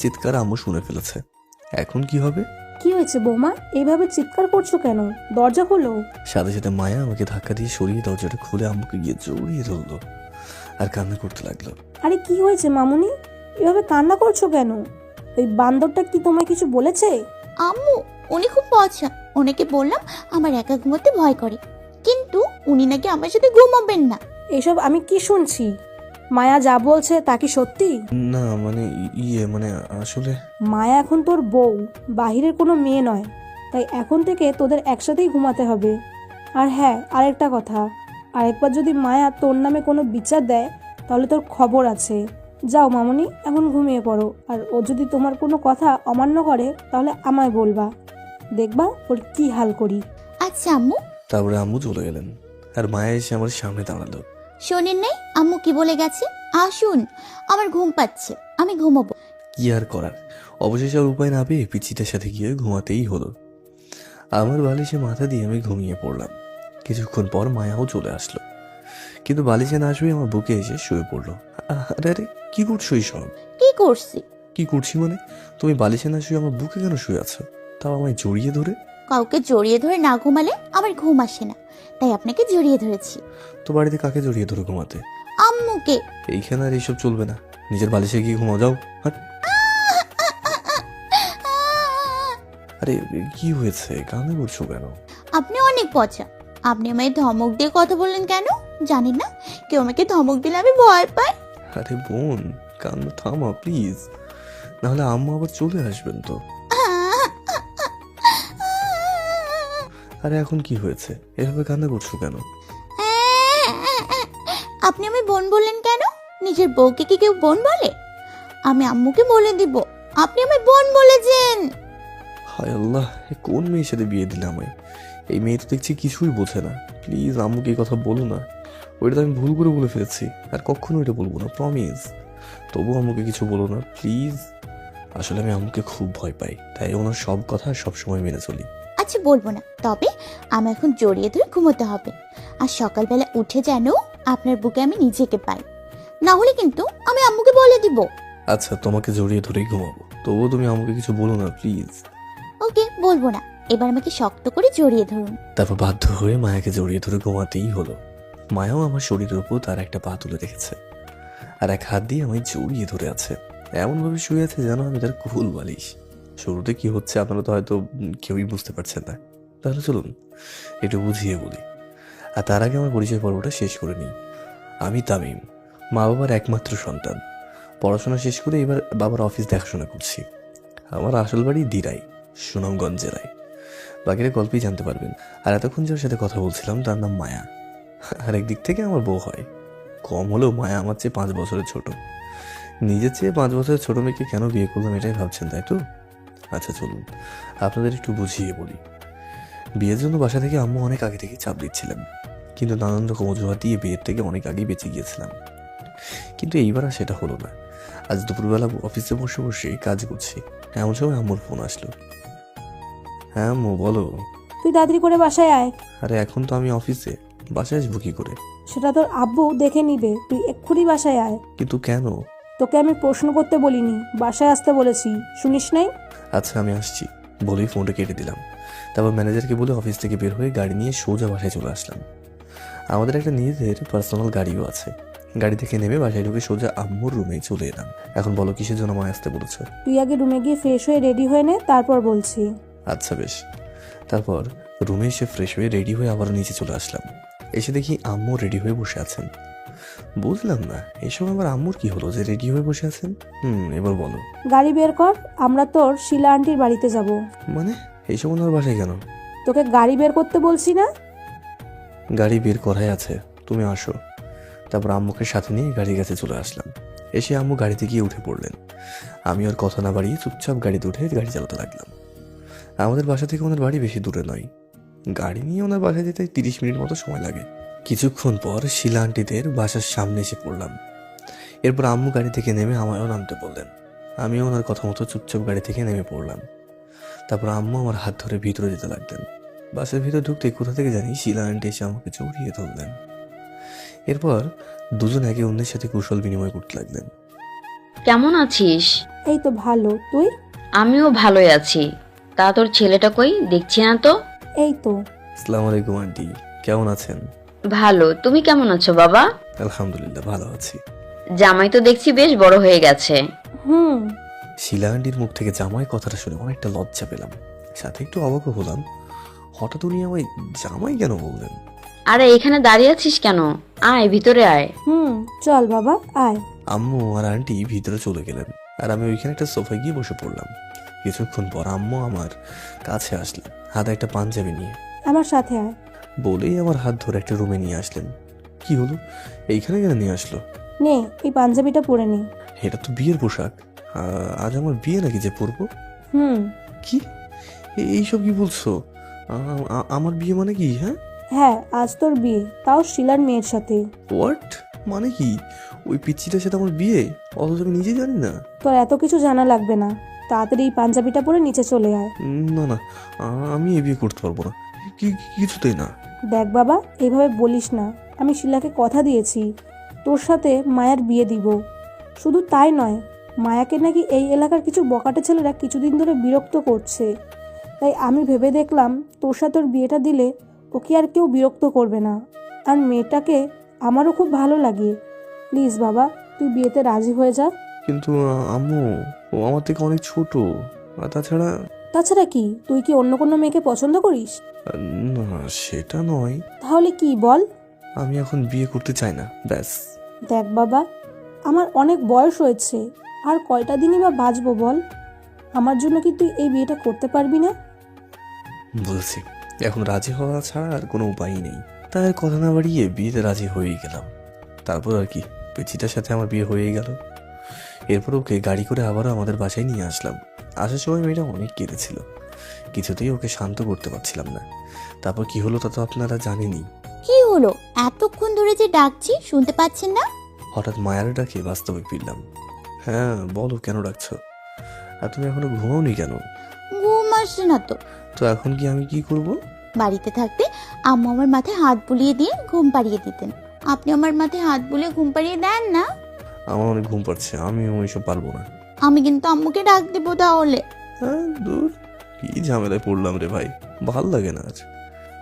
চিৎকার আম্মু শুনে ফেলেছে। এখন কি হবে? কি হয়েছে বৌমা, এইভাবে চিৎকার করছো কেন? দরজা খোলো। সাথে সাথে মায়া আমাকে ধাক্কা দিয়ে সরিয়ে দরজাটা খুলে আম্মুকে গিয়ে জড়িয়ে ধরলো আর কান্না করতে লাগলো। আরে কি হয়েছে মামুনি, এভাবে কান্না করছো কেন? ওই বান্দরটা কি তোমায় কিছু বলেছে? আম্মু, উনি খুব পচা। ওনাকে বললাম আমার একা ঘুমোতে ভয় করে, কিন্তু উনি নাকি আমার সাথে ঘুমাবেন না। এসব আমি কি শুনছি? মায়া যা বলছে তা কি সত্যি? না মানে মানে আসলে মায়া এখন তোর বউ, বাহিরের কোনো মেয়ে নয়। তাই এখন থেকে তোদের একসাথেই ঘুমাতে হবে। আর হ্যাঁ, আরেকটা কথা, আরেকবার যদি মায়া তোর নামে কোনো বিচার দেয় তাহলে তোর খবর আছে। যাও মামুনি, এখন ঘুমিয়ে পড়ো। আর ও যদি তোমার কোনো কথা অমান্য করে তাহলে আমায় বলবা, দেখবা ওর কি হাল করি। আচ্ছা আম্মু। তারপরে আম্মু চলে গেলেন আর মায়া এসে আমার সামনে দাঁড়ালো। শোনেন নাই আম্মু কি বলে গেছে? আসুন, আমার ঘুম পাচ্ছে, আমি ঘুমাবো। কি আর করার, অবশেষে আর উপায় না পেয়ে পিচিটার সাথে গিয়ে ঘুমাতেই হলো। আমার বালিশে মাথা দিয়ে আমি ঘুমিয়ে পড়লাম। কিছুক্ষণ পর মায়াও চলে আসলো, কিন্তু বালিশে না শুয়ে আমার বুকে এসে শুয়ে পড়লো। আরে আরে, কি করছো এইসব? কি করছি? কি করছি মানে? তুমি বালিশে না শুয়ে আমার বুকে কেন শুয়ে আছো, তাও আমায় জড়িয়ে ধরে? কাউকে জড়িয়ে ধরে না ঘুমালে আমার ঘুম আসে না, তাই আপনাকে জড়িয়ে ধরেছি। তো বাড়িতে কাকে জড়িয়ে ধরে ঘুমাতে? আম্মুকে। এইখানে আর এইসব চলবে না, নিজের বালিশে গিয়ে ঘুমাও, যাও। হাট। আরে কি হয়েছে, কান্না করছো কেন? আপনি অনেক পচা। আপনি আমায় ধমক দিয়ে কথা বললেন কেন? জানেন না কেউ আমাকে ধমক দিলে আমি ভয় পাই। আরে বোন, কান্না থামা প্লিজ, নাহলে আম্মু আবার চলে আসবেন তো। আরে এখন কি হয়েছে, এভাবে কান্না করছো কেন? আপনি আমায় বোন বললেন কেন? নিজের বউকে কি কেউ বোন বলে? আমি আম্মুকে বলে দিব আপনি আমায় বোন বলেছেন। হায় আল্লাহ, এ কোন মেয়ের সাথে বিয়ে দিলে আমায়? এই মেয়ে তো দেখছি কিছুই বোঝে না। প্লিজ আম্মুকে এই কথা বলো না, ওইটা তো আমি ভুল করে বলে ফেলেছি, আর কখনো এটা বলবো না, প্রমিস। তবু আম্মুকে কিছু বলো না প্লিজ। আসলে আমি আম্মুকে খুব ভয় পাই, তাই ওনার সব কথা সবসময় মেনে চলি। আচ্ছা বলবো না, তবে আমি এখন জড়িয়ে ধরে ঘুমোতে হবে। আর সকালবেলা উঠে যেন আপনার বুকে আমি নিজেকে পাই, না হলে কিন্তু আমি আম্মুকে বলে দিব। আচ্ছা, তোমাকে জড়িয়ে ধরেই ঘুমাবো, তবুও তুমি আমাকে কিছু বলো না প্লিজ। ওকে, বলবো না। এবার আমাকে শক্ত করে জড়িয়ে ধরুন। তারপর বাধ্য হয়ে মায়াকে জড়িয়ে ধরে ঘুমাতেই হলো। মায়াও আমার শরীরের উপর তার একটা পা তুলে রেখেছে আর এক হাত দিয়ে আমায় জড়িয়ে ধরে আছে, এমন ভাবে শুয়ে আছে যেন আমি তার কুল বালিশ। শুরুতে কি হচ্ছে আপনারা তো হয়তো কেউই বুঝতে পারছেন না, তাহলে চলুন একটু বুঝিয়ে বলি। আর তার আগে আমার পরিচয় পর্বটা শেষ করে নিই। আমি তামিম, মা বাবার একমাত্র সন্তান। পড়াশোনা শেষ করে এবার বাবার অফিস দেখাশোনা করছি। আমার আসল বাড়ি দিরাই, সুনামগঞ্জ জেলায়। বাকিরা গল্পেই জানতে পারবেন। আর এতক্ষণ যার সাথে কথা বলছিলাম তার নাম মায়া। আর একদিক থেকে আমার বউ হয়, কম হলেও মায়া আমার চেয়ে 5 বছরের ছোট। নিজের চেয়ে 5 বছরের ছোট মেয়েকে কেন বিয়ে করলাম এটাই ভাবছেন, তাই তো? আচ্ছা চলুন আপনাদের একটু বুঝিয়ে বলি। বিয়ের জন্য বাসা থেকে আম্মু অনেক আগে থেকে চাপ দিচ্ছিলেন, কিন্তু নানান রকম অজুহাত দিয়ে বিয়ের থেকে অনেক আগেই বেঁচে গিয়েছিলাম। কিন্তু এইবার আর সেটা হলো না। আজ দুপুরবেলা অফিসে বসে বসে কাজ করছি, এমন সময় আম্মুর ফোন আসলো। হ্যাঁ আম্মু বলো। তুই তাড়াতাড়ি করে বাসায় আয়। আরে এখন তো আমি অফিসে, বাসায় আসবো কি করে? সেটা তোর আব্বু দেখে নিবে, তুই এক্ষুনি বাসায় আয়। কিন্তু কেন? তোকে আমি প্রশ্ন করতে বলিনি, বাসায় আসতে বলেছি, শুনিস নাই? আচ্ছা আমি আসছি বলেই ফোনটা কেটে দিলাম। তারপর ম্যানেজারকে বলে অফিস থেকে বের হয়ে গাড়ি নিয়ে সোজা বাসায় চলে আসলাম। আমাদের একটা নিজেদের পার্সোনাল গাড়িও আছে। গাড়ি থেকে নেমে বাসায় ঢুকে সোজা আম্মুর রুমে চলে এলাম। এখন বলো কিসের জন্য আমায় আসতে বলেছো? তুই আগে রুমে গিয়ে ফ্রেশ হয়ে রেডি হয়ে নে, তারপর বলছি। আচ্ছা বেশ। তারপর রুমে এসে ফ্রেশ হয়ে রেডি হয়ে আবার নিচে চলে আসলাম। এসে দেখি আম্মু রেডি হয়ে বসে আছেন। বুঝলাম না এসব আবার আম্মুর কি হলো যে রেডি হয়ে বসে আছেন। এবার বলো। গাড়ি বের কর, আমরা তোর শিলা আন্টির বাড়িতে যাব। মানে এইসব ওনার বাসায় কেন? তোকে গাড়ি বের করতে বলছি না? গাড়ি বের করাই আছে, তুমি আসো। তারপর আম্মুকে সাথে নিয়ে গাড়ির কাছে চলে আসলাম। এসে আম্মু গাড়িতে গিয়ে উঠে পড়লেন। আমি আর কথা না বাড়িয়ে চুপচাপ গাড়িতে উঠে গাড়ি চালাতে লাগলাম। আমাদের বাসা থেকে ওনার বাড়ি বেশি দূরে নয়, গাড়ি নিয়ে ওনার বাসায় যেতে 30 মিনিট মতো সময় লাগে। কিছুক্ষণ পর শিলা আন্টিদের বাসার সামনে এসে পড়লাম। এরপর আম্মু গাড়ি থেকে নেমে আমায়ও নামতে বললেন। আমিও ওনার কথা মতো চুপচাপ গাড়ি থেকে নেমে পড়লাম। তারপর আম্মু আমার হাত ধরে ভিতরে যেতে লাগলেন। বাসের ভিতর ঢুকতে কোথা থেকে জানি শিলা আন্টি এসে আমাকে জড়িয়ে ধরলেন। এরপর দুজন একে অন্যের সাথে কুশল বিনিময় করতে লাগলেন। কেমন আছিস? এই তো ভালো, তুই? আমিও ভালোই আছি। তা তোর ছেলেটা কই, দেখছি না তো। এই তো। আসসালামু আলাইকুম আন্টি, কেমন আছেন? ভালো, তুমি কেমন আছো বাবা? আলহামদুলিল্লাহ ভালো আছি। জামাই তো দেখছি বেশ বড় হয়ে গেছে। হুম। শিলা আন্টির মুখ থেকে জামাই কথাটা শুনে অনেকটা লজ্জা পেলাম, সাথে একটু অবাকও হলাম। হঠাৎ উনি আমায় জামাই কেন বললেন? আরে এখানে দাঁড়িয়ে আছিস কেন? আয় ভিতরে আয়। হুম, চল বাবা, আয়। আম্মু আর আন্টি ভিতরে চলে গেলেন, আর আমি ওইখানে একটা সোফায় গিয়ে বসে পড়লাম। কিছুক্ষণ পর আম্মু আমার কাছে আসলেন, হাতে একটা পাঞ্জাবি নিয়ে। আমার সাথে আয়। বলেই আমার হাত ধরে একটা রুমে নিয়ে আসলেন। কি হলো, এইখানে কেন নিয়ে আসলো? নে, এই পাঞ্জাবিটা পরে নে। এটা তো বিয়ের পোশাক। আজ আমার বিয়ে নাকি যে পরবো? হুম। কি এইসব কি বলছো? আমার বিয়ে মানে কি? হ্যাঁ, হ্যাঁ, আজ তোর বিয়ে, তাও শিলার মেয়ের সাথে। হোয়াট? মানে কি? ওই পিচ্চিটার সাথে আমার বিয়ে, অথচ আমি নিজে জানি না। তোর এত কিছু জানা লাগবে না, তাড়াতাড়ি এই পাঞ্জাবিটা পরে নিচে চলে আয়। না না, আমি এ বিয়ে করতে পারবো না, কিছুতেই না। দেখ বাবা, এইভাবে বলিস না। আমি শিলাকে কথা দিয়েছি তোর সাথে মায়ার বিয়ে দিব। শুধু তাই নয়, মায়াকে নাকি এই এলাকার কিছু বকাটে ছেলেরা কিছুদিন ধরে বিরক্ত করছে। তাই আমি ভেবে দেখলাম তোর সাথে ওর বিয়েটা দিলে ওকে আর কেউ বিরক্ত করবে না। আর মেয়েটাকে আমারও খুব ভালো লাগে। প্লিজ বাবা, তুই বিয়েতে রাজি হয়ে যা। কিন্তু আম্মু, ও আমার থেকে অনেক ছোট। আর তাছাড়া তাছাড়া কি, তুই কি অন্য কোনো মেয়েকে পছন্দ করিস? না, সেটা নয়। তাহলে কি বল? আমি এখন বিয়ে করতে চাই না, ব্যাস। দেখ বাবা, আমার অনেক বয়স হয়েছে, আর কয়টা দিনই বা বাঁচবো বল। আমার জন্য কি তুই এই বিয়েটা করতে পারবি না? বলছি, এখন রাজি হওয়া ছাড়া আর কোনো উপায়ই নেই। তাই আর কথা না বাড়িয়ে বিয়েতে রাজি হয়েই গেলাম। তারপর আর কি, পেচিটার সাথে আমার বিয়ে হয়েই গেল। এরপর ওকে গাড়ি করে আবারও আমাদের বাসায় নিয়ে আসলাম। আসার সময় মেয়েটা অনেক কেঁদেছিল, কিছুতেই ওকে শান্ত করতে পারছিলাম না। তারপর কি হলো তা তো আপনারা জানেনই। কি হলো, এতক্ষণ ধরে যে ডাকছি শুনতে পাচ্ছেন না? হঠাৎ মায়ার ডাকে বাস্তবে ফিরলাম। হ্যাঁ বলো, কেন ডাকছো? আর তুমি এখনো ঘুমাওনি কেন? ঘুম আসছে না তো। তো এখন কি আমি কি করব? বাড়িতে থাকতে আম্মু আমার মাথায় হাত বুলিয়ে দিয়ে ঘুম পাড়িয়ে দিতেন। আপনি আমার মাথায় হাত বুলিয়ে ঘুম পাড়িয়ে দেন না। আমার অনেক ঘুম পাচ্ছে, আমি ওইসব পারবো না। আমি কিন্তু আম্মুকে ডাক দেবো তাহলে। হ্যাঁ দূর, কি ঝামেলায় পড়লাম রে ভাই, ভাল লাগে না আজ।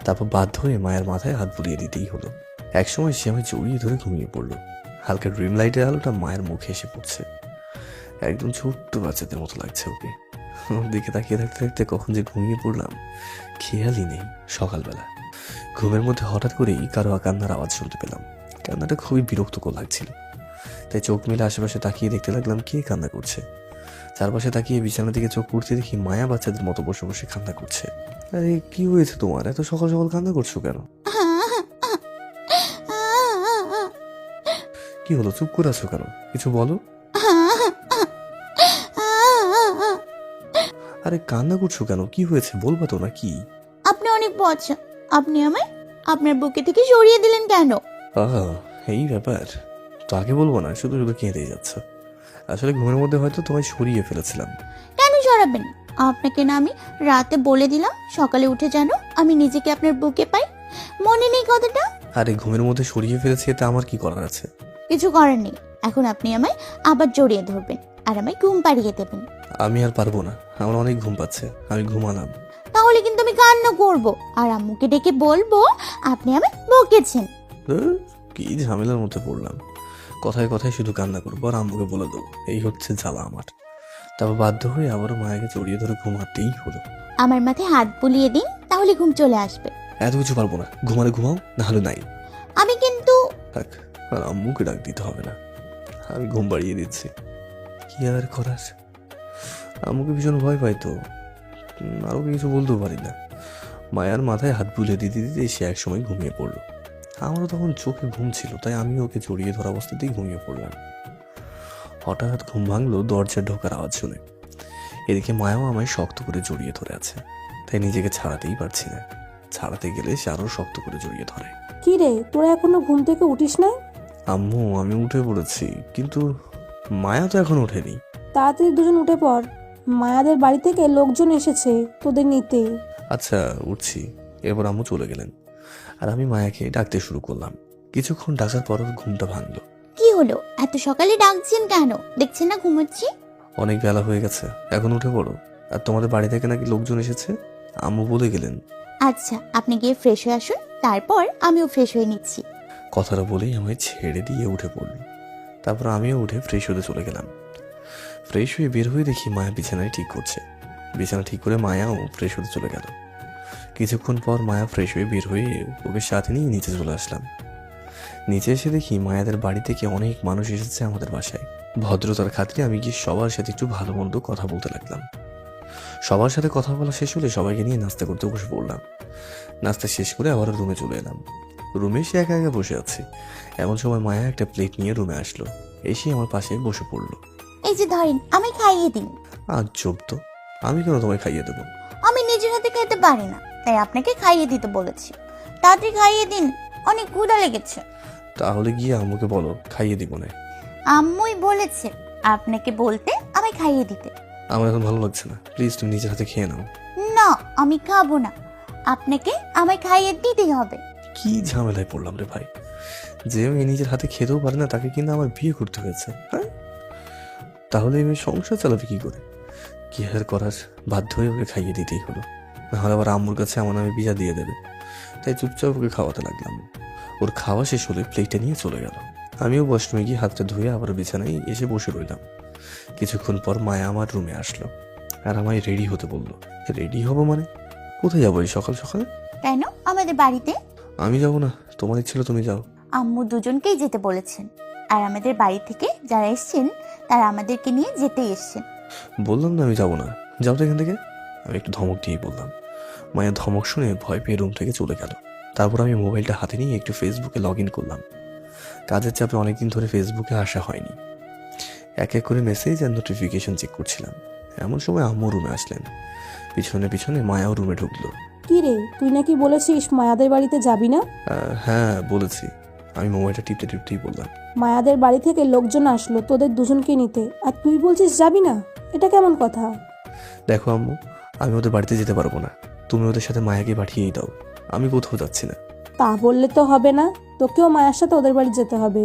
তারপর বাধ্য হয়ে মায়ের মাথায় হাত বুলিয়ে দিতেই হলো। একসময় সে আমায় জড়িয়ে ধরে ঘুমিয়ে পড়লো। হালকা ড্রিম লাইটের আলোটা মায়ের মুখে এসে পড়ছে, একদম ছোট্ট বাচ্চাদের মতো লাগছে ওকে। ওর দিকে তাকিয়ে থাকতে থাকতে কখন যে ঘুমিয়ে পড়লাম খেয়ালই নেই। সকালবেলা ঘুমের মধ্যে হঠাৎ করেই কারো কান্নার আওয়াজ শুনতে পেলাম। কান্নাটা খুবই বিরক্তকর লাগছিল, তাই চোখ মেলে আশেপাশে তাকিয়ে দেখতে লাগলাম কে কান্না করছে। চারপাশে তাকিয়ে বিছানার দিকে চোখ পড়তে দেখি মায়া বাচ্চাদের মতো বসে বসে কান্না করছে। আরে কি হয়েছে তোমার, এত সকাল সকাল কান্না করছো কেন? কি হলো, চুপ করে আছো কেন? কিছু বলো। আরে কান্না করছো কেন, কি হয়েছে বলবা তো নাকি? আপনি অনেক পচা। আপনি আমায় আপনার বুকে থেকে সরিয়ে দিলেন কেন? আহা, এই ব্যাপার তো আগে বলবো না, শুধু শুধু কেঁদেই যাচ্ছ। আসলে ঘুমের মধ্যে হয়তো তোমায় সরিয়ে ফেলেছিলাম। কেন সরাবেন? আপনাকে না আমি রাতে বলে দিলাম সকালে উঠে যেন আমি নিজেকে আপনার বুকে পাই। মনে নেই কথাটা? আরে ঘুমের মধ্যে সরিয়ে ফেলেছি, এতে আমার কি করার আছে? কিছু করার নেই। এখন আপনি আমায় আবার জড়িয়ে ধরবেন আর আমায় ঘুম পাড়িয়ে দেবেন। আমি আর পারবো না, আমার অনেক ঘুম পাচ্ছে, আমি ঘুমালাম। তাহলে কিন্তু আমি কান্না করব আর আম্মুকে ডেকে বলবো আপনি আমায় বকেছেন। ধুর, কি ঝামেলার মধ্যে পড়লাম। কথায় কথায় শুধু কান্না করবো আর আম্মুকে বলে দেবো, এই হচ্ছে জ্বালা আমার। তারপর বাধ্য হয়ে আবারও মায়াকে জড়িয়ে ধরে ঘুমাতেই হলো। আমার মাথায় হাত বুলিয়ে দিন, তাহলে ঘুম চলে আসবে। এত কিছু পারবো না, ঘুমালে ঘুমাও, না হলে নাই। আমি কিন্তু থাক, আর আম্মুকে ডাক দিতে হবে না, আমি ঘুম বাড়িয়ে দিচ্ছি। কি আর করার, আম্মুকে ভীষণ ভয় পাই তো, আরও কিছু বলতেও পারি না। মায়ার মাথায় হাত বুলিয়ে দিতে দিতে সে একসময় ঘুমিয়ে পড়লো। আমারও তখন চোখে ঘুম ছিল, তাই আমি ওকে জড়িয়ে ধরা অবস্থাতেই ঘুমিয়ে পড়লাম। হঠাৎ ঘুম ভাঙলো দরজার ঢোকার আওয়াজ শুনে। এদিকে মায়াও আমায় শক্ত করে জড়িয়ে ধরে আছে, তাই নিজেকে ছাড়াতেই পারছি না। ছাড়াতে গেলে সে আরও শক্ত করে জড়িয়ে ধরে। কি রে, তোরা এখনো ঘুম থেকে উঠিস নাই? আম্মু, আমি উঠে পড়েছি, কিন্তু মায়া তো এখন ওঠেনি। তাড়াতাড়ি দুজন উঠে পড়, মায়াদের বাড়ি থেকে লোকজন এসেছে তোদের নিতে। আচ্ছা উঠছি। এরপর আম্মু চলে গেলেন, আর আমি মায়াকে ডাকতে শুরু করলাম। কিছুক্ষণ ডাকার পর ওর ঘুমটা ভাঙলো। কি হলো, এত সকালে ডাকছেন কেন? দেখছেন না ঘুমোচ্ছি। অনেক বেলা হয়ে গেছে, এখন উঠে পড়ো। আর তোমাদের বাড়ি থেকে নাকি লোকজন এসেছে, আম্মু বলে গেলেন। আচ্ছা, আপনি গিয়ে ফ্রেশ হয়ে আসুন, তারপর আমিও ফ্রেশ হয়ে নিচ্ছি। কথাটা বলেই আমায় ছেড়ে দিয়ে উঠে পড়ল। তারপর আমিও উঠে ফ্রেশ হতে চলে গেলাম। ফ্রেশ হয়ে বের হয়ে দেখি মায়া বিছানায় ঠিক করছে। বিছানা ঠিক করে মায়াও ফ্রেশ হতে চলে গেল। কিছুক্ষণ পর মায়া ফ্রেশ হয়ে বের হয়ে ওকে সাথে নিয়ে নিচে চলে আসলাম। নিচে এসে দেখি মায়াদের বাড়ি থেকে অনেক মানুষ এসেছে আমাদের বাসায়। ভদ্রতার খাতিরে আমি গিয়ে সবার সাথে একটু ভালো মন্দ কথা বলতে লাগলাম। সবার সাথে কথা বলা শেষ হলে সবাইকে নিয়ে নাস্তা করতে বসে পড়লাম। নাস্তা শেষ করে আবার রুমে চলে এলাম। রুমে এসে একা একা বসে আছি। এমন সময় মায়া একটা প্লেট নিয়ে রুমে আসলো, এসে আমার পাশে বসে পড়লো। এই যে ধরেন, আমি খাইয়ে দিন। আর চোখ তো, আমি কেন তোমায় খাইয়ে দেবো? আমি নিজের হাতে খেতে পারি না, তাই আপনাকে খাইয়ে দিতে বলেছি। তাড়াতাড়ি খাইয়ে দিন, অনেক ক্ষুধা লেগেছে। তাহলে গিয়ে আম্মুকে বলো খাইয়ে দিব না। আম্মুই বলেছে আপনাকে বলতে, আমি খাইয়ে দিতে। আমার এখন ভালো লাগছে না, প্লিজ তুমি নিজের হাতে খেয়ে নাও। না, আমি খাবো না, আপনাকে আমায় খাইয়ে দিতেই হবে। কি ঝামেলায় পড়লাম রে ভাই, যে মেয়ে নিজের হাতে খেতেও পারে না তাকে কিন্তু আমার বিয়ে করতে হয়েছে। হ্যাঁ, তাহলে এই মেয়ে সংসার চালাবে কি করে? কি আর করার, বাধ্য হয়ে ওকে খাইয়ে দিতেই হলো, নাহলে আবার আম্মুর কাছে আমার নামে বিয়া দিয়ে দেবে। তাই চুপচাপ ওকে খাওয়াতে লাগলাম। ওর খাওয়া শেষ হলে প্লেটটা নিয়ে চলে গেল। আমিও ওয়াশরুমে গিয়ে হাতটা ধুয়ে আবার বিছানায় এসে বসে রইলাম। কিছুক্ষণ পর মায়া আমার রুমে আসলো আর আমায় রেডি হতে বললো। রেডি হবো মানে? কোথায় যাবো এই সকাল সকাল? কেন, আমাদের বাড়িতে। আমি যাবো না, তোমার ইচ্ছে হলো তুমি যাও। আম্মু দুজনকেই যেতে বলেছেন, আর আমাদের বাড়ি থেকে যারা এসছেন তারা আমাদেরকে নিয়ে যেতেই এসছেন। বললাম না আমি যাবো না, যাও তো এখান থেকে। আমি একটু ধমক দিয়েই বললাম। মায়া ধমক শুনে ভয় পেয়ে রুম থেকে চলে গেল। তারপর আমি মোবাইলটা হাতে নিয়ে একটু ফেসবুকে লগ ইন করলাম। কাজের চাপে অনেকদিন ধরে ফেসবুকে আসা হয়নি। এক এক করে মেসেজ আর নোটিফিকেশন চেক করছিলাম। এমন সময় আম্মু রুমে আসলেন। পিছনে পিছনে মায়াও রুমে ঢুকলো। কি রে, তুই নাকি বলেছিস মায়াদের বাড়িতে যাবি না? হ্যাঁ বলেছি, আমি মোবাইলটা টিপতে টিপতেই বললাম। মায়াদের বাড়ি থেকে লোকজন আসলো তোদের দুজনকে নিতে, আর তুই বলছিস যাবি না? এটা কেমন কথা? দেখো আম্মু, আমি ওদের বাড়িতে যেতে পারবো না, তুমি ওদের সাথে মায়াকে পাঠিয়েই দাও, আমি কোথাও যাচ্ছি না। তা বললে তো হবে না, তোকেও মায়ের সাথে ওদের বাড়ি যেতে হবে।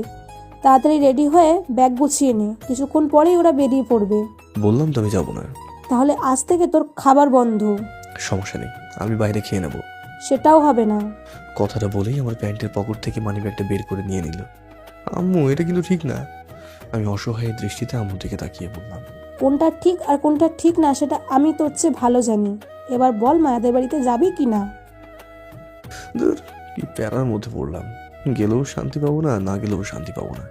তাড়াতাড়ি রেডি হয়ে ব্যাগ গুছিয়ে নে, কিছুক্ষণ পরেই ওরা বেরিয়ে পড়বে। বললাম তো আমি যাবো না। তাহলে আজ থেকে তোর খাবার বন্ধ। সমস্যা নেই, আমি বাইরে খেয়ে নেবো। সেটাও হবে না। কথাটা বলেই আমার প্যান্টের পকেট থেকে মানিব্যাগটা বের করে নিয়ে নিল। আম্মু এটা কিন্তু ঠিক না। আমি অসহায় দৃষ্টিতে আম্মুর দিকে তাকিয়ে বললাম। কোনটা ঠিক আর কোনটা ঠিক না সেটা আমি তোর চেয়ে ভালো জানি। এবার বল মায়াদের বাড়িতে যাবি কি না? ধুর, কি প্যারার মধ্যে পড়লাম, গেলেও শান্তি পাবো না, না গেলেও শান্তি পাবো না।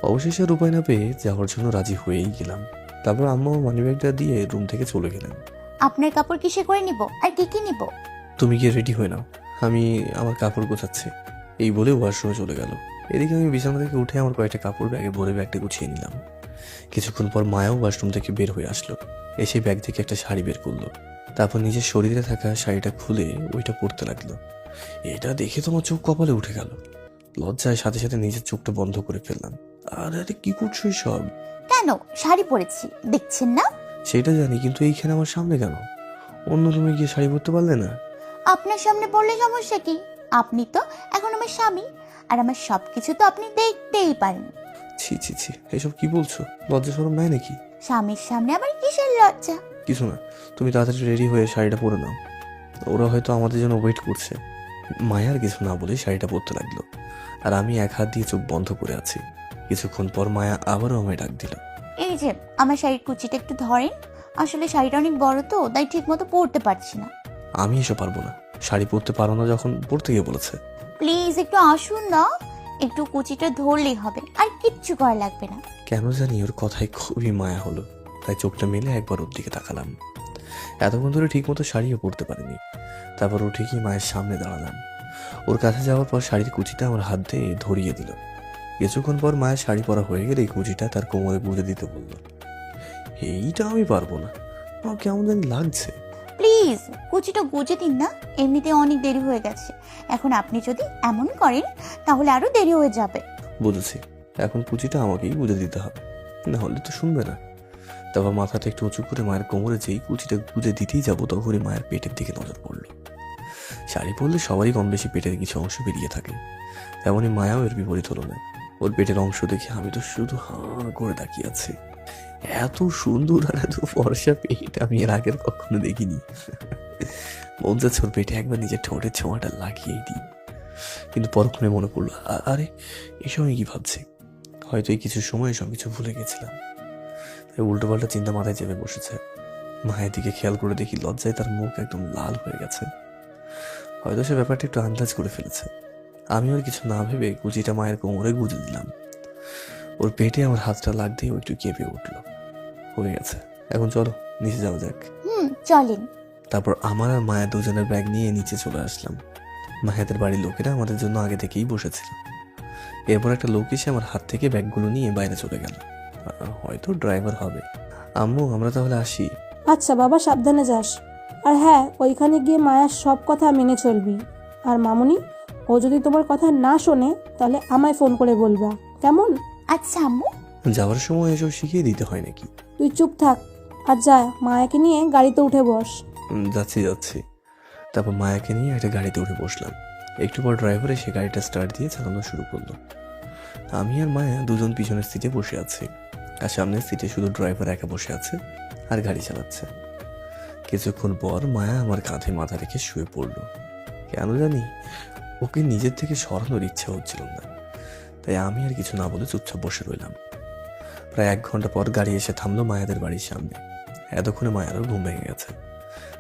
অবশেষে আর উপায় না পেয়ে যাওয়ার জন্য রাজি হয়েই গেলাম। তারপর আম্মু মানিব্যাগটা দিয়ে রুম থেকে চলে গেলেন। আপনার কাপড় কিসে করে নিব, আর কি কি নিব? তুমি গিয়ে রেডি হয়ে নাও, আমি আমার কাপড় গোছাচ্ছি। এই বলে ওয়াশরুমে চলে গেল। এদিকে আমি বিছানা থেকে উঠে আমার কয়েকটা কাপড় ব্যাগে ভরে ব্যাগটা গুছিয়ে নিলাম। কিছুক্ষণ পর মায়াও ওয়াশরুম থেকে বের হয়ে আসলো। এসে ব্যাগ থেকে একটা শাড়ি বের করলো। তারপর নিজের শরীরে থাকা শাড়িটা খুলে ওইটা পরতে লাগলো। এটা দেখে তোমার চোখ কপালে উঠে গেল। লজ্জায় সাথে সাথে নিজের চোখটা বন্ধ করে ফেললাম। আরে কি করছো সব? কেন, শাড়ি পরেছি দেখছেন না? সেটা জানি, কিন্তু এইখানে আমার সামনে কেন? অন্য রুমে গিয়ে শাড়ি পরতে পারলে না? আপনার সামনে পড়লে সমস্যা কি? আপনি তো এখন আমার স্বামী, আর আমার সবকিছু তো আপনি দেখতেই পারেন। ছি ছি ছি, এসব কি বলছো? লজ্জা শরম নাই নাকি? স্বামীর সামনে আবার কিসের লজ্জা? কিছু না, তুমি তাড়াতাড়ি রেডি হয়ে শাড়িটা পরে নাও। ওরা হয়তো আমাদের জন্য ওয়েট করছে। মায়ার কিছু না বলে শাড়িটা পরতে লাগলো, আর আমি এক হাত দিয়ে চোখ বন্ধ করে আছি। কিছুক্ষণ পর মায়া আবারও আমায় ডাক দিল। এই যে আমার শাড়ির কুচিটা একটু ধরেন, আসলে শাড়িটা অনেক বড় তো, তাই ঠিক মতো পরতে পারছি না। আমি এসব পারবো না, শাড়ি পরতে পারো না যখন পরতে গিয়ে বলেছে। প্লিজ একটু আসুন না, একটু কুচিটা ধরলেই হবে, আর কিচ্ছু করা লাগবে না। কেন জানি ওর কথায় খুবই মায়া হলো, তাই চোখটা মেলে একবার ওর দিকে তাকালাম। এতক্ষণ ধরে ঠিক মতো শাড়িও পরতে পারিনি। তারপর উঠে গিয়ে মায়ের সামনে দাঁড়ালাম। ওর কাছে যাওয়ার পর শাড়ির কুচিটা আমার হাত দিয়ে ধরিয়ে দিল। কিছুক্ষণ পর মায়ের শাড়ি পরা হয়ে গেলে এই কুচিটা তার কোমরে গুঁজে দিতে বলল। এইটা আমি পারবো না, আমার কেমন জানি লাগছে। প্লিজ কুচিটা গুজে দিন না, এমনিতে অনেক দেরি হয়ে গেছে। এখন আপনি যদি এমন করেন তাহলে আরো দেরি হয়ে যাবে। বুঝেছি, এখন কুচিটা আমাকেই গুঁজে দিতে হবে, না হলে তো শুনবে না। তারপর মাথাটা একটু উঁচু করে মায়ের কোমরে যেই কুচিটা গুঁজে দিতেই যাবো তখনই মায়ের পেটের দিকে নজর পড়লো। শাড়ি পরলে সবারই কম বেশি পেটের কিছু অংশ বেরিয়ে থাকে, তেমনই মায়াও এর বিপরীত হলো না। ওর পেটের অংশ দেখে আমি তো শুধু হাঁ করে তাকিয়ে আছি। এত সুন্দর আর এত ফর্সা পেট আমি এর আগের কখনো দেখিনি। মন যাচ্ছে ওর পেটে একবার নিজের ঠোঁটের ছোঁয়াটা লাগিয়েই দিই, কিন্তু পরক্ষণে মনে পড়লো আরে এসব আমি কি ভাবছি, হয়তো এই কিছু সময় সব কিছু ভুলে গেছিলাম। তাই উল্টোপাল্টা চিন্তা মাথায় চেপে বসেছে। মায়ের দিকে খেয়াল করে দেখি লজ্জায় তার মুখ একদম লাল হয়ে গেছে। হয়তো সে ব্যাপারটা একটু আন্দাজ করে ফেলেছে। আমি আর কিছু না ভেবে কুচিটা মায়ের কোমরে গুঁজে দিলাম। ওর পেটে আমার হাতটা লাগতেই ও একটু কেঁপে উঠলো। হয়ে গেছে, এখন চলো নিচে যাওয়া যাক। চলেন। তারপর আমার আর মায়ের দুজনের ব্যাগ নিয়ে নিচে চলে আসলাম। মায়েদের বাড়ির লোকেরা আমাদের জন্য আগে থেকেই বসেছিল। এরপর একটা লোক এসে আমার হাত থেকে ব্যাগগুলো নিয়ে বাইরে চলে গেল। হয়তো ড্রাইভার হবে। আম্মু আমরা তাহলে আসি। আচ্ছা বাবা, সাবধানে যাস। আর হ্যাঁ, ওইখানে গিয়ে মায়ার সব কথা মেনে চলবি। আর মামুনি, ও যদি তোমার কথা না শোনে তাহলে আমায় ফোন করে বলবা, কেমন? আচ্ছা আম্মু। যাওয়ার সময় এসব শিখিয়ে দিতে হয় নাকি? তুই চুপ থাক আর যা, মায়াকে নিয়ে গাড়িতে উঠে বস। যাচ্ছি। তারপর মায়াকে নিয়ে একটা গাড়িতে উঠে বসলাম। একটু পর ড্রাইভার এসে গাড়িটা স্টার্ট দিয়ে চালানো শুরু করলো। আমি আর মায়া দুজন পিছনের সিটে বসে আছি, আর সামনের সিটে শুধু ড্রাইভার একা বসে আছে আর গাড়ি চালাচ্ছে। কিছুক্ষণ পর মায়া আমার কাঁধে মাথা রেখে শুয়ে পড়লো। কেন জানি ওকে নিজের থেকে সরানোর ইচ্ছা হচ্ছিল না, তাই আমি আর কিছু না বলে চুপচাপ বসে রইলাম। প্রায় 1 ঘন্টা পর গাড়ি এসে থামলো মায়াদের বাড়ির সামনে। এতক্ষণে মায়ারও ঘুম ভেঙে গেছে।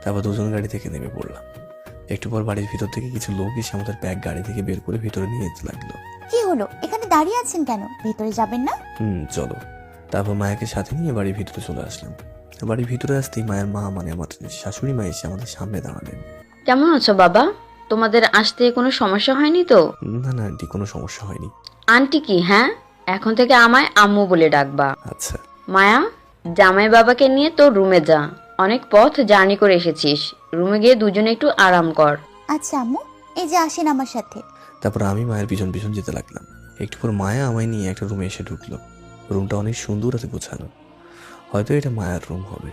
তারপর দুজন গাড়ি থেকে নেমে পড়লাম। একটু পর বাড়ির ভিতর থেকে কিছু লোক এসে আমাদের ব্যাগ গাড়ি থেকে বের করে ভিতরে নিয়ে যেতে লাগলো। কি হলো, এখানে দাঁড়িয়ে আছেন কেন? ভেতরে যাবেন না? চলো। তারপর মায়াকে সাথে নিয়ে বাড়ির ভিতরে চলে আসলাম। বাড়ির ভিতরে আসতেই মায়ের মা মানে আমার শাশুড়ি মা এসে আমাদের সামনে দাঁড়ালেন। কেমন আছো বাবা? তোমাদের আসতে কোনো সমস্যা হয়নি তো? না আন্টি, কোনো সমস্যা হয়নি। আন্টি কি? হ্যাঁ, এখন থেকে আমায় আম্মু বলে ডাকবা। আচ্ছা। মায়া, জামাই বাবাকে নিয়ে তোর রুমে যা। অনেক পথ জার্নি করে এসেছিস, রুমে গিয়ে দুজনে একটু আরাম কর। আচ্ছা আম্মু, এই যে আসেন আমার সাথে। তারপর আমি মায়ের পিছন পিছন যেতে লাগলাম। একটু পর মায়া আমায় নিয়ে একটা রুমে এসে ঢুকলো। রুমটা অনেক সুন্দর আর গোছানো। হয়তো এটা মায়ার রুম হবে।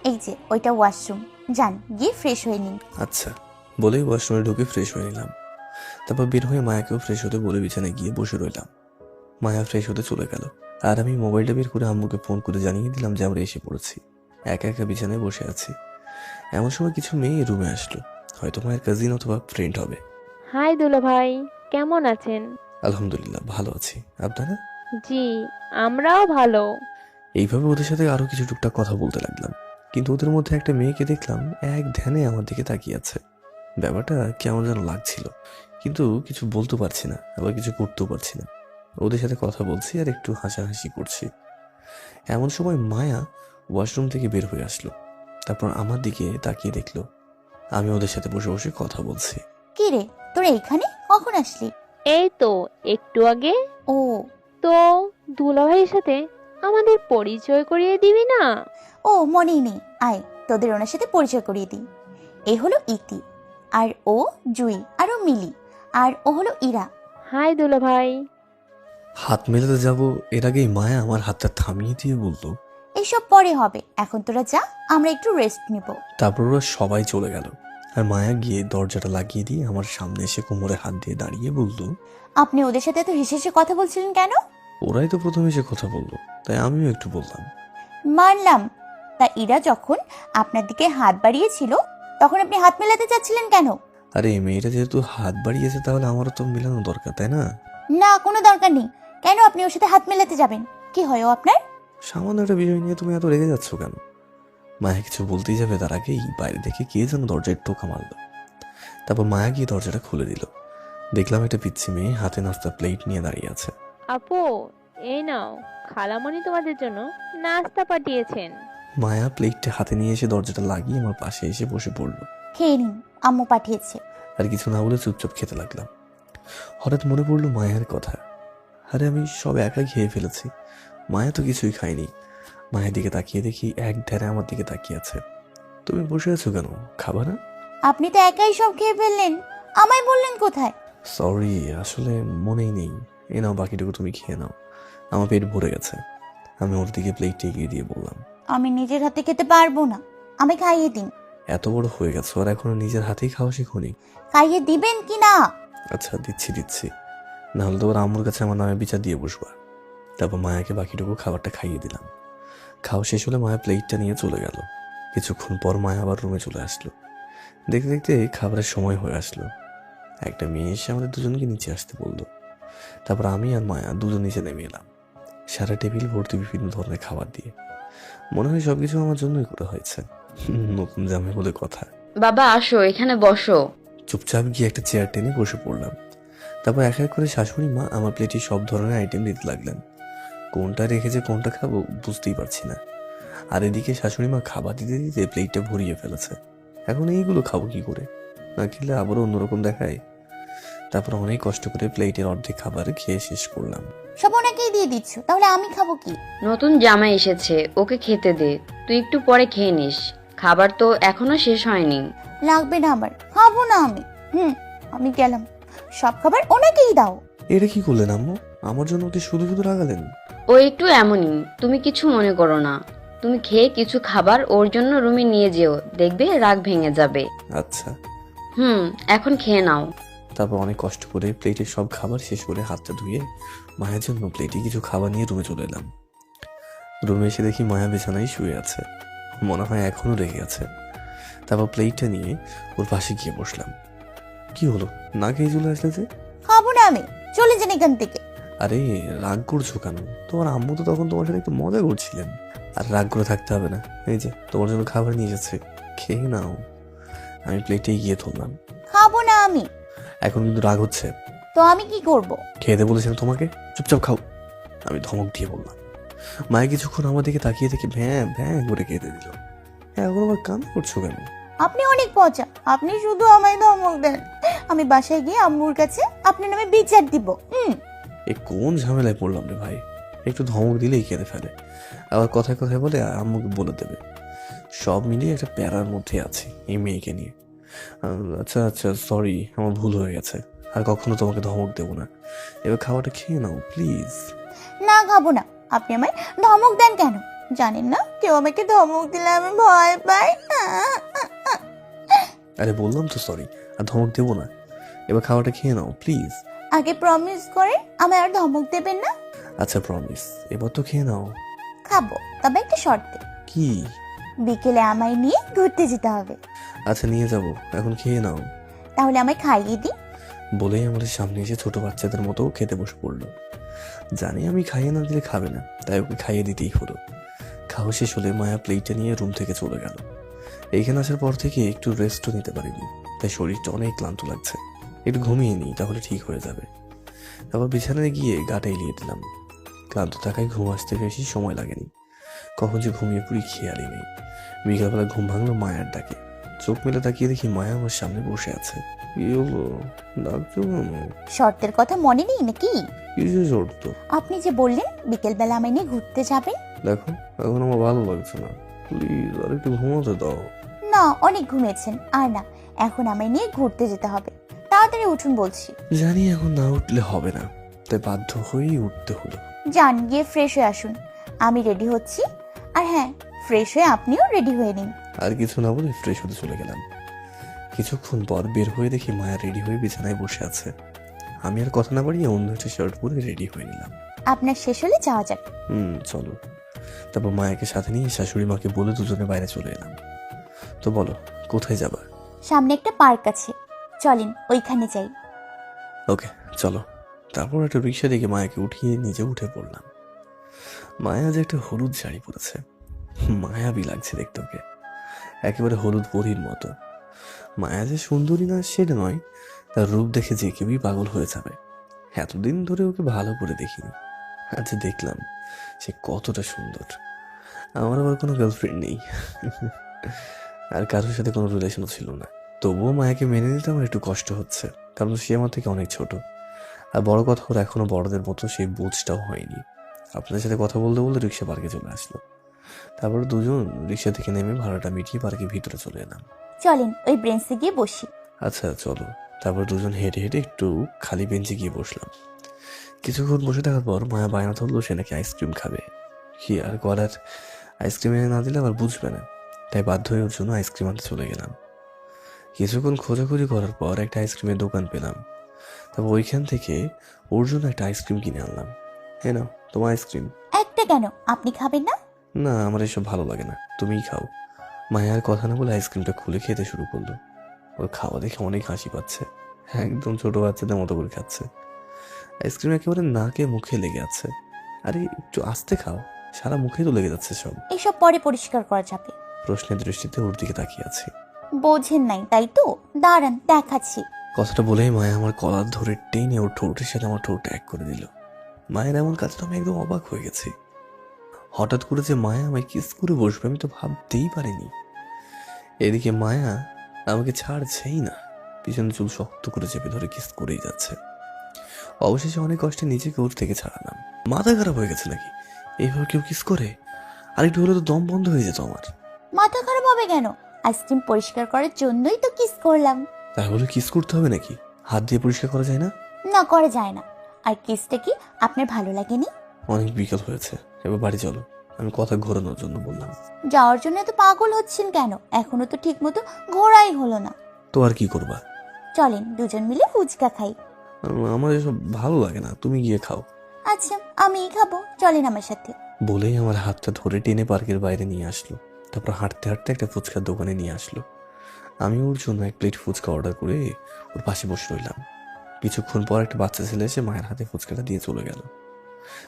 এই যে ওইটা ওয়াশরুম, যান গিয়ে ফ্রেশ হয়ে নিন। আচ্ছা বলেই ওয়াশরুমে ঢুকে ফ্রেশ হয়ে নিলাম। তারপর বের হয়ে মায়াকেও ফ্রেশ হতে বলে বিছানায় গিয়ে বসে রইলাম। মায়া ফ্রেশ হতে চলে গেল, আর আমি মোবাইলটা বের করে আম্মুকে ফোন করে জানিয়ে দিলাম যে আমরা এসে পড়েছি। একা একা বিছানায় বসে আছি। এমন সময় কিছু মেয়ে রুমে আসলো, হয়তো মায়ের কাজিন অথবা ফ্রেন্ড হবে। হাই দুলা ভাই, কেমন আছেন? আলহামদুলিল্লাহ ভালো আছি, আপনারা? জি, আমরাও ভালো। এইভাবে ওদের সাথে আরো কিছু টুকটাক কথা বলতে লাগলাম, কিন্তু ওদের মধ্যে একটা মেয়েকে দেখলাম এক ধ্যানে আমার দিকে তাকিয়ে আছে। ব্যাপারটা কেমন যেন লাগছিল, কিন্তু কিছু বলতে পারছি না, আবার কিছু করতেও পারছি না। ওদের সাথে কথা বলছি আর একটু হাসাহাসি করছি। এমন সময় মায়া ওয়াশরুম থেকে বের হয়ে আসলো। তারপর আমার দিকে তাকিয়ে দেখলো আমি ওদের সাথে বসে বসে কথা বলছি। কি রে, তোরা এখানে কখন আসলি? এই তো একটু আগে। ও, তো দুলা ভাইয়ের সাথে আমাদের পরিচয় করিয়ে দিবি না? ও মনেই নেই, আয় তোদের ওনার সাথে পরিচয় করিয়ে দিই। এ হলো ইতি, আর ও জুই, আর ও মিলি, আর ও হলো ইরা। হাই দুলা ভাই। হাত মেলাতে যাব এর আগেই মায়া আমার হাতটা থামিয়ে দিয়ে বলল, এইসব পরে হবে, এখন তোরা যা, আমরা একটু রেস্ট নিব। তারপর ওরা সবাই চলে গেল। আর মায়া গিয়ে দরজাটা লাগিয়ে দিয়ে আমার সামনে এসে কোমরে হাত দিয়ে দাঁড়িয়ে বলল, আপনি ওদের সাথে এত হেসে হেসে কথা বলছিলেন কেন? ওরাই তো প্রথমে এসে কথা বললো, তাই আমিও একটু বললাম। মানলাম, তা ইরা যখন আপনার দিকে হাত বাড়িয়েছিল তখন আপনি হাত মেলাতে চাচ্ছিলেন কেন? আরে মেয়েটা যেহেতু হাত বাড়িয়েছে তাহলে আমারও তো মেলানো দরকার, তাই না? না, কোনো দরকার নেই। কেন আপনি ওর সাথে হাত মেলাতে যাবেন? কি হয় ও আপনার? সামান্য একটা বিষয় নিয়ে তুমি এত রেগে যাচ্ছ কেন? মায়া কিছু বলতেই যাবে তার আগেই বাইরে দেখে কে যেন দরজায় টোকা মারলো। তারপর মায়া গিয়ে দরজাটা খুলে দিল। দেখলাম একটা পিচ্ছি মেয়ে হাতে নাস্তা প্লেট নিয়ে দাঁড়িয়ে আছে। আপু, এই নাও, খালামণি তোমাদের জন্য নাস্তা পাঠিয়েছেন। মায়া প্লেটটা হাতে নিয়ে এসে দরজাটা লাগিয়ে আমার পাশে এসে বসে পড়লো। খেয়ে নিন, আম্মু পাঠিয়েছে। আর কিছু না বলে চুপচাপ খেতে লাগলাম। হঠাৎ মনে পড়লো মায়ের কথা। আরে আমি সব একা খেয়ে ফেলেছি, মায়া তো কিছুই খায়নি। মায়ের দিকে তাকিয়ে দেখি এক ধ্যানে আমার দিকে তাকিয়ে আছে। তুমি বসে আছো কেন, খাবা না? আপনি তো একাই সব খেয়ে ফেললেন, আমায় বললেন কোথায়? সরি, আসলে মনেই নেই। এ নাও, বাকিটুকু তুমি খেয়ে নাও, আমার পেট ভরে গেছে। আমি ওর দিকে প্লেটটা এগিয়ে দিয়ে বললাম, আমি নিজের হাতে খেতে পারবো না, আমি খাইয়ে দিন। এত বড় হয়ে গেছো আর এখনো নিজের হাতেই খাওয়া শিখোনি? খাইয়ে দিবেন কি না? আচ্ছা দিচ্ছি। নাহলে তো ওর আম্মুর কাছে আমার নামে বিচার দিয়ে বসবা। তারপর মায়াকে বাকিটুকু খাবারটা খাইয়ে দিলাম। খাওয়া শেষ হলে মায়া প্লেটটা নিয়ে চলে গেল। কিছুক্ষণ পর মায়া আবার রুমে চলে আসলো। দেখতে দেখতে খাবারের সময় হয়ে আসলো। একটা মেয়ে এসে আমাদের দুজনকে নিচে আসতে বললো। তারপর আমি আর মায়া দুজন নিচে নেমে এলাম, সারা টেবিল ভর্তি বিভিন্ন ধরনের খাবার দিয়ে। মনে হয় সবকিছু আমার জন্যই করা হয়েছে। নতুন জামাই বলে কথা। বাবা আসো, এখানে বসো। চুপচাপ গিয়ে একটা চেয়ার টেনে বসে পড়লাম। তারপর এক এক করে শাশুড়ি মা আমার প্লেটে সব ধরনের আইটেম দিতে লাগলেন। কোনটা রেখেছে কোনটা খাবো বুঝতেই পারছি না। আর এদিকে শাশুড়ি মা খাবার দিতে দিতে প্লেটটা ভরিয়ে ফেলেছে। এখন এইগুলো খাবো কি করে? না খেলে আবারও অন্যরকম দেখায়। তারপর অনেক কষ্ট করে প্লেটের অর্ধেক খাবার খেয়ে শেষ করলাম। সব ওনাকেই দিয়ে দিচ্ছ, তাহলে আমি খাবো কি? নতুন জামাই এসেছে, ওকে খেতে দে। তুই একটু পরে খেয়ে নিস, খাবার তো এখনো শেষ হয়নি। লাগবে না আমার, খাবো না আমি। আমি গেলাম, সব খাবার ওনাকেই দাও। এটা কি করলেন আম্মু? আমার জন্য ওকে শুধু শুধু রাগালেন? ও একটু এমনই, তুমি কিছু মনে করো না। তুমি খেয়ে কিছু খাবার ওর জন্য রুমে নিয়ে যেও, দেখবে রাগ ভেঙে যাবে। আচ্ছা। এখন খেয়ে নাও। তারপর অনেক কষ্ট করে প্লেটের সব খাবার শেষ করে হাতটা ধুয়ে মায়ের জন্য প্লেটে কিছু খাবার নিয়ে রুমে চলে এলাম। রুমে এসে দেখি মায়া বিছানায় শুয়ে আছে, মনে হয় এখনো রেগে আছে। তারপর প্লেটটা নিয়ে ওর পাশে গিয়ে বসলাম। কি হলো, না খেয়ে চলে আসলে যে? খাবো না আমি, চলে যান এখান থেকে। আরে রাগ করছো কেন? তোমার আম্মু তো তখন তোমার সাথে একটু মজা করছিলেন। আর রাগ করে থাকতে হবে না, এই যে তোমার জন্য খাবার নিয়ে যাচ্ছে, খেয়ে নাও। আমি প্লেটে গিয়ে ধরলাম। খাবো না আমি। এখন কিন্তু রাগ হচ্ছে। তো আমি কি করব? খেতে বলেছিলাম তোমাকে, চুপচাপ খাও। আমি ধমক দিয়ে বললাম। মায়ের কিছুক্ষণ আমার দিকে তাকিয়ে থেকে ভ্যাঁ ভ্যাঁ করে খেতে দিল। এখন আবার কান্না করছো কেন? আপনি অনেক পচা, আপনি শুধু আমায় ধমক দেন। আমি বাসায় গিয়ে আম্মুর কাছে আপনার নামে বিচার দিব। এ কোন ঝামেলায় পড়লাম রে ভাই? একটু ধমক দিলেই কেঁদে ফেলে, আবার কথায় কথায় বলে আম্মুকে বলে দেবে। সব মিলিয়ে একটা প্যারার মধ্যে আছি এই মেয়েকে নিয়ে। আচ্ছা আচ্ছা, সরি, আমার ভুল হয়ে গেছে। আর কখনো তোমাকে ধমক দেবো না। এবার খাবারটা খেয়ে নাও প্লিজ। না খাবো না। আপনি আমায় ধমক দেন কেন? জানেন না কেউ আমাকে ধমক দিলে আমি ভয় পাই। আরে বললাম তো সরি, আর ধমক দেবো না। এবার খাবারটা খেয়ে নাও প্লিজ। আগে প্রমিস করেন আমায় আর ধমক দেবেন না। আচ্ছা প্রমিস, এবার তো খেয়ে নাও। খাবো, তবে একটা শর্তে। কি? বিকেলে আমায় নিয়ে ঘুরতে যেতে হবে। আচ্ছা নিয়ে যাব, এখন খেয়ে নাও। তাহলে আমায় খাইয়ে দিন। বলেই আমাদের সামনে এসে ছোট বাচ্চাদের মতো খেতে বসে পড়লো। জানি আমি খাইয়ে না দিলে খাবে না, তাই ওকে খাইয়ে দিতেই হলো। খাওয়া শেষ হলে মায়া প্লেটটা নিয়ে রুম থেকে চলে গেল। এইখানে আসার পর থেকে একটু রেস্টও নিতে পারিনি, তাই শরীরটা অনেক ক্লান্ত লাগছে। একটু ঘুমিয়ে নিই, তাহলে ঠিক হয়ে যাবে। তারপর বিছানায় গিয়ে গাটা এলিয়ে দিলাম। ক্লান্ত থাকায় ঘুম আসতে বেশি সময় লাগেনি। কখন যে ঘুমিয়ে পড়ি খেয়ালই নেই। বিকালবেলা ঘুম ভাঙলো মায়ার ডাকে। চোখ মেলে তাকিয়ে দেখি মায়া আমার সামনে বসে আছে। কি হলো, ডাকছো কেন? শর্তের কথা মনে নেই নাকি? কিছু শর্ত? আপনি যে বললেন বিকেলবেলা আমায় নিয়ে ঘুরতে যাবেন। দেখো এখন আমার ভালো লাগছে না, প্লিজ আর একটু ঘুমাতে দাও। না, অনেক ঘুমিয়েছেন, আর না, এখন আমায় নিয়ে ঘুরতে যেতে হবে। তাড়াতাড়ি উঠুন বলছি। জানি এখন না উঠলে হবে না, তাই বাধ্য হয়েই উঠতে হলো। যান, গিয়ে ফ্রেশ হয়ে আসুন। আমি রেডি হচ্ছি। আর হ্যাঁ, ফ্রেশ হয়ে আপনিও রেডি হয়ে নিন। আর কিছু না বলে ফ্রেশ হতে চলে গেলাম। কিছুক্ষণ পর বের হয়ে দেখি মায়া রেডি হয়ে বিছানায় বসে আছে। আমি আর কথা না বাড়িয়ে অন্য একটা শার্ট পরে রেডি হয়ে নিলাম। আপনার শেষ হলে যাওয়া যাক। চলো। তারপর মায়াকে সাথে নিয়ে শাশুড়ি মাকে বলে দুজনে বাইরে চলে এলাম। তো বলো কোথায় যাবা? সামনে একটা পার্ক আছে, চলেন ওইখানে যাই। ওকে চলো। তারপর একটা রিক্সা দেখে মায়াকে উঠিয়ে নিজে উঠে পড়লাম। মায়া যে একটা হলুদ শাড়ি পরেছে, মায়াবী লাগছে দেখতে ওকে, একেবারে হলুদ পরীর মতো। মায়া যে সুন্দরী না সেটা নয়, তার রূপ দেখে যে কেউই পাগল হয়ে যাবে। এতদিন ধরে ওকে ভালো করে দেখিনি, আজ দেখলাম সে কতটা সুন্দর। আমার আবার কোনো গার্লফ্রেন্ড নেই, আর কারোর সাথে কোনো রিলেশনও ছিল না। তবুও মায়াকে মেনে নিতে আমার একটু কষ্ট হচ্ছে, কারণ সে আমার থেকে অনেক ছোট। আর বড় কথা, ওর এখনো বড়দের মতো সেই বুঝটাও হয়নি। আপনাদের সাথে কথা বলতে বলতে রিক্সা পার্কে চলে আসলো। তারপরে দুজন রিক্সা থেকে নেমে ভাড়াটা মিটিয়ে পার্কের ভিতরে চলে এলাম। চলেন ওই বেঞ্চে গিয়ে বসি। আচ্ছা চলো। তারপর দুজন হেঁটে হেঁটে একটু খালি বেঞ্চে গিয়ে বসলাম। কিছুক্ষণ বসে থাকার পর মায়া বায়না ধরলো সে নাকি আইসক্রিম খাবে। কি আর করার, আইসক্রিম এনে না দিলে আবার বুঝবে না, তাই বাধ্য হয়ে ওর জন্য আইসক্রিম আনতে চলে গেলাম। কিছুক্ষণ খোঁজাখুঁজি করার পর একটা আইসক্রিমের দোকান পেলাম। তারপর ওইখান থেকে ওর জন্য একটা আইসক্রিম কিনে আনলাম। হ্যাঁ না, তোমার আইসক্রিম। একটা কেন, আপনি খাবেন না? না, আমার এসব ভালো লাগে না, তুমিই খাও। মায়ার কথা না বলে আইসক্রিমটা খুলে খেতে শুরু করলো। ওর খাওয়া দেখে অনেক হাসি পাচ্ছে, একদম ছোট বাচ্চাদের মতো করে খাচ্ছে। আইসক্রিম একেবারে নাকে মুখে লেগে আছে। আরে একটু আস্তে খাও, সারা মুখে তো লেগে যাচ্ছে সব। এসব পরে পরিষ্কার করা যাবে। প্রশ্নের দৃষ্টিতে ওর দিকে তাকিয়ে আছি। বোঝেন নাই তাই তো, দাঁড়ান দেখাচ্ছি। কথাটা বলেই মায়া আমার কলার ধরে টেনে ওর ঠোঁটের সাথে আমার ঠোঁট এক করে দিল। মায়ের এমন কাজটা আমি একদম অবাক হয়ে গেছি। হঠাৎ করে যে মায়া আমায় কিস করে বসবে আমি তো ভাবতেই পারিনি। এদিকে মায়া আমাকে ছাড়ছেই না, পিছনে চুল শক্ত করে চেপে ধরে কিস করেই যাচ্ছে। অবশেষে অনেক কষ্টে নিজেকে ওর থেকে ছাড়ালাম। মাথা খারাপ হয়ে গেছে নাকি, এইভাবে কেউ কিস করে? আরেকটু হলে তো দম বন্ধ হয়ে যেত আমার। মাথা খারাপ হবে কেন? আইসক্রিম পরিষ্কার করার জন্যই তো কিস করলাম। তাহলে কিস করতে হবে নাকি? হাত দিয়ে পরিষ্কার করা যায় না? না, করা যায় না। আর কিসটা কি আপনার ভালো লাগেনি? অনেক বিকাল হয়েছে, এবার বাড়ি চলো। আমি কথা ঘোরানোর জন্য বললাম। যাওয়ার জন্য এত পাগল হচ্ছেন কেন? এখনো তো ঠিক মতো ঘোরাই হলো না। তো আর কি করবা? চলেন দুজন মিলে ফুচকা খাই। আমার এসব ভালো লাগে না, তুমি গিয়ে খাও। আচ্ছা, আমিই খাবো, চলেন আমার সাথে। বলেই আমার হাতটা ধরে টেনে পার্কের বাইরে নিয়ে আসলো। তারপর হাঁটতে হাঁটতে একটা ফুচকার দোকানে নিয়ে আসলো। আমি ওর জন্য এক প্লেট ফুচকা অর্ডার করে ওর পাশে বসে রইলাম। কিছুক্ষণ পর একটা বাচ্চা ছেলে এসে মায়ের হাতে ফুচকাটা দিয়ে চলে গেল।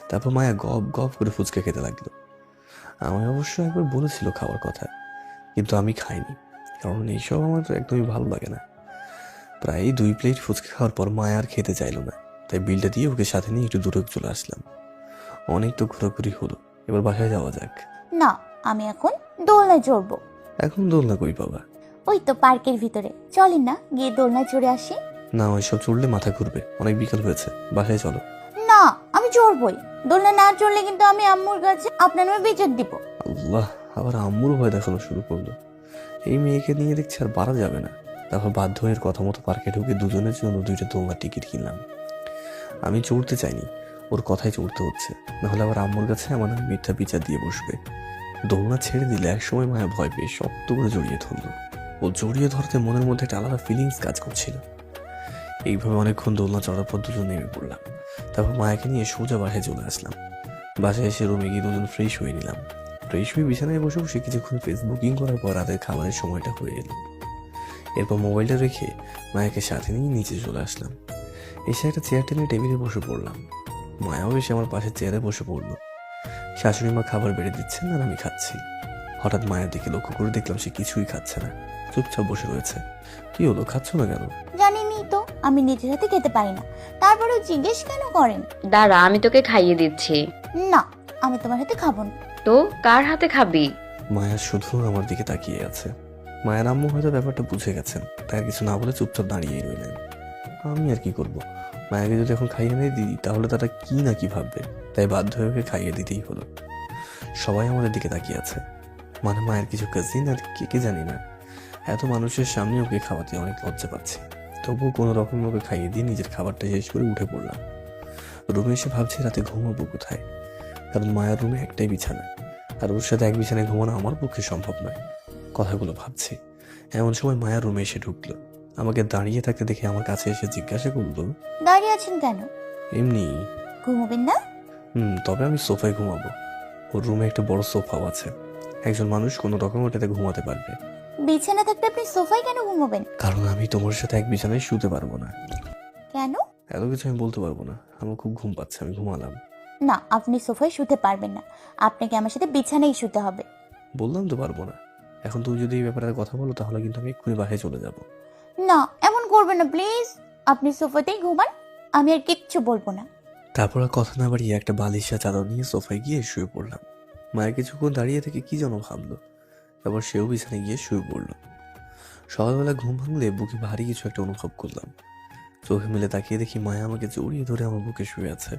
তারপর মায়া গপ গপ করে ফুচকা খেতে লাগলো। আমায় অবশ্য একবার বলেছিল খাওয়ার কথা, কিন্তু আমি খাইনি, কারণ এইসব আমার তো একদমই ভালো লাগে না। প্রায় 2 প্লেট ফুচকা খাওয়ার পর মায়া আর খেতে চাইলো না, তাই বিলটা দিয়ে ওকে সাথে নিয়ে একটু দূরে চলে আসলাম। অনেক তো ঘোরাঘুরি হলো, এবার বাসায় যাওয়া যাক। না, আমি এখন দোলনায় চড়বো। এখন দোলনা কই পাবা? ওই তো পার্কের ভিতরে, চলেন না গিয়ে দোলনায় চড়ে আসি। না, ওইসব চড়লে মাথা ঘুরবে, অনেক বিকাল হয়েছে, বাসায় চলো। না, আমি চড়বই। দোলনা না চড়লে কিন্তু আমি আম্মুর কাছে আপনার নামে বিচার দিব। আল্লাহ, আবার আম্মুর ভয় দেখানো শুরু করলো। এই মেয়েকে নিয়ে দেখছি আর পারা যাবে না। তারপর বাধ্য হয়ে কথা মতো পার্কে ঢুকে দুজনের জন্য 2টা দোলনার টিকিট কিনলাম। আমি চড়তে চাইনি, ওর কথাই চড়তে হচ্ছে, নাহলে আবার আম্মুর কাছে আমার নামে মিথ্যা বিচার দিয়ে বসবে। দোলনা ছেড়ে দিলে একসময় মায়া ভয় পেয়ে শক্ত করে জড়িয়ে ধরলো। ও জড়িয়ে ধরতে মনের মধ্যে একটা আলাদা ফিলিংস কাজ করছিল। এইভাবে অনেকক্ষণ দোলনা চড়ার পর দুজন নেমে পড়লাম। তারপর মায়াকে নিয়ে সোজা বাসায় চলে আসলাম। বাসায় এসে রুমে গিয়ে দুজন ফ্রেশ হয়ে নিলাম। ফ্রেশ হয়ে বিছানায় বসে বসে কিছুক্ষণ ফেসবুকিং করার পর রাতের খাবারের সময়টা হয়ে এলো। এরপর মোবাইলটা রেখে মায়াকে সাথে নিয়ে নিচে চলে আসলাম। এসে একটা চেয়ার টেনে টেবিলে বসে পড়লাম। মায়াও এসে আমার পাশে চেয়ারে বসে পড়লো। শাশুড়ি মা খাবার বেড়ে দিচ্ছেন আর আমি খাচ্ছি। হঠাৎ মায়ের দিকে লক্ষ্য করে দেখলাম সে কিছুই খাচ্ছে না, চুপচাপ বসে রয়েছে। কি হলো, খাচ্ছ না কেন? জানেনই তো আমি নিজের হাতে খেতে পারি না, তারপরেও জিজ্ঞেস কেন করেন? দাঁড়া, আমি তোকে খাইয়ে দিচ্ছি। না, আমি তোমার হাতে খাবো না। তো কার হাতে খাবি? মায়া শুধু আমার দিকে তাকিয়ে আছে। মায়ের আম্মু হয়তো ব্যাপারটা বুঝে গেছেন, তাই আর কিছু না বলে চুপচাপ দাঁড়িয়েই রইলেন। আমি আর কি করব, মায়াকে যদি এখন খাইয়ে নিয়ে দিই তাহলে তারা কি না কি ভাববে, তাই বাধ্য হয়ে ওকে খাইয়ে দিতেই হলো। সবাই আমাদের দিকে তাকিয়ে আছে, মানে মায়ের কিছু কাজিন আর কে কে জানি না। এত মানুষের সামনে ওকে খাওয়াতে অনেক লজ্জা পাচ্ছি, তবুও কোনো রকম ওকে খাইয়ে দিয়ে নিজের খাবারটা শেষ করে উঠে পড়লাম। রুমে এসে ভাবছি রাতে ঘুমাবো কোথায়, কারণ মায়ের রুমে একটাই বিছানা, আর ওর সাথে এক বিছানায় ঘুমানো আমার পক্ষে সম্ভব নয়। কথাগুলো ভাবছি, এমন সময় মায়া রুমে এসে ঢুকলো। আমাকে দাঁড়িয়ে থাকতে দেখে আমার কাছে এসে জিজ্ঞাসা করলো, দাঁড়িয়ে আছেন কেন? এমনি। ঘুমোবেন না? তবে আমি সোফায় ঘুমাবো। ওর রুমে একটা বড় সোফাও আছে, একজন মানুষ কোনো রকম ওটাতে ঘুমাতে পারবে। বিছানা থাকতে আপনি সোফায় কেন ঘুমোবেন? কারণ আমি তোমার সাথে এক বিছানায় শুতে পারবো না। কেন? এত কিছু আমি বলতে পারবো না, আমার খুব ঘুম পাচ্ছে, আমি ঘুমালাম। না, আপনি সোফায় শুতে পারবেন না, আপনাকে আমার সাথে বিছানায় শুতে হবে। বললাম তো পারবো না। এখন তুমি যদি এই ব্যাপারে আর কথা বলো তাহলে কিন্তু আমি এক্ষুনি বাসায় চলে যাব। না, এমন করবেন না প্লিজ, আপনি সোফাতেই ঘুমান, আমি আর কিচ্ছু বলবো না। তারপর আর কথা না বাড়িয়ে একটা বালিশা চাদর নিয়ে সোফায় গিয়ে শুয়ে পড়লাম। মায়ের কিছুক্ষণ দাঁড়িয়ে থেকে কি যেন ভাবলো, তারপর সেও বিছানায় গিয়ে শুয়ে পড়লো। সকালবেলা ঘুম ভাঙলে বুকে ভারী কিছু একটা অনুভব করলাম। চোখে মিলে তাকিয়ে দেখি মায়া আমাকে জড়িয়ে ধরে আমার বুকে শুয়ে আছে।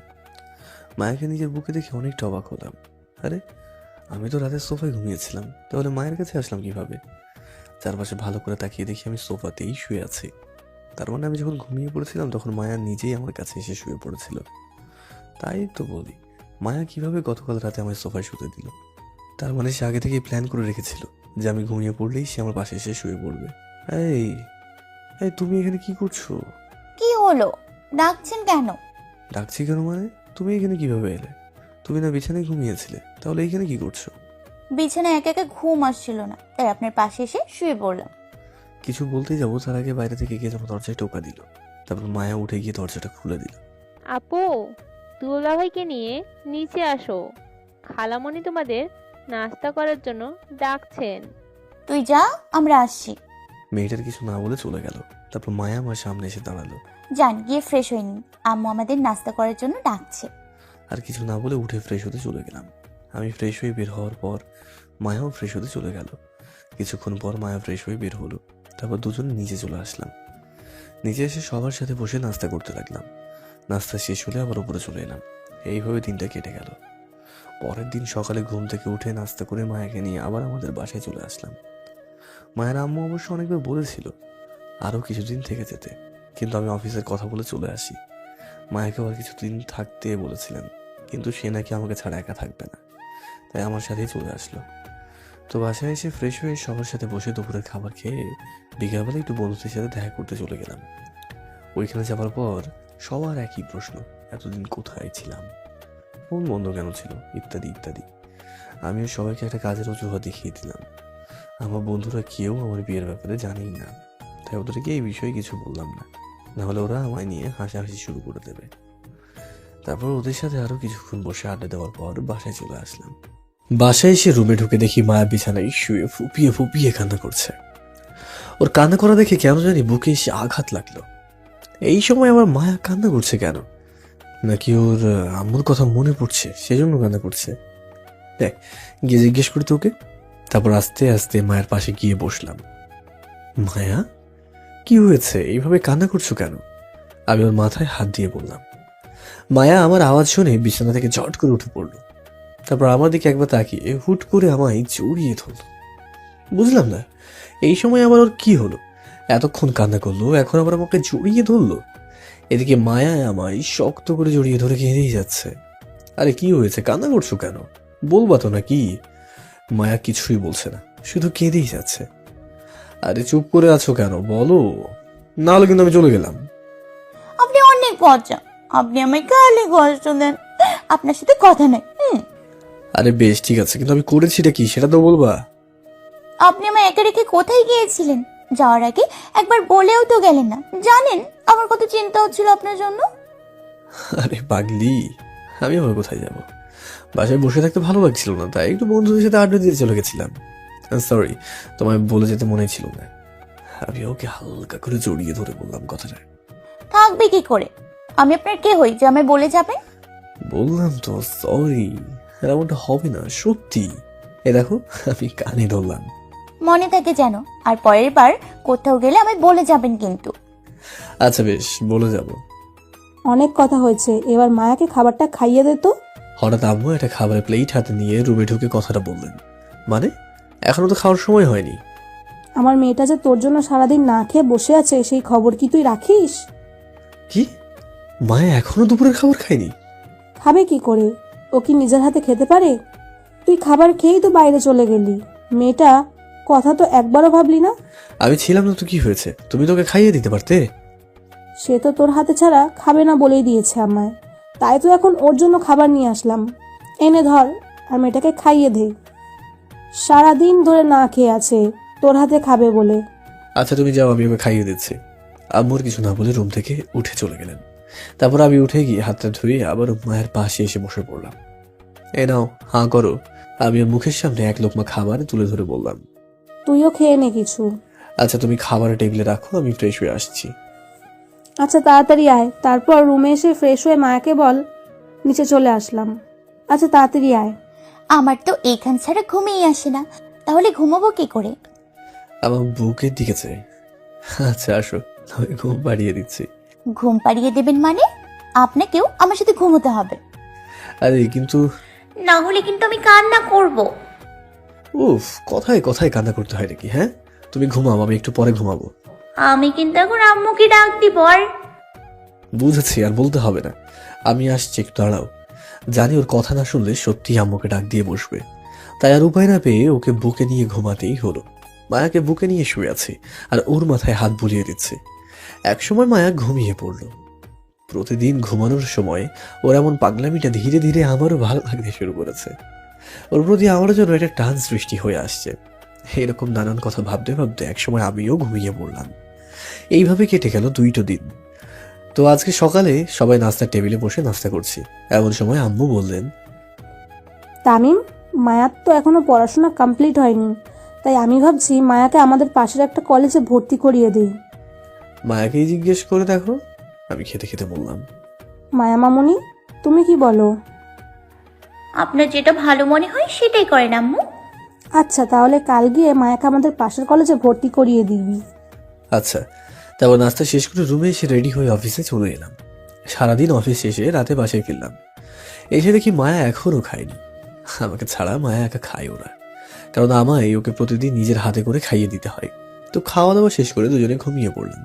মায়াকে নিজের বুকে দেখে অনেকটা অবাক হলাম। আরে, আমি তো রাতের সোফায় ঘুমিয়েছিলাম, তাহলে মায়ের কাছে আসলাম কিভাবে? চারপাশে ভালো করে তাকিয়ে দেখি আমি সোফাতেই শুয়ে আছি। তার মানে আমি যখন ঘুমিয়ে পড়েছিলাম তখন মায়া নিজেই আমার কাছে এসে শুয়ে পড়েছিল। তাই তো বলি, মায়া কিভাবে গতকাল রাতে আমার সোফায় শুতে দিল? তার মানে সে আগে থেকেই প্ল্যান করে রেখেছিল যে আমি ঘুমিয়ে পড়লেই সে আমার পাশে এসে শুয়ে পড়বে। এই এই তুমি এখানে কি করছো? কি হলো? ডাকছেন কেন? ডাকছি কেন মানে? তুমি এখানে কিভাবে এলে? তুমি না বিছানায় ঘুমিয়েছিলে, তাহলে এখানে কি করছো? বিছানায় একা একা ঘুম আসছিল না, তাই আপনার পাশে এসে শুয়ে পড়লাম। কিছু বলতেই যাবো তার আগে বাইরে থেকে কে যেন দরজায় টোকা দিল। তারপর মায়া উঠে গিয়ে দরজাটা খুলে দিল। আপু, দুলাভাইকে নিয়ে নিচে আসো, খালামণি তোমাদের নাস্তা করার জন্য ডাকছেন। তুই যা, আমরা আসছি। মেয়েটার কিছু না বলে চলে গেল। তারপর মায়া আমার সামনে এসে দাঁড়ালো। যান, গিয়ে ফ্রেশ হয়ে নিন, আম্মু আমাদের নাস্তা করার জন্য ডাকছে। আর কিছু না বলে উঠে ফ্রেশ হতে চলে গেলাম। আমি ফ্রেশ হয়ে বের হওয়ার পর মায়াও ফ্রেশ হতে চলে গেল। কিছুক্ষণ পর মায়া ফ্রেশ হয়ে বের হলো। তারপর দুজনে নিচে চলে আসলাম। নিচে এসে সবার সাথে বসে নাস্তা করতে লাগলাম। নাস্তা শেষ হলে আবার উপরে চলে এলাম। এইভাবে দিনটা কেটে গেল। পরের দিন সকালে ঘুম থেকে উঠে নাস্তা করে মায়াকে নিয়ে আবার আমাদের বাসায় চলে আসলাম। মায়ের আম্মু অবশ্য অনেকবার বলেছিল আরও কিছুদিন থেকে যেতে, কিন্তু আমি অফিসের কথা বলে চলে আসি। মায়াকে আর কিছুদিন থাকতে বলেছিলেন, কিন্তু সে নাকি আমাকে ছাড়া একা থাকবে না, তাই আমার সাথেই চলে আসলো। তো বাসায় এসে ফ্রেশ হয়ে সবার সাথে বসে দুপুরের খাবার খেয়ে বিকালবেলা একটু বন্ধুদের সাথে দেখা করতে চলে গেলাম। ওইখানে যাওয়ার পর সবার একই প্রশ্ন, এতদিন কোথায় ছিলাম, ফোন বন্ধ কেন ছিল, ইত্যাদি ইত্যাদি। আমিও সবাইকে একটা কাজের অজুহাত দেখিয়ে দিলাম। আমার বন্ধুরা কেউ আমার বিয়ের ব্যাপারে জানেই না, তাই ওদেরকে এই বিষয়ে কিছু বললাম না, নাহলে ওরা আমায় নিয়ে হাসাহাসি শুরু করে দেবে। তারপর ওদের সাথে আরো কিছুক্ষণ বসে আড্ডা দেওয়ার পর বাসায় চলে আসলাম। বাসায় এসে রুমে ঢুকে দেখি মায়া বিছানায় শুয়ে ফুপিয়ে ফুপিয়ে কান্না করছে। ওর কান্না করা দেখে কেন জানি বুকে এসে আঘাত লাগলো। এই সময় আমার মায়া কান্না করছে কেন? নাকি ওর আম্মুর কথা মনে পড়ছে সেজন্য কান্না করছে? দেখ, গিয়ে জিজ্ঞেস করি তোকে। তারপর আস্তে আস্তে মায়ের পাশে গিয়ে বসলাম। মায়া, কি হয়েছে? এইভাবে কান্না করছো কেন? আমি ওর মাথায় হাত দিয়ে বললাম। মায়া আমার আওয়াজ শুনে বিছানা থেকে ঝট করে উঠে পড়লো। তারপর আমার দিকে একবার তাকিয়ে হুট করে আমায় জড়িয়ে ধরল। বুঝলাম না এই সময় আবার ওর কি হলো, এতক্ষণ কান্না করলো, এখন আবার আমাকে জড়িয়ে ধরলো। এদিকে মায়া আমায় শক্ত করে জড়িয়ে ধরে কেঁদেই যাচ্ছে। আরে কি হয়েছে, কান্না করছো কেন? বলবা তো নাকি? মায়া কিছুই বলছে না, শুধু কেঁদেই যাচ্ছে। আরে চুপ করে আছো কেন, বলো, না হলে কিন্তু আমি চলে গেলাম। আপনি অনেক পচা, আপনি আমায় খালি কষ্ট দেন, আপনার সাথে কথা নেই। আরে বেশ ঠিক আছে, কিন্তু আমি করেছিটা কি সেটা তো বলবা। আপনি আমায় একা রেখে কোথায় গিয়েছিলেন? যাওয়ার আগে একবার বলেও তো গেলেন না। জানেন আমার কত চিন্তা হচ্ছিল আপনার জন্য। আরে পাগলি, আমি আবার কোথায় যাব? বাসায় বসে থাকতে ভালো লাগছিল না, তাই একটু বন্ধুদের সাথে আড্ডা দিতে চলে গেছিলাম। সরি, তোমায় বলে যেতে মনে ছিল না। আমি ওকে হালকা করে জড়িয়ে ধরে বললাম কথাটা। থাকবে কি করে? আমি আপনার কে হই যে আমায় বলে যাবেন? বললাম তো সরি, এমনটা হবে না, সত্যি। এ দেখো, আমি কানে ধরলাম। মনে থাকে যেন, আর পরের বার কোথাও গেলে আমায় বলে যাবেন কিন্তু। আচ্ছা বেশ, বলে যাব। অনেক কথা হয়েছে, এবার মায়াকে খাবারটা খাইয়ে দে তো। হঠাৎ আম্মু একটা খাবারের প্লেট হাতে নিয়ে রুমে ঢুকে কথাটা বললেন। মানে, এখনো তো খাওয়ার সময় হয়নি। আমার মেয়েটা যে তোর জন্য সারাদিন না খেয়ে বসে আছে, সেই খবর কি তুই রাখিস? কি, মায়া এখনো দুপুরের খাবার খায়নি? খাবে কি করে? ও কি নিজের হাতে খেতে পারে? তুই খাবার খেয়েই তো বাইরে চলে গেলি। মেয়েটা কথা তো একবারও ভাবলি না? আমি ছিলাম না তো কি হয়েছে, তুমি তোকে খাইয়ে দিতে পারতে। সে তো তোর হাতে ছাড়া খাবে না বলেই দিয়েছে আমায়, তাই তো এখন ওর জন্য খাবার নিয়ে আসলাম। এনে ধর, আর মেয়েটাকে খাইয়ে দে। সারাদিন ধরে না খেয়ে আছে, তোর হাতে খাবে বলে। আচ্ছা তুমি যাও, আমি ওকে খাইয়ে দিচ্ছি। আম্মুর কিছু না বলে রুম থেকে উঠে চলে গেলেন। তারপর আমি উঠে গিয়ে হাতটা ধুয়ে আবার মায়ের পাশে এসে বসে পড়লাম। এ নাও, হাঁ করো। আমি ওর মুখের সামনে এক লোকমা খাবার তুলে ধরে বললাম, তুইও খেয়ে নে কিছু। আচ্ছা তুমি খাবার টেবিলে রাখো, আমি ফ্রেশ হয়ে আসছি। আচ্ছা তাড়াতাড়ি আয়। তারপর রুমে এসে ফ্রেশ হয়ে মায়াকে বল নিচে চলে আসলাম। আচ্ছা তাড়াতাড়ি আয়। আমার তো এইখান ছাড়া ঘুমিয়ে আসে না, তাহলে ঘুমাবো কি করে? আমার বুকের দিকে চাই। আচ্ছা আসো, আমি ঘুম পাড়িয়ে দিচ্ছি। ঘুম পাড়িয়ে দেবেন মানে? আপনাকেও আমার সাথে ঘুমোতে হবে। আরে কিন্তু, না হলে কিন্তু আমি কান্না করব। উফ, কথায় কথায় কান্না করতে হয় নাকি? হ্যাঁ, তুমি ঘুমাও, আমি একটু পরে ঘুমাবো। আমি কিন্তু এখন আম্মুকে ডাক দিব। আর বুঝেছি, আর বলতে হবে না, আমি আসছি, একটু দাঁড়াও। জানি ওর কথা না শুনলে সত্যি আম্মুকে ডাক দিয়ে বসবে, তাই আর উপায় না পেয়ে ওকে বুকে নিয়ে ঘুমাতেই হলো। মায়াকে বুকে নিয়ে শুয়ে আছি আর ওর মাথায় হাত বুলিয়ে দিচ্ছে। একসময় মায়া ঘুমিয়ে পড়ল। প্রতিদিন ঘুমানোর সময় ওর এমন পাগলামিটা ধীরে ধীরে আমারও ভালো লাগতে শুরু করেছে। ওর প্রতি আমার জন্য একটা টান সৃষ্টি হয়ে আসছে। এরকম নানান কথা ভাবতে ভাবতে একসময় আমিও ঘুমিয়ে পড়লাম। এইভাবে কেটে গেল 2টো দিন। তো আজকে সকালে সবাই নাস্তার টেবিলে বসে নাস্তা করছি, এমন সময় আম্মু বললেন, তামিম, মায়ার তো এখনো পড়াশোনা কমপ্লিট হয়নি, তাই আমি ভাবছি মায়াকে আমাদের পাশের একটা কলেজে ভর্তি করিয়ে দিই। মায়াকেই জিজ্ঞেস করে দেখো, আমি খেতে খেতে বললাম। মায়া মামুনি, তুমি কি বলো? আপনার যেটা ভালো মনে হয় সেটাই করেন আম্মু। আচ্ছা, তাহলে কাল গিয়ে মায়াকে আমাদের পাশের কলেজে ভর্তি করিয়ে দিবি। আচ্ছা। তারপর নাস্তা শেষ করে রুমে এসে রেডি হয়ে অফিসে চলে এলাম। সারাদিন অফিস শেষে রাতে বাসায় ফিরলাম। এসে দেখি মায়া এখনও খায়নি। আমাকে ছাড়া মায়া একা খায় ওরা, কারণ আমায় ওকে প্রতিদিন নিজের হাতে করে খাইয়ে দিতে হয়। তো খাওয়া দাওয়া শেষ করে দুজনে ঘুমিয়ে পড়লাম।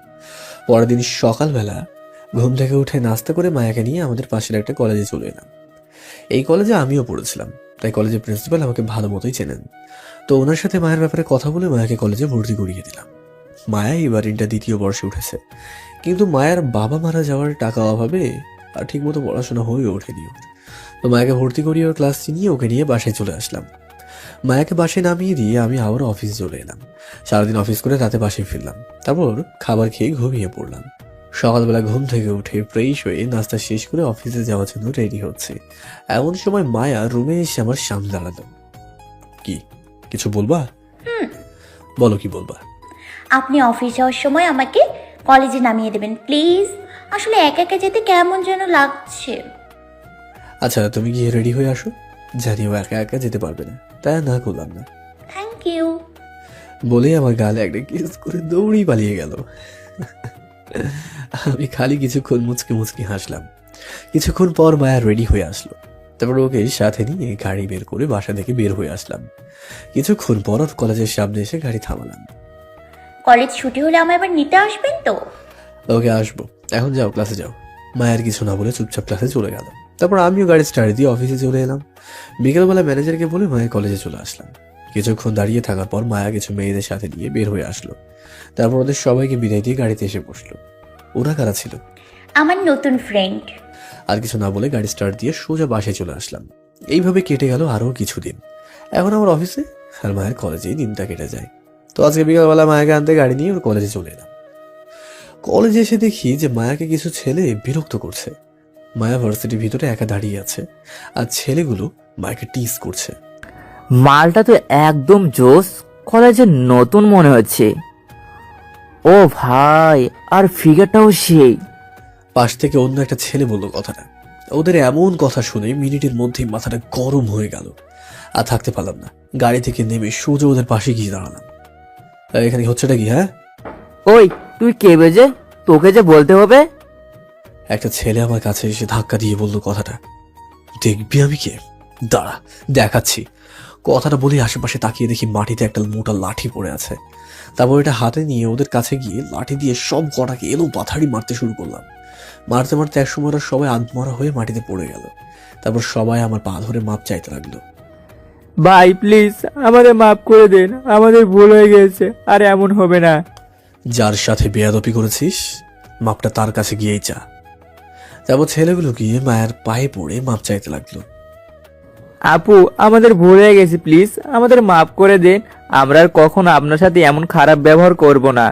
পরের দিন সকালবেলা ঘুম থেকে উঠে নাস্তা করে মায়াকে নিয়ে আমাদের পাশের একটা কলেজে চলে এলাম। এই কলেজে আমিও পড়েছিলাম, তাই কলেজের প্রিন্সিপাল আমাকে ভালো মতোই চেনেন। তো ওনার সাথে মায়ের ব্যাপারে কথা বলে মায়াকে কলেজে ভর্তি করিয়ে দিলাম। মায়া এবার ইন্টার 2য় বর্ষে উঠেছে, কিন্তু মায়ের বাবা মারা যাওয়ার টাকা অভাবে আর ঠিক মতো পড়াশোনা হয়ে ওঠেনি ওর। তো মায়াকে ভর্তি করিয়ে ওর ক্লাস নিয়ে ওকে নিয়ে বাসায় চলে আসলাম। মায়াকে বাসায় নামিয়ে দিয়ে আমি আবারও অফিস চলে এলাম। সারাদিন অফিস করে রাতে বাসায় ফিরলাম। তারপর খাবার খেয়ে ঘুমিয়ে পড়লাম। সকালবেলা ঘুম থেকে উঠে ফ্রেশ হয়ে নাস্তা শেষ করে অফিসে যাওয়ার জন্য রেডি হচ্ছে, এমন সময় মায়া রুমে এসে আমার সামনে দাঁড়ালো। কি কিছু বলবা? বলো, কি বলবা? আপনি অফিস যাওয়ার সময় আমাকে কলেজে নামিয়ে দেবেন প্লিজ। আসলে একা একা যেতে কেমন যেন লাগছে। আচ্ছা, তুমি গিয়ে রেডি হয়ে আসো। জানিও একা একা যেতে পারবে না, তাই না করলাম না। Thank you. বলে আমার গালে একটা কিস করে দৌড়ি পালিয়ে গেল। আমি খালি কিছুক্ষণ মুচকি মুচকি হাসলাম। কিছুক্ষণ পর মায়া রেডি হয়ে আসলো। তারপর ওকে সাথে নিয়ে গাড়ি বের করে বাসা থেকে বের হয়ে আসলাম। কিছুক্ষণ পর ওর কলেজের সামনে এসে গাড়ি থামালাম। কলেজ ছুটি হলে আমায় এবার নিতে আসবেন তো? ওকে, আসবো। এখন যাও, ক্লাসে যাও। মায়ের কিছু না বলে চুপচাপ ক্লাসে চলে গেল। তারপর আমিও গাড়ি স্টার্ট দিয়ে অফিসে চলে এলাম। বিকেলবেলা ম্যানেজারকে বলে মায়ের কলেজে চলে আসলাম। কিছুক্ষণ দাঁড়িয়ে থাকার পর মায়া কিছু মেয়েদের সাথে নিয়ে বের হয়ে আসলো। তারপর ওদের সবাইকে বিদায় দিয়ে গাড়িতে এসে বসলো। ওরা কারা ছিল? আমার নতুন ফ্রেন্ড। আর কিছু না বলে গাড়ি স্টার্ট দিয়ে সোজা বাসায় চলে আসলাম। এইভাবে কেটে গেল আরো কিছুদিন। এখন আমার অফিসে আর মায়ের কলেজেই দিনটা কেটে যায়। তো আজকে বিকালবেলা মায়াকে আনতে গাড়ি নিয়ে ওর কলেজে চলে এলাম। কলেজে এসে দেখি যে মায়াকে কিছু ছেলে বিরক্ত করছে। মায়া ভার্সিটির ভিতরে একা দাঁড়িয়ে আছে, আর ছেলেগুলো মায়াকে টিজ করছে। মালটা তো একদম জোস, কলেজে নতুন মনে হচ্ছে। ও ভাই, আর ফিগারটাও সেই। পাশ থেকে অন্য একটা ছেলে বলল কথাটা। ওদের এমন কথা শুনে মিনিটের মধ্যেই মাথাটা গরম হয়ে গেল। আর থাকতে পারলাম না, গাড়ি থেকে নেমে সোজা ওদের পাশে গিয়ে দাঁড়ালাম। এখানে হচ্ছেটা কি? হ্যাঁ, ওই তুই কে বেজে? তোকে যে বলতে হবে। একটা ছেলে আমার কাছে এসে ধাক্কা দিয়ে বলল কথাটা। দেখবি আমি কে? দাঁড়া, দেখাচ্ছি। কথাটা বলে আশেপাশে তাকিয়ে দেখি মাটিতে একটা মোটা লাঠি পড়ে আছে। তারপর এটা হাতে নিয়ে ওদের কাছে গিয়ে লাঠি দিয়ে সব কটাকে এলো পাথাড়ি মারতে শুরু করলাম। মারতে মারতে একসময় ওরা সবাই আধমরা হয়ে মাটিতে পড়ে গেল। তারপর সবাই আমার পা ধরে মাপ চাইতে লাগলো। ভাই প্লিজ আমাদের মাফ করে দেন, আমাদের ভুল হয়ে গেছে, আর এমন হবে না। যার সাথে বেয়াদপি করেছিস মাপটা তার কাছে গিয়েই চা। তারপর ছেলেগুলো গিয়ে মায়ের পায়ে পড়ে মাপ চাইতে লাগলো। আপু, আমাদের ভুল হয়ে গেছে, প্লিজ আমাদের মাফ করে দেন, আমরা আর কখনো আপনার সাথে এমন খারাপ ব্যবহার করব না।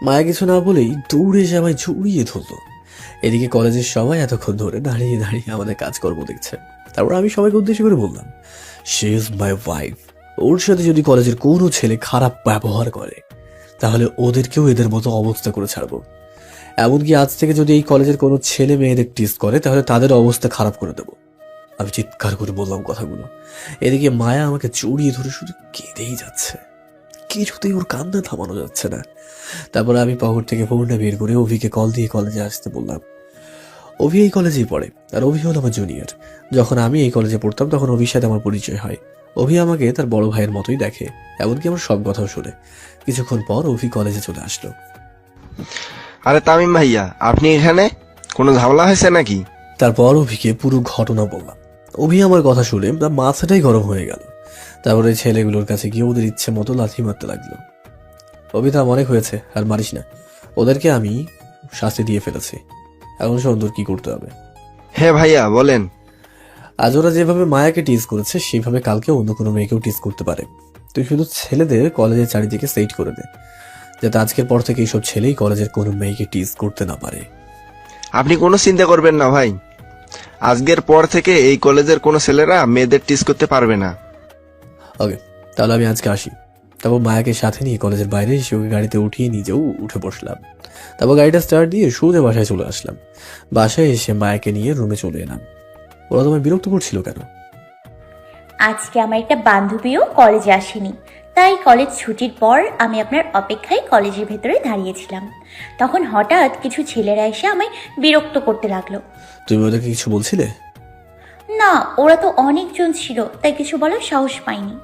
মায়া কিছু না বলেই দৌড়ে এসে আমায় জড়িয়ে ধরলো। এদিকে কলেজের সবাই এতক্ষণ ধরে দাঁড়িয়ে দাঁড়িয়ে আমাদের কাজকর্ম দেখছে। তারপর আমি সবাইকে উদ্দেশ্য করে বললাম, শি ইজ মাই ওয়াইফ। ওর সাথে যদি কলেজের কোনো ছেলে খারাপ ব্যবহার করে তাহলে ওদেরকেও এদের মতো অবস্থা করে ছাড়বো। এমনকি আজ থেকে যদি এই কলেজের কোনো ছেলে মেয়েদের টিজ করে তাহলে তাদের অবস্থা খারাপ করে দেবো। আমি চিৎকার করে বললাম কথাগুলো। এদিকে মায়া আমাকে জড়িয়ে ধরে শুধু কেঁদেই যাচ্ছে, কিছুতেই ওর কান্না থামানো যাচ্ছে না। তারপরে আমি পকেট থেকে ফোনটা বের করে অভিকে কল দিয়ে কলেজে আসতে বললাম। অভি এই কলেজেই পড়ে, আর অভি হল আমার জুনিয়র। যখন আমি এই কলেজে পড়তাম তখন অভির সাথে আমার পরিচয় হয়। অভি আমাকে তার বড় ভাইয়ের মতোই দেখে, এমনকি আমার সব কথাও শুনে। কিছুক্ষণ পর অভি কলেজে চলে আসলো। আরে তামিম ভাইয়া, আপনি এখানে? কোনো ঝামেলা হয়েছে নাকি? তারপর অভিকে পুরো ঘটনা বললাম। অভি আমার কথা শুনে তার মাথাটাই গরম হয়ে গেল। তারপরে ছেলেগুলোর কাছে গিয়ে ওদের ইচ্ছে মতো লাথি মারতে লাগলো। অভি, তা অনেক হয়েছে, আর মারিস না। ওদেরকে আমি শাস্তি দিয়ে ফেলেছি, এখন শোন তোর কি করতে হবে। হ্যাঁ ভাইয়া বলেন। আজ ওরা যেভাবে মায়াকে টিজ করেছে সেইভাবে কালকে অন্য কোনো মেয়েকেও টিজ করতে পারে। তুই শুধু ছেলেদের কলেজের চারিদিকে সেট করে দে, যাতে আজকের পর থেকে এইসব ছেলেই কলেজের কোনো মেয়েকে টিজ করতে না পারে। আপনি কোনো চিন্তা করবেন না ভাই, আজকের পর থেকে এই কলেজের কোনো ছেলেরা মেয়েদের টিজ করতে পারবে না। ওকে, তাহলে আমি আজকে আসি। তারপর মায়াকে সাথে নিয়ে কলেজের বাইরে এসে ওকে গাড়িতে উঠিয়ে নিজেও উঠে বসলাম। তারপর গাড়িটা স্টার্ট দিয়ে সোজা বাসায় চলে আসলাম। বাসায় এসে মায়াকে নিয়ে রুমে চলে এলাম। ওরা তোমায় বিরক্ত করছিল কেন? আজকে আমার একটা বান্ধবীও কলেজে আসেনি, তাই কলেজ ছুটির পর আমি আপনার অপেক্ষায় কলেজের ভেতরে দাঁড়িয়েছিলাম। তখন হঠাৎ কিছু ছেলেরা এসে আমায় বিরক্ত করতে লাগলো। তুমি ওদেরকে কিছু বলছিলে? না, ওরা তো অনেকজন ছিল, তাই কিছু বলার সাহস পাইনি।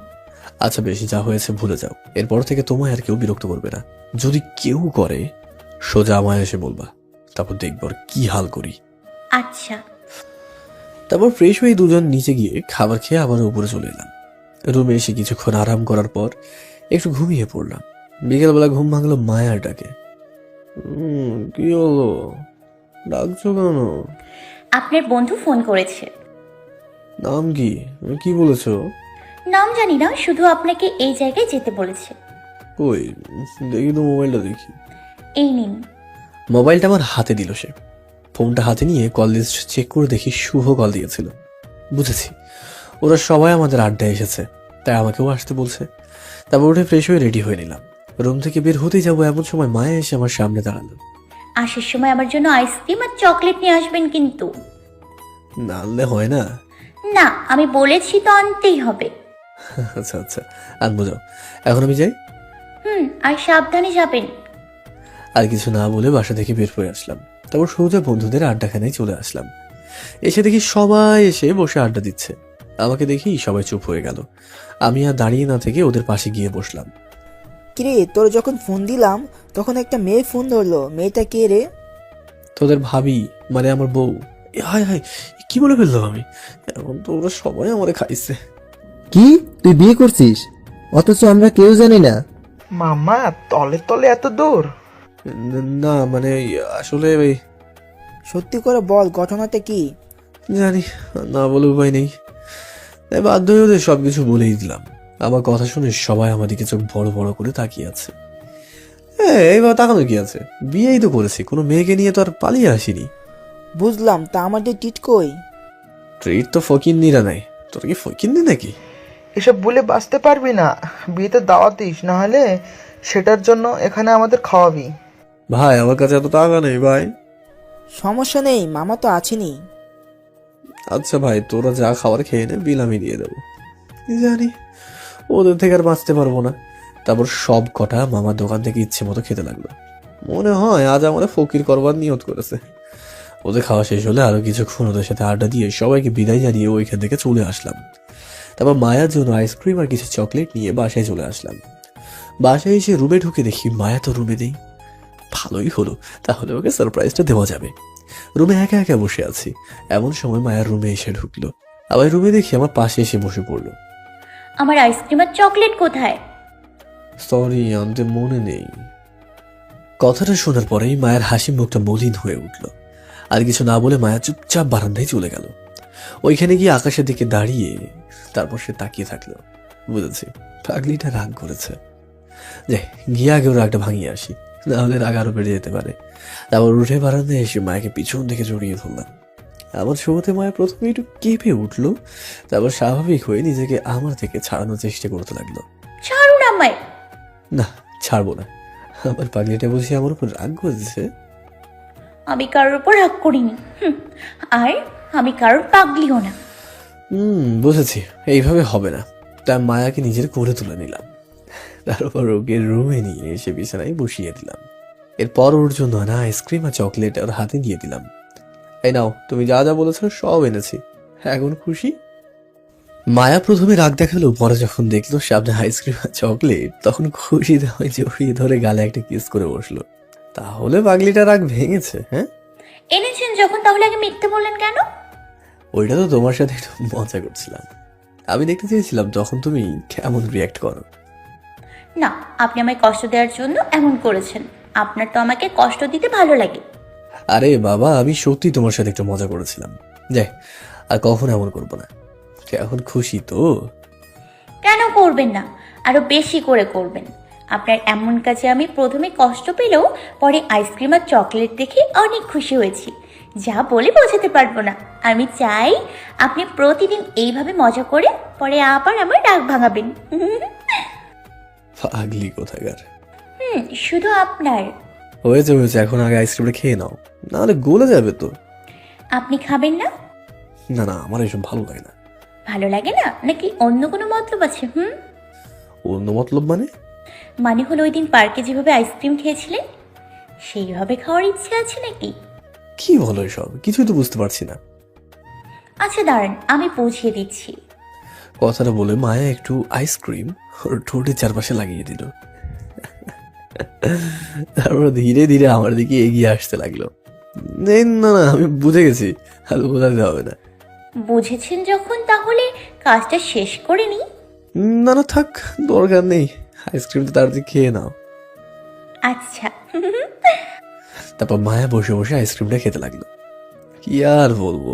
আচ্ছা বেশি যা হয়েছে ভুলে যাও। এরপর থেকে তোমায় আর কেউ বিরক্ত করবে না। যদি কেউ করে সোজা আমায় এসে বলবা, তারপর দেখবো আর কি হাল করি। আচ্ছা। তারপর ফ্রেশ হয়ে দুজন নিচে গিয়ে খাবার খেয়ে আবার উপরে চলে এলাম। রুমে এসে কিছুক্ষণ আরাম করার পর একটু ঘুমিয়ে পড়লাম। বিকেলবেলা ঘুম ভাঙলো মায়ার ডাকে। কি হলো, ডাকছো কেন? আপনার বন্ধু ফোন করেছে। নাম কি, কি বলেছো? নাম জানি না, শুধু আপনাকে এই জায়গায় যেতে বলেছে। ওই দেখি তো, মোবাইলটা দেখি। এই নিন। মোবাইলটা আমার হাতে দিল সে। ফোনটা হাতে নিয়ে কল লিস্ট চেক করে দেখি শুভ কল দিয়েছিল। বুঝেছি ওরা সবাই আমাদের আড্ডায় এসেছে, তাই আমাকেও আসতে বলছে। তারপর উঠে ফ্রেশ হয়ে রেডি হয়ে নিলাম। রুম থেকে বের হতেই যাবো এমন সময় মায়া এসে আমার সামনে দাঁড়ালো। আসার সময় আমার জন্য আইসক্রিম আর চকলেট নিয়ে আসবেন কিন্তু। না আনলে হয় না? না, আমি বলেছি তো আনতেই হবে। আচ্ছা আচ্ছা, আনবো, যাও। এখন আমি যাই। আর সাবধানে যাবেন। আর কিছু না বলে বাসা থেকে বের হয়ে আসলাম। তারপর সোজা বন্ধুদের আড্ডাখানায় চলে আসলাম। এসে দেখি সবাই এসে বসে আড্ডা দিচ্ছে। আমাকে দেখি সবাই চুপ হয়ে গেল। আমি আর দাঁড়িয়ে না থেকে ওদের পাশে গিয়ে বসলাম। কিরে, তোর যখন ফোন দিলাম তখন একটা মেয়ে ফোন ধরলো। মেয়েটা কে রে? তোদের ভাবি, মানে আমার বউ। হায় হায়, কি বলে ফেললাম আমি? এখন তো ওরা সবাই আমারে খাইছে। কি, তুই বিয়ে করছিস অথচ আমরা কেউ জানি না? মামা তলে তলে এত দূর? না মানে আসলে ওই, সত্যি করে বল, ঘটনাটা কি? জানি না, বলে উপায় নেই, তাই বাধ্য হয়ে ওদের সবকিছু বলেই দিলাম। আমার কথা শুনে সবাই আমার দিকে চোখ বড় বড় করে তাকিয়ে আছে। এইবার তাকানো কি আছে, বিয়েই তো করেছি, কোনো মেয়েকে নিয়ে তো আর পালিয়ে আসিনি। বুঝলাম, তা আমাদের টিট কই? ট্রিট তো ফকিন্নিরা নাই, তোর কি ফকিন্নি নাকি? এসব বলে বাঁচতে পারবি না। বিয়েতে দাওয়াত দিস, না হলে সেটার জন্য এখানে আমাদের খাওয়াবি। ভাই আমার কাছে এত টাকা নেই ভাই। সমস্যা নেই, মামা তো আছেনি। আচ্ছা ভাই, তোরা যা খাবার খেয়ে নে, বিল আমি দিয়ে দেবো। জানি ওদের থেকে আর বাঁচতে পারবো না। তারপর সব কটা মামার দোকান থেকে ইচ্ছে মতো খেতে লাগলো। মনে হয় আজ আমাদের ফকির করবার নিয়ত করেছে। ওদের খাওয়া শেষ হলে আরো কিছুক্ষণ ওদের সাথে আড্ডা দিয়ে সবাইকে বিদায় জানিয়ে ওইখান থেকে চলে আসলাম। তারপর মায়ার জন্য আইসক্রিম আর কিছু চকলেট নিয়ে বাসায় চলে আসলাম। বাসায় এসে রুমে ঢুকে দেখি মায়া তো রুমে নেই। ভালোই হলো, তাহলে ওকে সারপ্রাইজটা দেওয়া যাবে। রুমে একা একা বসে আছি, এমন সময় মায়ার রুমে এসে ঢুকলো। আবার রুমে দেখি আমার পাশে এসে বসে পড়লো। আমার আইসক্রিম আর চকলেট কোথায়? সরি, আনতে মনে নেই। কথাটা শোনার পরেই মায়ের হাসি মুখটা মলিন হয়ে উঠল। আর কিছু না বলে মায়া চুপচাপ বারান্দায় চলে গেল। ওইখানে গিয়ে আকাশের দিকে দাঁড়িয়ে তারপর সে তাকিয়ে থাকলো। বুঝেছি পাগলিটা রাগ করেছে। যাই গিয়ে আগেও রাগটা ভাঙিয়ে আসি, না হলে রাগ আরো বেড়ে যেতে পারে। তারপর উঠে বারান্দায় এসে মায়াকে পিছন থেকে জড়িয়ে ধরলাম। আমার শুরুতে মায়া প্রথমে একটু কেঁপে উঠলো, তারপর স্বাভাবিক হয়ে নিজেকে আমার থেকে ছাড়ানোর চেষ্টা করতে লাগলো। ছাড়ুন আমায়। না, ছাড়বো না। আমার পাগলিটা বুঝি আমার উপর রাগ করেছে। আমি কারোর উপর রাগ করিনি, আর আমি কারোর পাগলিও না। বুঝেছি, এইভাবে হবে না। তাই মায়াকে নিজের কোলে তুলে নিলাম। তারপর ওকে রুমে নিয়ে এসে বিছানায় বসিয়ে দিলাম। এরপর ওর জন্য আনা আইসক্রিম আর চকলেট ওর হাতে দিয়ে দিলাম। এই নাও, তুমি যা যা বলেছো সব এনেছি, এখন খুশি? মায়া প্রথমে রাগ দেখালো, পরে যখন দেখলো সামনে আইসক্রিম আর চকলেট তখন খুশিতে হয় জড়িয়ে ধরে গালে একটা কিস করে বসলো। তাহলে পাগলিটা রাগ ভেঙেছে? হ্যাঁ, এনেছেন যখন, তাহলে আগে মিথ্যে বললেন কেন? ওইটা তো তোমার সাথে একটু মজা করছিলাম। আমি দেখতে চেয়েছিলাম তখন তুমি কেমন রিয়াক্ট করো। না, আপনি আমায় কষ্ট দেওয়ার জন্য এমন করেছেন। আপনার তো আমাকে কষ্ট দিতে ভালো লাগে। আরে বাবা, আমি সত্যি তোমার সাথে একটু মজা করেছিলাম। যাই, আর কখনো এমন করবো না। এখন খুশি তো? কেন করবেন না, আরো বেশি করে করবেন। আপনার এমন কাজে আমি প্রথমে কষ্ট পেলেও পরে আইসক্রিম আর চকলেট দেখে অনেক খুশি হয়েছি, যা বলে বোঝাতে পারবো না। আমি চাই আপনি প্রতিদিন এইভাবে মজা করে পরে আবার আমার রাগ ভাঙাবেন। পাগলি কোথাকার। শুধু আপনার। হয়েছে হয়েছে, এখন আগে আইসক্রিমটা খেয়ে নাও, নাহলে গলে যাবে তো। আপনি খাবেন না? না না, আমার এসব ভালো লাগে না। ভালো লাগে না নাকি অন্য কোনো মতলব আছে? অন্য মতলব মানে? মানে হলো ওই দিন পার্কে যেভাবে আইসক্রিম খেয়েছিলেন সেইভাবে খাওয়ার ইচ্ছে আছে নাকি? কি বলো এসব? কিছুই তো বুঝতে পারছি না। আচ্ছা দাঁড়ান, আমি বুঝিয়ে দিচ্ছি। কথাটা বলে মায়া একটু আইসক্রিম ওর ঠোঁটের চারপাশে লাগিয়ে দিল। তারপর ধীরে ধীরে আমার দিকে এগিয়ে আসতে লাগলো। না না, আমি বুঝে গেছি, আর বোঝাতে হবে না। বুঝেছেন যখন তাহলে কাজটা শেষ করে নি। না না, থাক, দরকার নেই। আইসক্রিমটা তাড়াতাড়ি খেয়ে নাও। আচ্ছা। তারপর মায়া বসে বসে আইসক্রিমটা খেতে লাগলো। কি আর বলবো,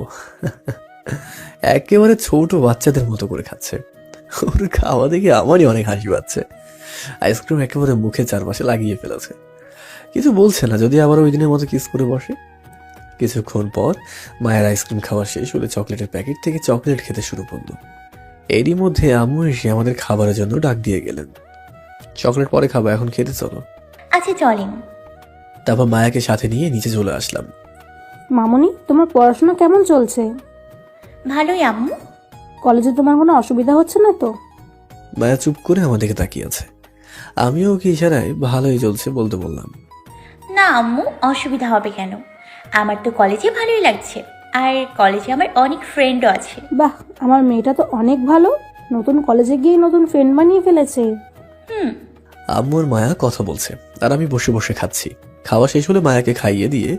একেবারে ছোট বাচ্চাদের মতো করে খাচ্ছে। ওর খাওয়া দেখে আমারই অনেক হাসি পাচ্ছে। আইসক্রিম একেবারে মুখে চারপাশে লাগিয়ে ফেলেছে, কিছু বলছে না, যদি আবার ওই দিনের মতো কিস করে বসে। কিছুক্ষণ পর মায়ের আইসক্রিম খাওয়া শেষ হলে চকলেটের প্যাকেট থেকে চকলেট খেতে শুরু করলো। এরই মধ্যে আম্মু এসে আমাদের খাবারের জন্য ডাক দিয়ে গেলেন। চকলেট পরে খাবো, এখন খেতে চলো। আচ্ছা চলেন। তারপর মায়াকে সাথে নিয়ে নিচে চলে আসলাম। মামনি, তোমার পড়াশোনা কেমন চলছে? ভালোই আম্মু। কলেজে তোমার কোনো অসুবিধা হচ্ছে না তো? মায়া চুপ করে আমার দিকে তাকিয়ে আছে। আমিও ওকে ইশারায় ভালোই চলছে বলতে বললাম। না আম্মু, অসুবিধা হবে কেন? আমার তো কলেজে ভালোই লাগছে, আর কলেজে আমার অনেক ফ্রেন্ডও আছে। বাহ, আমার মেয়েটা তো অনেক ভালো, নতুন কলেজে গিয়ে নতুন ফ্রেন্ড বানিয়ে ফেলেছে। আম্মুর মায়া কথা বলছে আর আমি বসে বসে খাচ্ছি। খাওয়া শেষ হলে মায়াকে খাইয়ে দিয়ে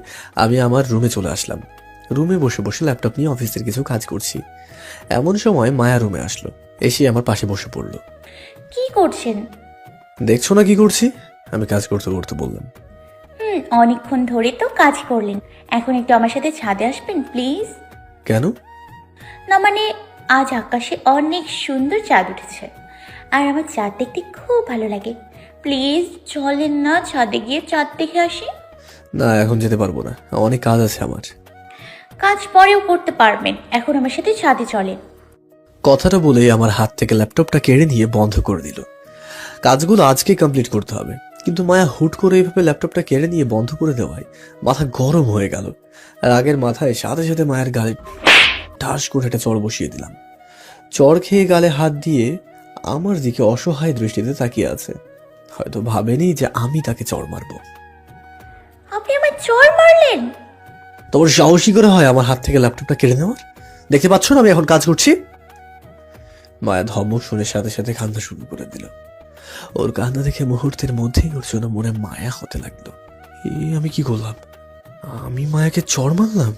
আমি আমার রুমে চলে আসলাম। রুমে বসে বসে ল্যাপটপ নিয়ে অফিসের কিছু কাজ করছি। এমন সময় মায়া রুমে আসলো, এসে আমার পাশে বসে পড়লো। কি করছেন? দেখছো না কি করছি? আমি কাজ করতে করতে বললাম। অনেকক্ষণ ধরে তো কাজ করলেন, এখন একটু আমার সাথে ছাদে আসবেন প্লিজ? কেন? না মানে আজ আকাশে অনেক সুন্দর চাঁদ উঠেছে, আর আমার চাঁদ দেখতে খুব ভালো লাগে। প্লিজ চলেন না, ছাদে গিয়ে চাঁদ দেখে আসি। না, এখন যেতে পারবো না, অনেক কাজ আছে আমার। কাজ পরেও করতে পারবেন, এখন আমার সাথে ছাদে চলেন। কথাটা বলে আমার হাত থেকে ল্যাপটপটা কেড়ে নিয়ে বন্ধ করে দিল। কাজগুলো আজকে কমপ্লিট করতে হবে, কিন্তু মায়া হুট করে এইভাবে ল্যাপটপটা কেড়ে নিয়ে বন্ধ করে দেওয়ায় মাথা গরম হয়ে গেল। আর আগের মাথায় সাথে সাথে মায়ের গালে ঠাস করে একটা চড় বসিয়ে দিলাম। চড় খেয়ে গালে হাত দিয়ে আমার দিকে অসহায় দৃষ্টিতে তাকিয়ে আছে। হয়তো ভাবেনি যে আমি তাকে চড় মারবো। আপনি আমার চড় মারলেন? তোমার সাহসী করে হয় আমার হাত থেকে ল্যাপটপটা কেড়ে নেওয়ার? দেখতে পাচ্ছ না আমি এখন কাজ করছি? মায়া ধমক শুনে সাথে সাথে কান্না শুরু করে দিল। ওর কান্না দেখে মুহূর্তের মধ্যেই ওর জন্য মনে মায়া হতে লাগলো। আমি কি করলাম? আমি মায়াকে চড় মারলাম?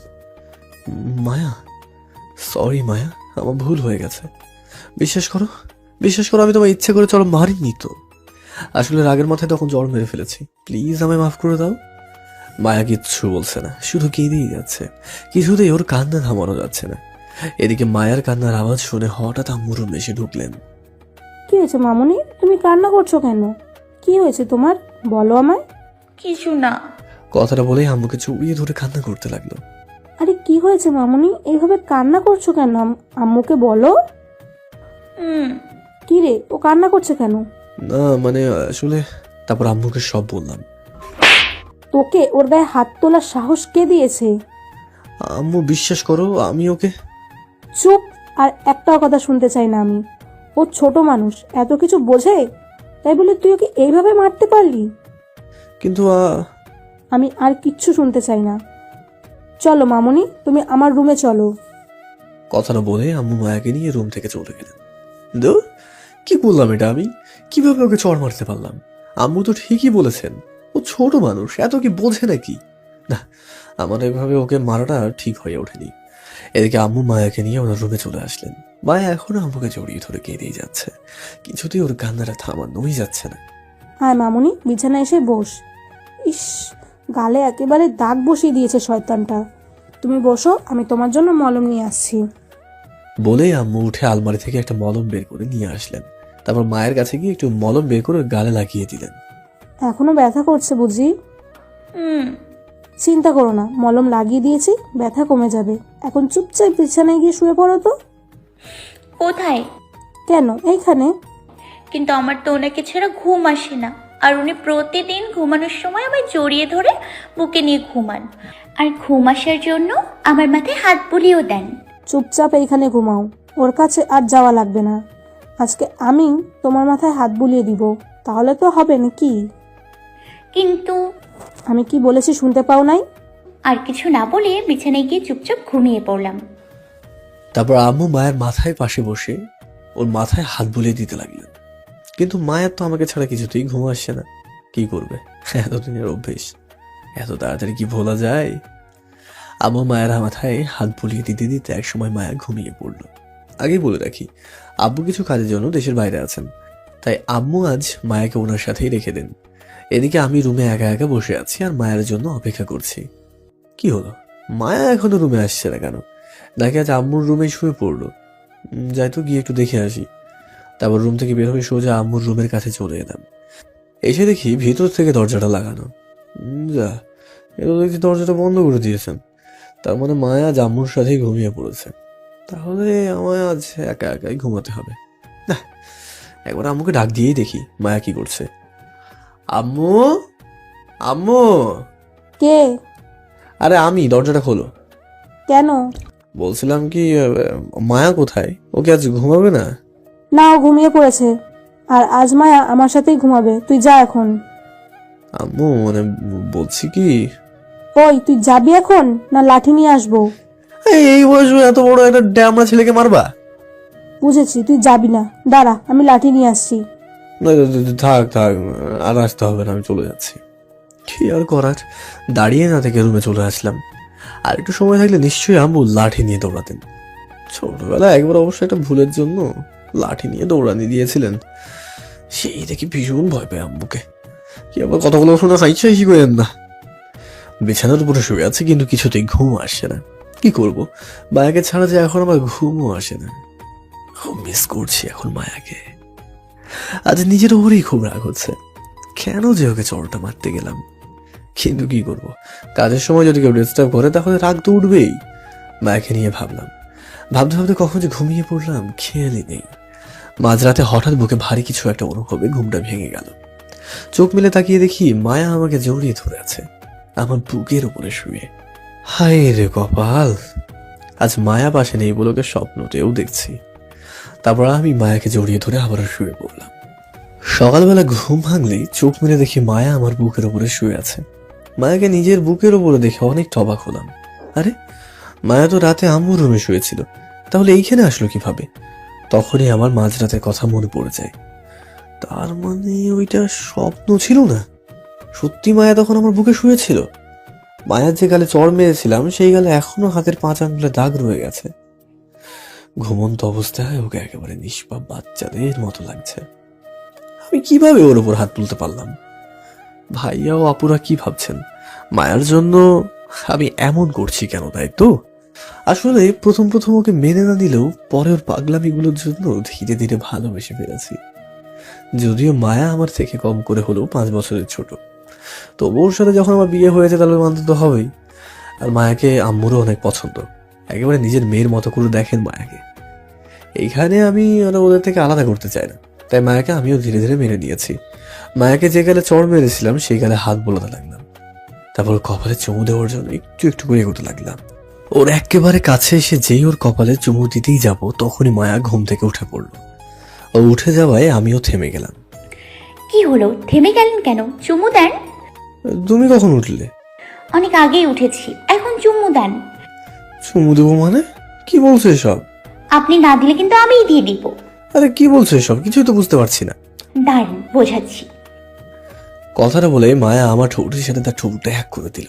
মায়া, সরি মায়া, আমার ভুল হয়ে গেছে। বিশ্বাস করো, বিশ্বাস করো, আমি তোমার ইচ্ছে করে চড় মারিনি তো। আসলে রাগের মাথায় তখন জ্বর মেরে ফেলেছি, প্লিজ আমায় মাফ করে দাও। মায়া কিচ্ছু বলছে না, শুধু কেঁদেই যাচ্ছে। কিছুতেই ওর কান্না থামানো যাচ্ছে না। এদিকে মায়ার কান্নার আওয়াজ শুনে হঠাৎ আম্মু রুমে এসে ঢুকলেন। কি হয়েছে মামনি, তুমি কান্না করছো কেন? কি হয়েছে তোমার, বলো আমায়। কিছু না। কথাটা বলেই আম্মুকে জড়িয়ে ধরে কান্না করতে লাগলো। আরে কি হয়েছে মামনি, এইভাবে কান্না করছো কেন? আম্মুকে বলো। কি রে, ও কান্না করছে কেন? না মানে আসলে, তারপর আম্মুকে সব বললাম। তোকে ওর গায়ে হাত তোলার সাহস কে দিয়েছে? আম্মু বিশ্বাস করো, আমি ওকে। চুপ, আর একটাও কথা শুনতে চাই না আমি। ও ছোট মানুষ, এত কিছু বোঝে, তাই বলে তুই ওকে এইভাবে মারতে পারলি? কিন্তু আমি আর কিচ্ছু শুনতে চাই না। চলো মামনি, তুমি আমার রুমে চলো। কথাটা বলে আম্মু মায়াকে নিয়ে রুম থেকে চলে গেলেন। কি বললাম এটা আমি? কিভাবে ওকে চড় মারতে পারলাম? আম্মু তো ঠিকই বলেছেন, ও ছোট মানুষ, এত কি বোঝে নাকি? না, আমার এভাবে ওকে মারাটা ঠিক হয়ে ওঠেনি। এদিকে আম্মু মায়াকে নিয়ে ওনার রুমে চলে আসলেন। মায়া এখনো আম্মুকে জড়িয়ে ধরে কেঁদেই যাচ্ছে, কিছুতেই ওর কান্নাটা থামানোই যাচ্ছে না। হ্যাঁ মামনি, বিছানায় এসে বস। ইস, গালে একেবারে দাগ বসিয়ে দিয়েছে শয়তানটা। তুমি বসো, আমি তোমার জন্য মলম নিয়ে আসছি। বলেই আম্মু উঠে আলমারি থেকে একটা মলম বের করে নিয়ে আসলেন। তারপর মায়ের কাছে গিয়ে একটু মলম বের করে ওর গালে লাগিয়ে দিলেন। এখনো ব্যথা করছে বুঝি? চিন্তা করো না, মলম লাগিয়ে দিয়েছি, ব্যথা কমে যাবে। এখন চুপচাপ বিছানায় গিয়ে শুয়ে পড়ো তো। কোথায়? কেন, এইখানে। কিন্তু আমার তো ওনাকে ছাড়া ঘুম আসে না, আর উনি প্রতিদিন ঘুমানোর সময় আমায় জড়িয়ে ধরে বুকে নিয়ে ঘুমান, আর ঘুম আসার জন্য আমার মাথায় হাত বুলিয়েও দেন। চুপচাপ এইখানে ঘুমাও, ওর কাছে আর যাওয়া লাগবে না। আজকে আমি তোমার মাথায় হাত বুলিয়ে দিব, তাহলে তো হবে নাকি? কিন্তু আমি কি বলেছি শুনতে পাও নাই? আর কিছু না বলে বিছানায় গিয়ে চুপচাপ ঘুমিয়ে পড়লাম। তারপর আম্মু মায়ের মাথায় পাশে বসে ওর মাথায় হাত বুলিয়ে দিতে লাগলেন। কিন্তু মায়ের তো আমাকে ছাড়া কিছুতেই ঘুম আসছে না। কি করবে, এতদিনের অভ্যেস, এত তাড়াতাড়ি কি ভোলা যায়? আম্মু মায়ের মাথায় হাত বুলিয়ে দিতে দিতে একসময় মায়া ঘুমিয়ে পড়লো। আগেই বলে রাখি, আব্বু কিছু কাজের জন্য দেশের বাইরে আছেন, তাই আম্মু আজ মায়াকে ওনার সাথেই রেখে দেন। এদিকে আমি রুমে একা একা বসে আছি আর মায়ের জন্য অপেক্ষা করছি। কি হলো, মায়া এখনো রুমে আসছে না কেন? নাকি আজ আম্মুর রুমে শুয়ে পড়লো? যাই তো গিয়ে একটু দেখে আসি। তারপর রুম থেকে বের হয়ে সোজা আম্মুর রুমের কাছে চলে এলাম। এসে দেখি ভিতর থেকে দরজাটা লাগানো। যা, এটা দেখছি দরজাটা বন্ধ করে দিয়েছেন। তার মানে মায়া আজ আম্মুর সাথেই ঘুমিয়ে পড়েছে। তাহলে আমায় আজ একা একাই ঘুমাতে হবে। না, একবার আম্মুকে ডাক দিয়েই দেখি মায়া কি করছে। আম্মু, আম্মু। কে? আরে আমি, দরজাটা খোলো। কেন? বলছিলাম কি, মায়া কোথায়? ওকে আজ ঘুমাবে না? না, ও ঘুমিয়ে পড়েছে, আর আজ মায়া আমার সাথেই ঘুমাবে। তুই যা এখন। আম্মু মানে বলছি কি, ওই তুই যাবি এখন, না লাঠি নিয়ে আসবো? এই বয়সে এত বড় একটা ড্যামরা ছেলেকে মারবা? বুঝেছি, তুই যাবি না, দাঁড়া, আমি লাঠি নিয়ে আসছি। না, থাক থাক, আর আসতে হবে না, আমি চলে যাচ্ছি। কি আর করার, দাঁড়িয়ে না থেকে রুমে চলে আসলাম। আর একটু সময় থাকলে নিশ্চয়ই আম্মু লাঠি নিয়ে দৌড়াতেন। ছোটবেলায় একবার অবশ্য একটা ভুলের জন্য লাঠি নিয়ে দৌড়ানি দিয়েছিলেন। সেই দেখি ভীষণ ভয় পায় আম্মুকে। কি আবার কথাগুলো শোনা চাইছি করেন না। বিছানার উপরে শুয়ে আছে, কিন্তু কিছুতেই ঘুম আসছে না। কি করব, মায়াকে ছাড়া যে এখন আমার ঘুমও আসে না। খুব মিস করছি এখন মায়াকে। আজ নিজের উপরেই খুব রাগ হচ্ছে, কেন যে ওকে চড়টা মারতে গেলাম। কিন্তু কি করব, কাজের সময় যদি কেউ ডিস্টার্ব করে তাহলে রাগ তো উঠবেই। মায়াকে নিয়ে ভাবতে ভাবতে কখন যে ঘুমিয়ে পড়লাম খেয়ালই নেই। মাঝরাতে হঠাৎ বুকে ভারী কিছু একটা অনুভবে ঘুমটা ভেঙে গেল। চোখ মেলে তাকিয়ে দেখি মায়া আমাকে জড়িয়ে ধরে আছে আমার বুকের উপরে শুয়ে। হায় রে কপাল, আজ মায়া পাশে নেই বলে স্বপ্নতেও দেখছি। তারপর আমি মায়াকে জড়িয়ে ধরে আবার শুয়ে পড়লাম। সকালবেলা ঘুম ভাঙলেই চোখ মেলে দেখি মায়া আমার বুকের উপরে শুয়ে আছে। মায়াকে নিজের বুকের উপরে দেখে অনেক অবাক হলাম। আরে, মায়া তো রাতে আম্মুর রুমে শুয়েছিল, তাহলে এইখানে আসলো কিভাবে? তখনই আমার মাঝরাতের কথা মনে পড়ে যায়। তার মানে ওইটা স্বপ্ন ছিল না, সত্যি মায়া তখন আমার বুকে শুয়েছিল। মায়ার যে গালে চড় মেরেছিলাম সেই গালে এখনো হাতের 5 আঙ্গুলে দাগ রয়ে গেছে। ঘুমন্ত অবস্থায় ওকে একেবারে নিষ্পাপ বাচ্চাদের মতো লাগছে। আমি কিভাবে ওর উপর হাত তুলতে পারলাম? ভাইয়া ও আপুরা কি ভাবছেন, মায়ার জন্য আমি এমন করছি কেন? তাই তো আসলে প্রথম ওকে মেনে না দিলেও পরে ওর পাগলামিগুলোর জন্য ধীরে ধীরে ভালোবেসে ফেলেছি। যদিও মায়া আমার থেকে কম করে হলেও 5 বছরের ছোট, তবু ওর সাথে যখন আমার বিয়ে হয়েছে তাহলে মানতে তো হবেই। আর মায়াকে আম্মুরও অনেক পছন্দ, একেবারে নিজের মেয়ের মতো করে দেখেন মায়াকে। এইখানে আমি আর ওদের থেকে আলাদা করতে চাই না, তাই মায়াকে আমিও ধীরে ধীরে মেনে নিয়েছি। মায়াকে যে গালে চড় মেরেছিলাম সেই গালে হাত বোলাতে লাগলাম, তারপর কপালে চুমু দেওয়ার জন্য একটু একটু করে এগোতে লাগলাম। ওর একেবারে কাছে এসে যেই ওর কপালে চুমু দিতেই যাব তখনই মায়া ঘুম থেকে উঠে পড়লো। ও উঠে যাওয়ায় আমিও থেমে গেলাম। কি হলো, থেমে গেলেন কেন? চুমু দেন। তুমি কখন উঠলে? অনেক আগেই উঠেছি, এখন চুমু দেন। চুমু দেবো মানে? কি বলছো এসব? আপনি না দিলে কিন্তু আমিই দিয়ে দিব। আরে কি বলছো এসব, কিছুই তো বুঝতে পারছি না। দাঁড়ান, বোঝাচ্ছি। কথাটা বলে মায়া আমার ঠোঁটের সাথে তার ঠোঁটটা এক করে দিল।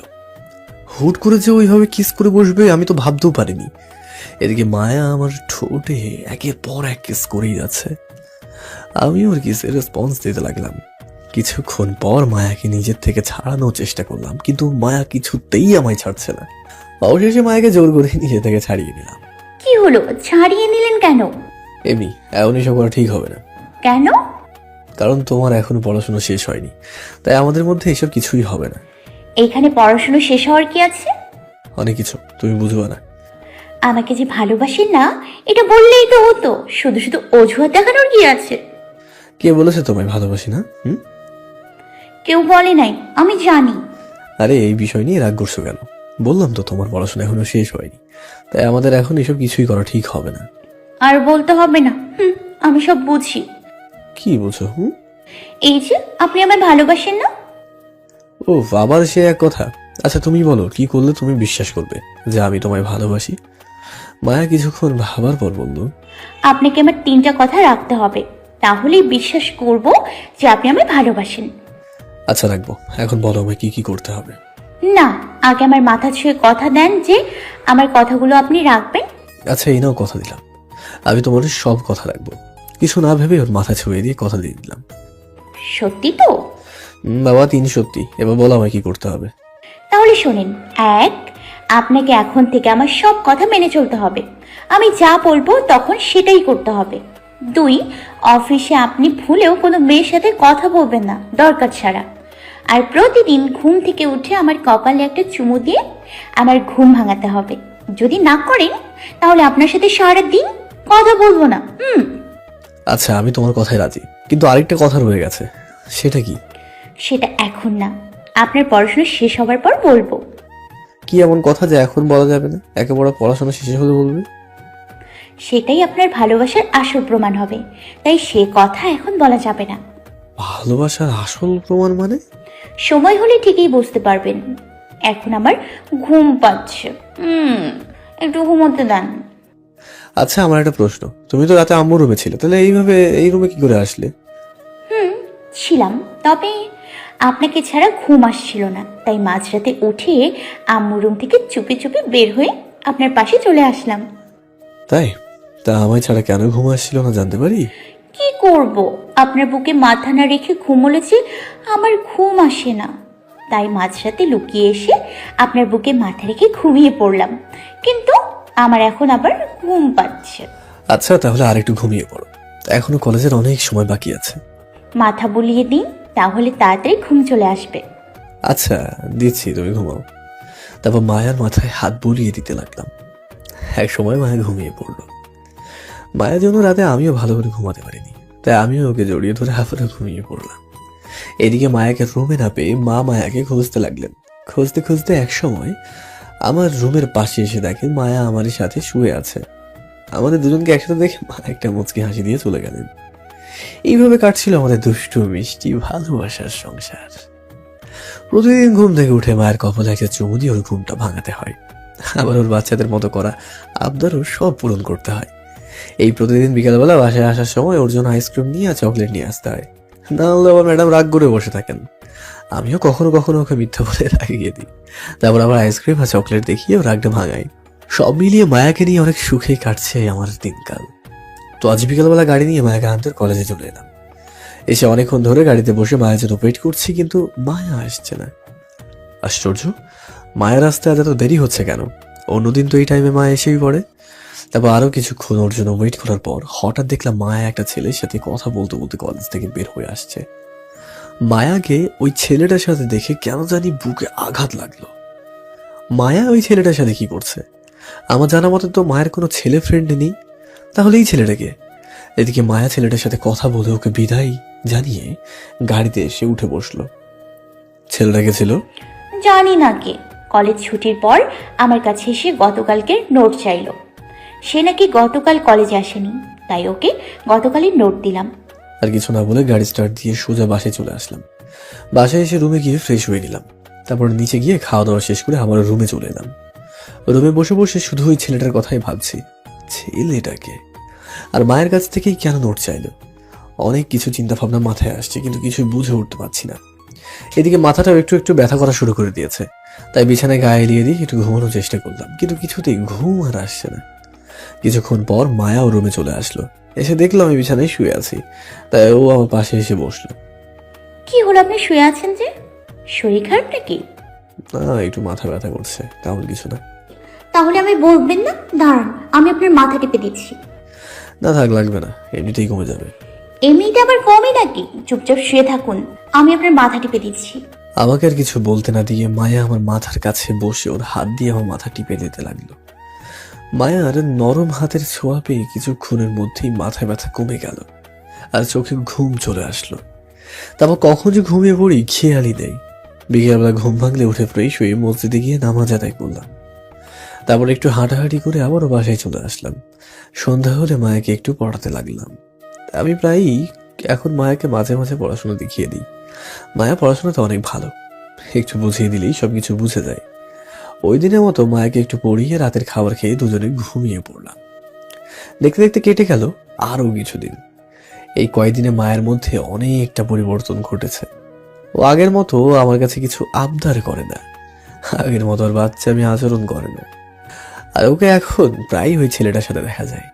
হুট করে যে ওইভাবে কিস করে বসবে আমি তো ভাবতেও পারিনি। এদিকে মায়া আমার ঠোঁটে একের পর এক কিস করেই যাচ্ছে। আমি ওর কিসের রেসপন্স দিতে লাগলাম। কিছুক্ষণ পর মায়াকে নিজের থেকে ছাড়ানোর চেষ্টা করলাম, কিন্তু মায়া কিছুতেই আমায় ছাড়ছে না। অবশেষে মায়াকে জোর করে নিজে থেকে ছাড়িয়ে নিলাম। কি হলো, ছাড়িয়ে নিলেন কেন? এমনি, এমন এসব করা ঠিক হবে না। কেন? কারণ তোমার এখনো পড়াশোনা শেষ হয়নি, তাই আমাদের মধ্যে এসব কিছুই হবে না। এখানে পড়াশোনা শেষ হওয়ার কি আছে? অনেক কিছু, তুমি বুঝবা না। আমাকে যে ভালোবাসেন না এটা বললেই তো হতো, শুধু শুধু অজুহাত দেখানোর কি আছে? কে বলেছে তোমায় ভালোবাসি না? কেউ বলে নাই, আমি জানি। আরে এই বিষয় নিয়ে রাগ করছো কেন? বললাম তো তোমার পড়াশোনা এখনো শেষ হয়নি, তাই আমাদের এখন এসব কিছুই করা ঠিক হবে না। আর বলতে হবে না, আমি সব বুঝি। কি বুঝো? এই যে আপনি আমায় ভালোবাসেন না। ও আবার সে এক কথা। আচ্ছা তুমি বলো, কি করলে তুমি বিশ্বাস করবে যে আমি তোমায় ভালোবাসি? মায়া কিছুক্ষণ ভাবার পর বলল, আপনাকে আমার 3টা কথা রাখতে হবে, তাহলেই বিশ্বাস করব যে আপনি আমায় ভালোবাসেন। আচ্ছা রাখবো, এখন বলো আমায় কি কি করতে হবে। না, আগে আমার মাথা ছুঁয়ে কথা দেন যে আমার কথাগুলো আপনি রাখবেন। আচ্ছা এই নাও, কথা দিলাম আমি তোমার সব কথা রাখবো। কিছু না ভেবে ওর মাথা ছুঁয়ে দিয়ে কথা দিয়ে দিলাম। সত্যি তো? বাবা 3 সত্যি। এবার বলো আমায় কি করতে হবে। তাহলে শোনেন, 1, আপনাকে এখন থেকে আমার সব কথা মেনে চলতে হবে। আমি যা বলবো তখন সেটাই করতে হবে। 2, অফিসে আপনি ভুলেও কোনো মেয়ের সাথে কথা বলবেন না দরকার ছাড়া। আর প্রতিদিন ঘুম থেকে উঠে আমার কপালে একটা চুমু দিয়ে আমার ঘুম ভাঙাতে হবে। যদি না করেন তাহলে আপনার সাথে সারা দিন কথা বলবো না। আচ্ছা আমি তোমার কথায় রাজি, কিন্তু আরেকটা কথা রয়ে গেছে। সেটা কি? সেটা এখন না, আপনার পড়াশোনা শেষ হবার পর বলবো। কি এমন কথা যে এখন বলা যাবে না, একেবারে পড়াশোনা শেষে হলে বলবে? সেটাই আপনার ভালোবাসার আসল প্রমাণ হবে, তাই সে কথা এখন বলা যাবে না। ভালোবাসার আসল প্রমাণ মানে? সময় হলে ঠিকই বুঝতে পারবেন। এখন আমার ঘুম পাচ্ছে, একটু ঘুমোতে দেন। আচ্ছা আমার একটা প্রশ্ন, তুমি তো রাতে আম্মুর রুমে ছিলে, তাহলে এইভাবে এই রুমে কি করে আসলে? ছিলাম, তবে আপনাকে ছাড়া ঘুম আসছিল না, তাই মাঝরাতে উঠে আম্মুর রুম থেকে চুপি চুপি বের হয়ে আপনার পাশে চলে আসলাম। তাই? তা আমায় ছাড়া কেন ঘুম আসছিল না জানতে পারি? কি করব, আপনার বুকে মাথা না রেখে ঘুমোলে যে আমার ঘুম আসে না, তাই মাঝরাতে লুকিয়ে এসে আপনার বুকে মাথা রেখে ঘুমিয়ে পড়লাম, কিন্তু আমার এখন আবার ঘুম পাচ্ছে। আচ্ছা তাহলে আরেকটু ঘুমিয়ে পড়ো, এখনো কলেজের অনেক সময় বাকি আছে। মাথা বুলিয়ে দিন, তাহলে তাড়াতাড়ি ঘুম চলে আসবে। আচ্ছা দিচ্ছি, তুমি ঘুমাও। তারপর মায়ার মাথায় হাত বুলিয়ে দিতে লাগলাম। এক সময় মায়া ঘুমিয়ে পড়লো। মায়ের জন্য রাতে আমিও ভালো করে ঘুমাতে পারিনি, তাই আমিও ওকে জড়িয়ে ধরে হাফরে ঘুমিয়ে পড়লাম। এদিকে মায়াকে রুমে না পেয়ে মা মায়াকে খুঁজতে লাগলেন। খুঁজতে খুঁজতে এক সময় আমার রুমের পাশে এসে দেখেন মায়া আমার সাথে শুয়ে আছে। আমাদের দুজনকে একসাথে দেখে মা একটা মুচকি হাসি দিয়ে চলে গেলেন। এইভাবে কাটছিল আমাদের দুষ্টু মিষ্টি ভালোবাসার সংসার। প্রতিদিন ঘুম থেকে উঠে মায়ের কপালে একটা চুমু দিয়ে ওর ঘুমটা ভাঙাতে হয়, আবার ওর বাচ্চাদের মতো করা আবদারও সব পূরণ করতে হয়। এই প্রতিদিন বিকালবেলা বাসায় আসার সময় ওর জন্য আইসক্রিম নিয়ে আর চকলেট নিয়ে আসতে হয়, না হলে আবার ম্যাডাম রাগ করে বসে থাকেন। আমিও কখনো কখনো ওকে মিথ্যা বলে রাগিয়ে দিই, তারপর আবার আইসক্রিম আর চকলেট দেখিয়ে ওর রাগটা ভাঙাই। সব মিলিয়ে মায়াকে নিয়ে অনেক সুখেই কাটছে আমার দিনকাল। তো আজ বিকালবেলা গাড়ি নিয়ে মায়াকে আনতে কলেজে চলে এলাম। এসে অনেকক্ষণ ধরে গাড়িতে বসে মায়ের জন্য ওয়েট করছি, কিন্তু মায়া আসছে না। আশ্চর্য, মায়ের আসতে আজ এত দেরি হচ্ছে কেন? অন্যদিন তো এই টাইমে মা এসেই পড়ে। তারপর আরো কিছুক্ষণ ওর জন্য ওয়েট করার পর হঠাৎ দেখলাম মায়া একটা ছেলের সাথে কথা বলতে বলতে কলেজ থেকে বের হয়ে আসছে। মায়াকে ওই ছেলেটার সাথে দেখে কেন জানি বুকে আঘাত লাগলো। মায়া ওই ছেলেটার সাথে কি করছে? আমার জানা মতে তো মায়ের কোনো ছেলে ফ্রেন্ড নেই, তাহলে এই ছেলেটাকে? এদিকে মায়া ছেলেটার সাথে কথা বলে ওকে বিদায় জানিয়ে গাড়িতে এসে উঠে বসলো। ছেলেটাকে ছিল জানি না কে, কলেজ ছুটির পর আমার কাছে এসে গতকালকের নোট চাইলো। সে নাকি গতকাল কলেজে আসেনি, তাই ওকে গতকালের নোট দিলাম। আর কিছু না বলে গাড়ি স্টার্ট দিয়ে সোজা বাসায় চলে আসলাম। বাসায় এসে রুমে গিয়ে ফ্রেশ হয়ে নিলাম, তারপর নিচে গিয়ে খাওয়া দাওয়া শেষ করে আবার রুমে চলে এলাম। রুমে বসে বসে শুধু ওই ছেলেটার কথাই ভাবছি। ছেলেটাকে আর মায়ের কাছ থেকেই কেন নোট চাইলো? অনেক কিছু চিন্তা ভাবনা মাথায় আসছে, কিন্তু কিছুই বুঝে উঠতে পারছি না। এদিকে মাথাটাও একটু একটু ব্যথা করা শুরু করে দিয়েছে, তাই বিছানায় গায়ে এলিয়ে দিয়ে একটু ঘুমানোর চেষ্টা করলাম, কিন্তু কিছুতেই ঘুম আর আসছে না। কিছুক্ষণ পর মায়াও রুমে চলে আসলো। এসে দেখলাম আমি বিছানায় শুয়ে আছি, তাই ও আমার পাশে এসে বসলো। কি হলো, আপনি শুয়ে আছেন যে? শরীর খারাপ নাকি? না, একটু মাথা ব্যথা করছে, তেমন কিছু না। তাহলে আমি বলবেন না? দাঁড়ান, আমি আপনার মাথা টিপে দিচ্ছি। না থাক, লাগবে না, এমনিতেই কমে যাবে। এমনিতে আবার কমই নাকি? চুপচাপ শুয়ে থাকুন, আমি আপনার মাথা টিপে দিচ্ছি। আমাকে আর কিছু বলতে না দিয়ে মায়া আমার মাথার কাছে বসে ওর হাত দিয়ে আমার মাথা টিপে দিতে লাগলো। মায়ার নরম হাতের ছোঁয়া পেয়ে কিছুক্ষণের মধ্যেই মাথায় ব্যথা কমে গেল আর চোখে ঘুম চলে আসলো। তারপর কখন যে ঘুমিয়ে পড়ি খেয়ালই নেই। বিকেলবেলা ঘুম ভাঙলে উঠে ফ্রেশ হয়ে মসজিদে গিয়ে নামাজ আদায় করলাম। তারপর একটু হাঁটাহাঁটি করে আবারও বাসায় চলে আসলাম। সন্ধ্যা হলে মায়াকে একটু পড়াতে লাগলাম। আমি প্রায়ই এখন মায়াকে মাঝে মাঝে পড়াশোনা দেখিয়ে দিই। মায়া পড়াশোনাতে অনেক ভালো, একটু বুঝিয়ে দিলেই সবকিছু বুঝে যায়। ওই দিনের মতো মায়াকে একটু পড়িয়ে রাতের খাবার খেয়ে দুজনে ঘুমিয়ে পড়লাম। দেখতে দেখতে কেটে গেল আরো কিছুদিন। এই কয়েকদিনে মায়ের মধ্যে অনেকটা পরিবর্তন ঘটেছে। ও আগের মতো আমার কাছে কিছু আবদার করে না, আগের মতো আর বাচ্চা আমি আচরণ করে না। আর ওকে এখন প্রায় ওই ছেলেটার সাথে দেখা যায়।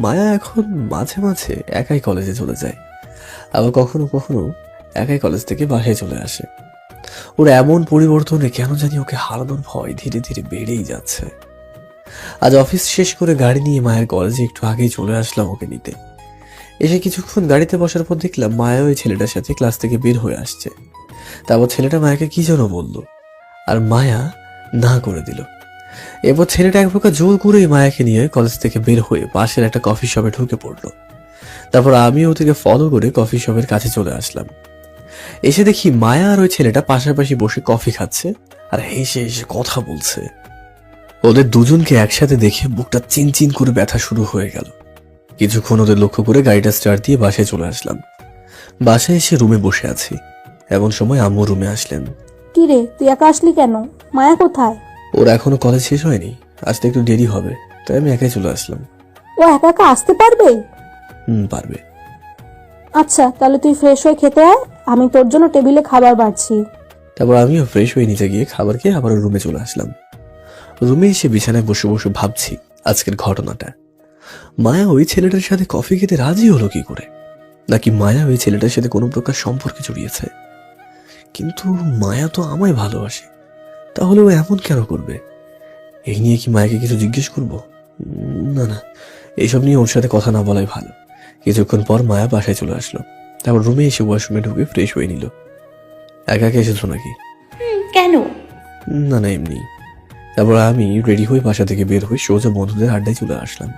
মায়া এখন মাঝে মাঝে একাই কলেজে চলে যায়, আবার কখনো কখনো একাই কলেজ থেকে বাসায় চলে আসে। ওর এমন পরিবর্তনে কেন জানি ওকে হারানোর ভয় ধীরে ধীরে বেড়েই যাচ্ছে। আজ অফিস শেষ করে গাড়ি নিয়ে মায়ের কলেজে একটু আগেই চলে আসলাম ওকে নিতে। এসে কিছুক্ষণ গাড়িতে বসার পর দেখলাম মায়া ওই ছেলেটার সাথে ক্লাস থেকে বের হয়ে আসছে। তারপর ছেলেটা মায়াকে কি যেন বলল, আর মায়া না করে দিল। এরপর ছেলেটা এক প্রকার জোর করেই মায়াকে নিয়ে কলেজ থেকে বের হয়ে পাশের একটা কফি শপে ঢুকে পড়লো। তারপর আমি ওদেরকে ফলো করে কফি শপের কাছে চলে আসলাম। এসে দেখি মায়া আর ওই ছেলেটা পাশাপাশি বসে কফি খাচ্ছে আর হেসে হেসে কথা বলছে। ওদের দুজনকে একসাথে দেখে বুকটা চিনচিন করে ব্যথা শুরু হয়ে গেল। কিছুক্ষণ ওদের লক্ষ্য করে গাড়িটা স্টার্ট দিয়ে বাসায় চলে আসলাম। বাসায় এসে রুমে বসে আছি, এমন সময় আম্মু রুমে আসলেন। কি রে, তুই একা আসলি কেন? মায়া কোথায়? ওর এখনো কলেজ শেষ হয়নি, আসতে একটু দেরি হবে, তাই আমি একাই চলে আসলাম। ও একা একা আসতে পারবে? পারবে। আচ্ছা, তাহলে তুই ফ্রেশ হয়ে খেতে আয়, আমি তোর জন্য টেবিলে খাবার বাড়ছি। তারপর আমিও ফ্রেশ হয়ে নিচে গিয়ে খাবার খেয়ে আবার রুমে চলে আসলাম। রুমে এসে বিছানায় বসে বসে ভাবছি আজকের ঘটনাটা। মায়া ওই ছেলেটার সাথে কফি খেতে রাজি হলো কি করে? নাকি মায়া ওই ছেলেটার সাথে কোনো প্রকার সম্পর্কে জড়িয়েছে? কিন্তু মায়া তো আমায় ভালোবাসে, তাহলে ও এমন কেন করবে? এই নিয়ে কি মায়াকে কিছু জিজ্ঞেস করবো? না না, এইসব নিয়ে ওর সাথে কথা না বলাই ভালো। কিছুক্ষণ পর মায়া বাসায় চলে আসলো। তারপর রুমে এসে ওয়াশরুমে ঢুকে ফ্রেশ হয়ে নিল। একা একা এসেছো নাকি? কেন? না না, এমনি। তারপর আমি রেডি হয়ে বাসা থেকে বের হয়ে সোজা বন্ধুদের আড্ডায় চলে আসলাম।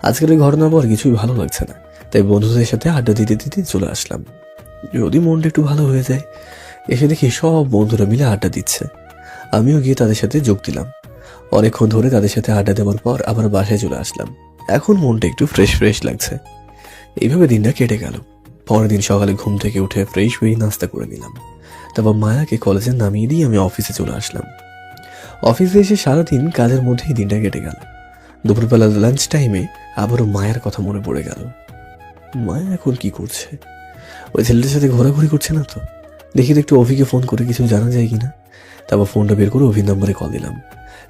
আজকের এই ঘটনার পর কিছুই ভালো লাগছে না, তাই বন্ধুদের সাথে আড্ডা দিতে দিতে চলে আসলাম। যদি মনটা একটু ভালো হয়ে যায়। এসে দেখি সব বন্ধুরা মিলে আড্ডা দিচ্ছে, আমিও গিয়ে তাদের সাথে যোগ দিলাম। অনেকক্ষণ ধরে তাদের সাথে আড্ডা দেওয়ার পর আবার বাসায় চলে আসলাম। এখন মনটা একটু ফ্রেশ ফ্রেশ লাগছে। এইভাবে দিনটা কেটে গেল। পরের দিন সকালে ঘুম থেকে উঠে ফ্রেশ হয়ে নাস্তা করে নিলাম। তারপর মায়াকে কলেজে নামিয়ে দিয়ে আমি অফিসে চলে আসলাম। অফিসে এসে সারাদিন কাজের মধ্যেই দিনটা কেটে গেল। দুপুরবেলা লাঞ্চ টাইমে আবারও মায়ের কথা মনে পড়ে গেল। মায়া এখন কি করছে? ওই ছেলেটার সাথে ঘোরাঘুরি করছে না তো? দেখি তো একটু অভিকে ফোন করে কিছু জানা যায় কিনা। তারপর ফোনটা বের করে অভির নাম্বারে কল দিলাম।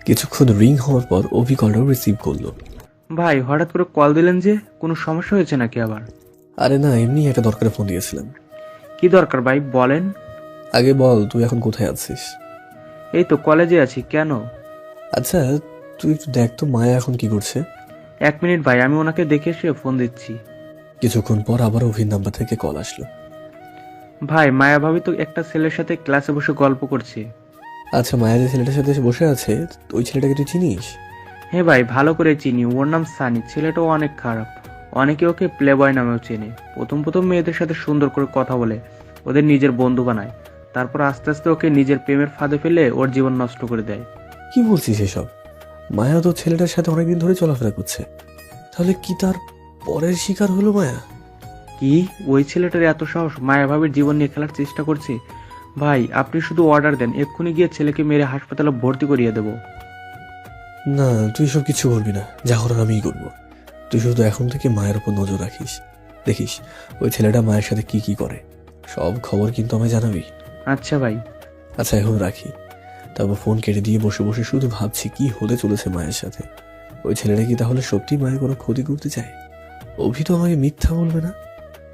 কিছুক্ষণ রিং হওয়ার পর অভি কলটাও রিসিভ করলো। ভাই, হঠাৎ করে কল দিলেন যে, কোনো সমস্যা হয়েছে নাকি আবার? আরে না, এমনি একটা দরকারে ফোন দিয়েছিলাম। কি দরকার ভাই, বলেন। আগে বল, তুই এখন কোথায় আছিস? এই তো কলেজে আছি। কেন? আচ্ছা, তুই একটু দেখ তো মায়া এখন কি করছে। 1 মিনিট ভাই, আমি ওনাকে দেখে এসে ফোন দিচ্ছি। কিছুক্ষণ পর আবার অভির নাম্বার থেকে কল আসলো। ভাই, মায়া ভাবি তো একটা ছেলের সাথে ক্লাসে বসে গল্প করছে। আচ্ছা, মায়া যে ছেলেটার সাথে এসে বসে আছে, ওই ছেলেটাকে তুই চিনিস? হ্যাঁ ভাই, ভালো করে চিনি। ওর নাম সানি। ছেলেটাও অনেক খারাপ, অনেকে ওকে প্লে বয় নামেও চেনে। প্রথম প্রথম মেয়েদের সাথে সুন্দর করে কথা বলে ওদের নিজের বন্ধু বানায়, তারপর আস্তে আস্তে ওকে নিজের প্রেমের ফাঁদে ফেলে ওর জীবন নষ্ট করে দেয়। কি বলছিস এসব? মায়া তো ছেলেটার সাথে অনেকদিন ধরে চলাফেরা করছে, তাহলে কি তার পরের শিকার হলো মায়া? কি, ওই ছেলেটার এত সাহস মায়া ভাবির জীবন নিয়ে খেলার চেষ্টা করছে? ভাই, আপনি শুধু অর্ডার দেন, এক্ষুনি গিয়ে ছেলেকে মেরে হাসপাতালে ভর্তি করিয়ে দেবো। না, তুই সব কিছু করবি না, যা করার আমিই করবো। তুই শুধু এখন থেকে মায়ের উপর নজর রাখিস, দেখিস ওই ছেলেটা মায়ের সাথে কি কি করে। সব খবর কিন্তু আমায় জানাবি। আচ্ছা ভাই। আচ্ছা, এখন রাখি। তারপর ফোন কেটে দিয়ে বসে বসে শুধু ভাবছি কি হতে চলেছে মায়ের সাথে। ওই ছেলেটা কি তাহলে সত্যি মায়ের কোনো ক্ষতি করতে চায়? অভি তো আমাকে মিথ্যা বলবে না,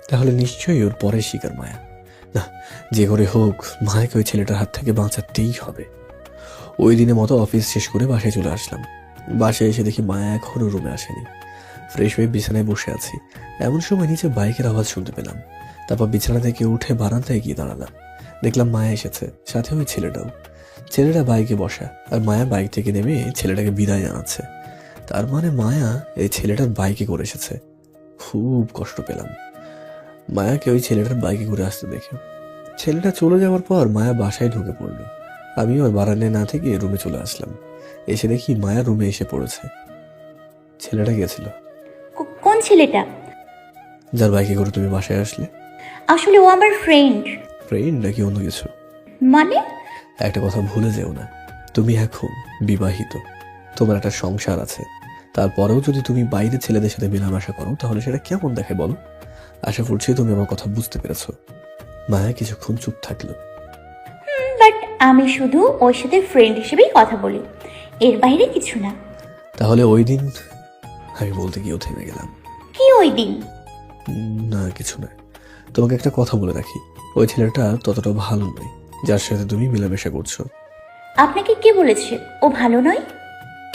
তাহলে নিশ্চয়ই ওর পরের শিকার মায়া। না, যে করে হোক মায়াকে ওই ছেলেটার হাত থেকে বাঁচাতেই হবে। ওই দিনের মতো অফিস শেষ করে বাসায় চলে আসলাম। বাসায় এসে দেখি মায়া এখনো রুমে আসেনি। ফ্রেশ হয়ে বিছানায় বসে আছি, এমন সময় নিচে বাইকের আওয়াজ শুনতে পেলাম। তারপর বিছানা থেকে উঠে বারান্দায় গিয়ে দাঁড়ালাম। দেখলাম মায়া এসেছে, সাথে ওই ছেলেটাও। ছেলেটা বাইকে বসা, আর মায়া বাইক থেকে নেমে ছেলেটাকে বিদায় জানাচ্ছে। তার মানে মায়া এই ছেলেটার বাইকে করে এসেছে। খুব কষ্ট পেলাম মায়াকে ওই ছেলেটার বাইকে ঘুরে আসতে দেখে। ছেলেটা চলে যাওয়ার পর মায়া বাসায় ঢুকে পড়লো। আমিও আর বারান্দায় না থেকে রুমে চলে আসলাম। এসে দেখি মায়া রুমে এসে পড়েছে। ছেলেটা গেছিল। কোন ছেলেটা? যার বাইকে করে তুমি বাসায় আসলে। আসলে ও আমার ফ্রেন্ড। ফ্রেন্ড নাকি অন্য কিছু? মানে? একটা কথা ভুলে যেও না, তুমি এখন বিবাহিত, তোমার একটা সংসার আছে। তারপরেও যদি তুমি বাইরে ছেলেদের সাথে মেলামেশা করো তাহলে সেটা কেমন দেখে বলো? আশা করছি তুমি আমার কথা বুঝতে পেরেছো। মায়া কিছুক্ষণ চুপ থাকলো। বাট আমি শুধু ওর সাথে ফ্রেন্ড হিসেবেই কথা বলি, এর বাইরে কিছু না। তাহলে ওই দিন? আমি বলতে গিয়েও থেমে গেলাম। কি ওই দিন? না কিছু না, তোমাকে একটা কথা বলে রাখি, ওই ছেলেটা ততটা ভালো নয় যার সাথে তুমি মেলামেশা করছো। আপনাকে কে বলেছে ও ভালো নয়?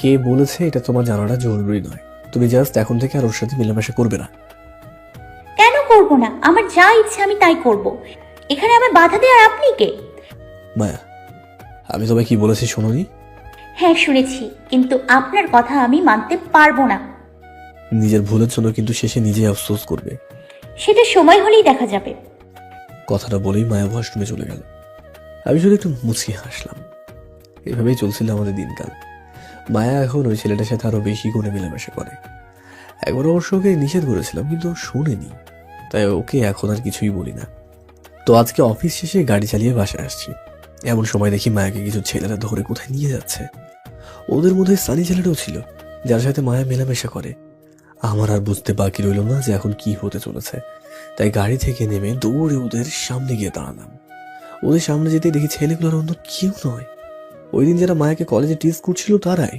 কে বলেছে এটা তোমার জানাটা জরুরি নয়। তুমি জাস্ট এখন থেকে আর ওর সাথে মেলামেশা করবে না। কেন করব না? আমার যা ইচ্ছা আমি তাই করব। এখানে আমার বাধা দেওয়ার আপনি কে? মায়া, আমি তোমায় কি বলেছি শোনোনি? হ্যাঁ শুনেছি, কিন্তু আপনার কথা আমি মানতে পারবো না। নিজের ভুলের জন্য কিন্তু শেষে নিজে আফসোস করবে। সেটা সময় হলেই দেখা যাবে। কথাটা বলেই মায়া ওয়াশরুমে চলে গেল। আমি শুধু একটু মুচকি হাসলাম। এভাবেই চলছিল আমাদের দিনকাল। মায়া এখন ওই ছেলেটার সাথে আরো বেশি করে মেলামেশা করে। একবার অবশ্য ওকে নিষেধ করেছিলাম, কিন্তু ও শোনেনি, তাই ওকে এখন আর কিছুই বলি না। তো আজকে অফিস শেষে গাড়ি চালিয়ে বাসায় আসছি, এমন সময় দেখি মায়াকে কিছু ছেলেরা ধরে কোথায় নিয়ে যাচ্ছে। ওদের মধ্যে সানি ছেলেটাও ছিল, যার সাথে মায়া মেলামেশা করে। আমার আর বুঝতে বাকি রইল না যে এখন কি হতে চলেছে। তাই গাড়ি থেকে নেমে দৌড়ে ওদের সামনে গিয়ে দাঁড়ালাম। ওদের সামনে যেতে দেখি ছেলেগুলোর অন্য কেউ নয়, ওই দিন যারা মায়াকে কলেজে টিজ করছিল তারাই।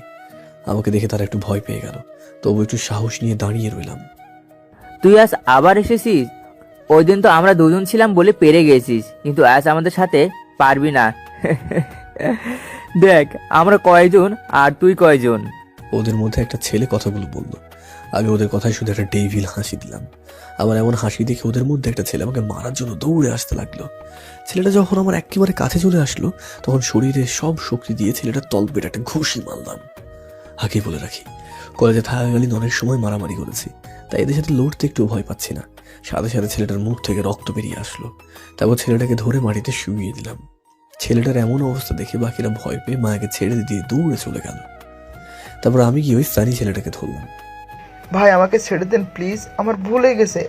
আমাকে দেখে তারা একটু ভয় পেয়ে গেল, তবু একটু সাহস নিয়ে দাঁড়িয়ে রইলাম। তুই আজ আবার এসেছিস? ওই দিন তো আমরা দুজন ছিলাম বলে পেরে গেছিস, কিন্তু আজ আমাদের সাথে পারবি না। দেখ আমরা কয়জন আর তুই কয়জন। ওদের মধ্যে একটা ছেলে কথাগুলো বলল। আমি ওদের কথায় শুধু একটা ডেভিল হাসি দিলাম। আবার এমন হাসি দেখে ওদের মধ্যে একটা ছেলে আমাকে মারার জন্য দৌড়ে আসতে লাগলো। ছেলেটা যখন আমার একেবারে কাছে চলে আসলো তখন শরীরে সব শক্তি দিয়ে ছেলেটার তলপেটে একটা ঘুষি মারলাম। আগে বলে রাখি, কলেজে থাকাকালীন অনেক সময় মারামারি করেছি, তাই এদের সাথে লড়তে একটু ভয় পাচ্ছি না। সাথে সাথে ছেলেটার মুখ থেকে রক্ত বেরিয়ে আসলো। তারপর ছেলেটাকে ধরে মাটিতে শুইয়ে দিলাম। ছেলেটার এমন অবস্থা দেখে বাকিরা ভয় পেয়ে মায়াকে ছেড়ে দিয়ে দৌড়ে চলে গেল। তারপর আমি গিয়ে ওই সানি ছেলেটাকে ধরলাম। ভাই আমাকে ছেড়ে দেন প্লিজ, আমার ভুল হয়ে গেছে,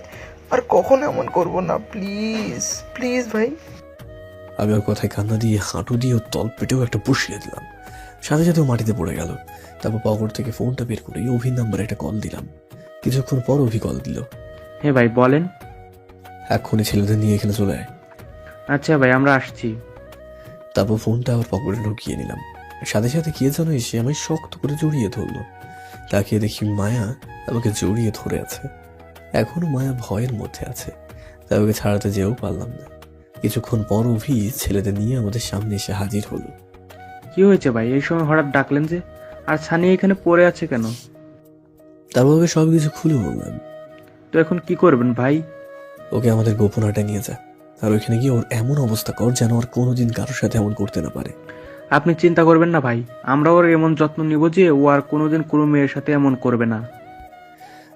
আর কখনো এমন করব না, প্লিজ প্লিজ ভাই। আমি ওর কথায় কান্না দিয়ে হাঁটু দিয়ে ওর তল পেটেও একটা বসিয়ে দিলাম। সাথে সাথে ও মাটিতে পড়ে গেল। তারপর পকেট থেকে ফোনটা বের করে অভির নাম্বারে একটা কল দিলাম। কিছুক্ষণ পর অভি কল দিল। হ্যাঁ ভাই বলেন। এক্ষুনি ছেলেদের নিয়ে এখানে চলে আয়। আচ্ছা ভাই আমরা আসছি। তারপর ফোনটা আবার পকেটে ঢুকিয়ে নিলাম। সাথে সাথে কে যেন এসে আমায় শক্ত করে জড়িয়ে ধরলো। তাকিয়ে দেখি মায়া আমাকে জড়িয়ে ধরে আছে। এখনো মায়া ভয়ের মধ্যে আছে, তাই ওকে ছাড়াতে যেও পারলাম না। কিছুক্ষণ পর অভি ছেলেদের নিয়ে আমাদের সামনে এসে হাজির হলো। কি হয়েছে ভাই, এই সময় হঠাৎ ডাকলেন যে? আর সানি এখানে পড়ে আছে কেন? তারপর ওকে সবকিছু খুলে বললাম। তো এখন কি করবেন ভাই? ওকে আমাদের গোপনাটা নিয়ে যা, আর ওইখানে গিয়ে ওর এমন অবস্থা কর যেন আর কোনোদিন কারোর সাথে এমন করতে না পারে। আপনি চিন্তা করবেন না ভাই, আমরা ওর এমন যত্ন নিব যে ও আর কোনোদিন কোনো মেয়ের সাথে এমন করবে না।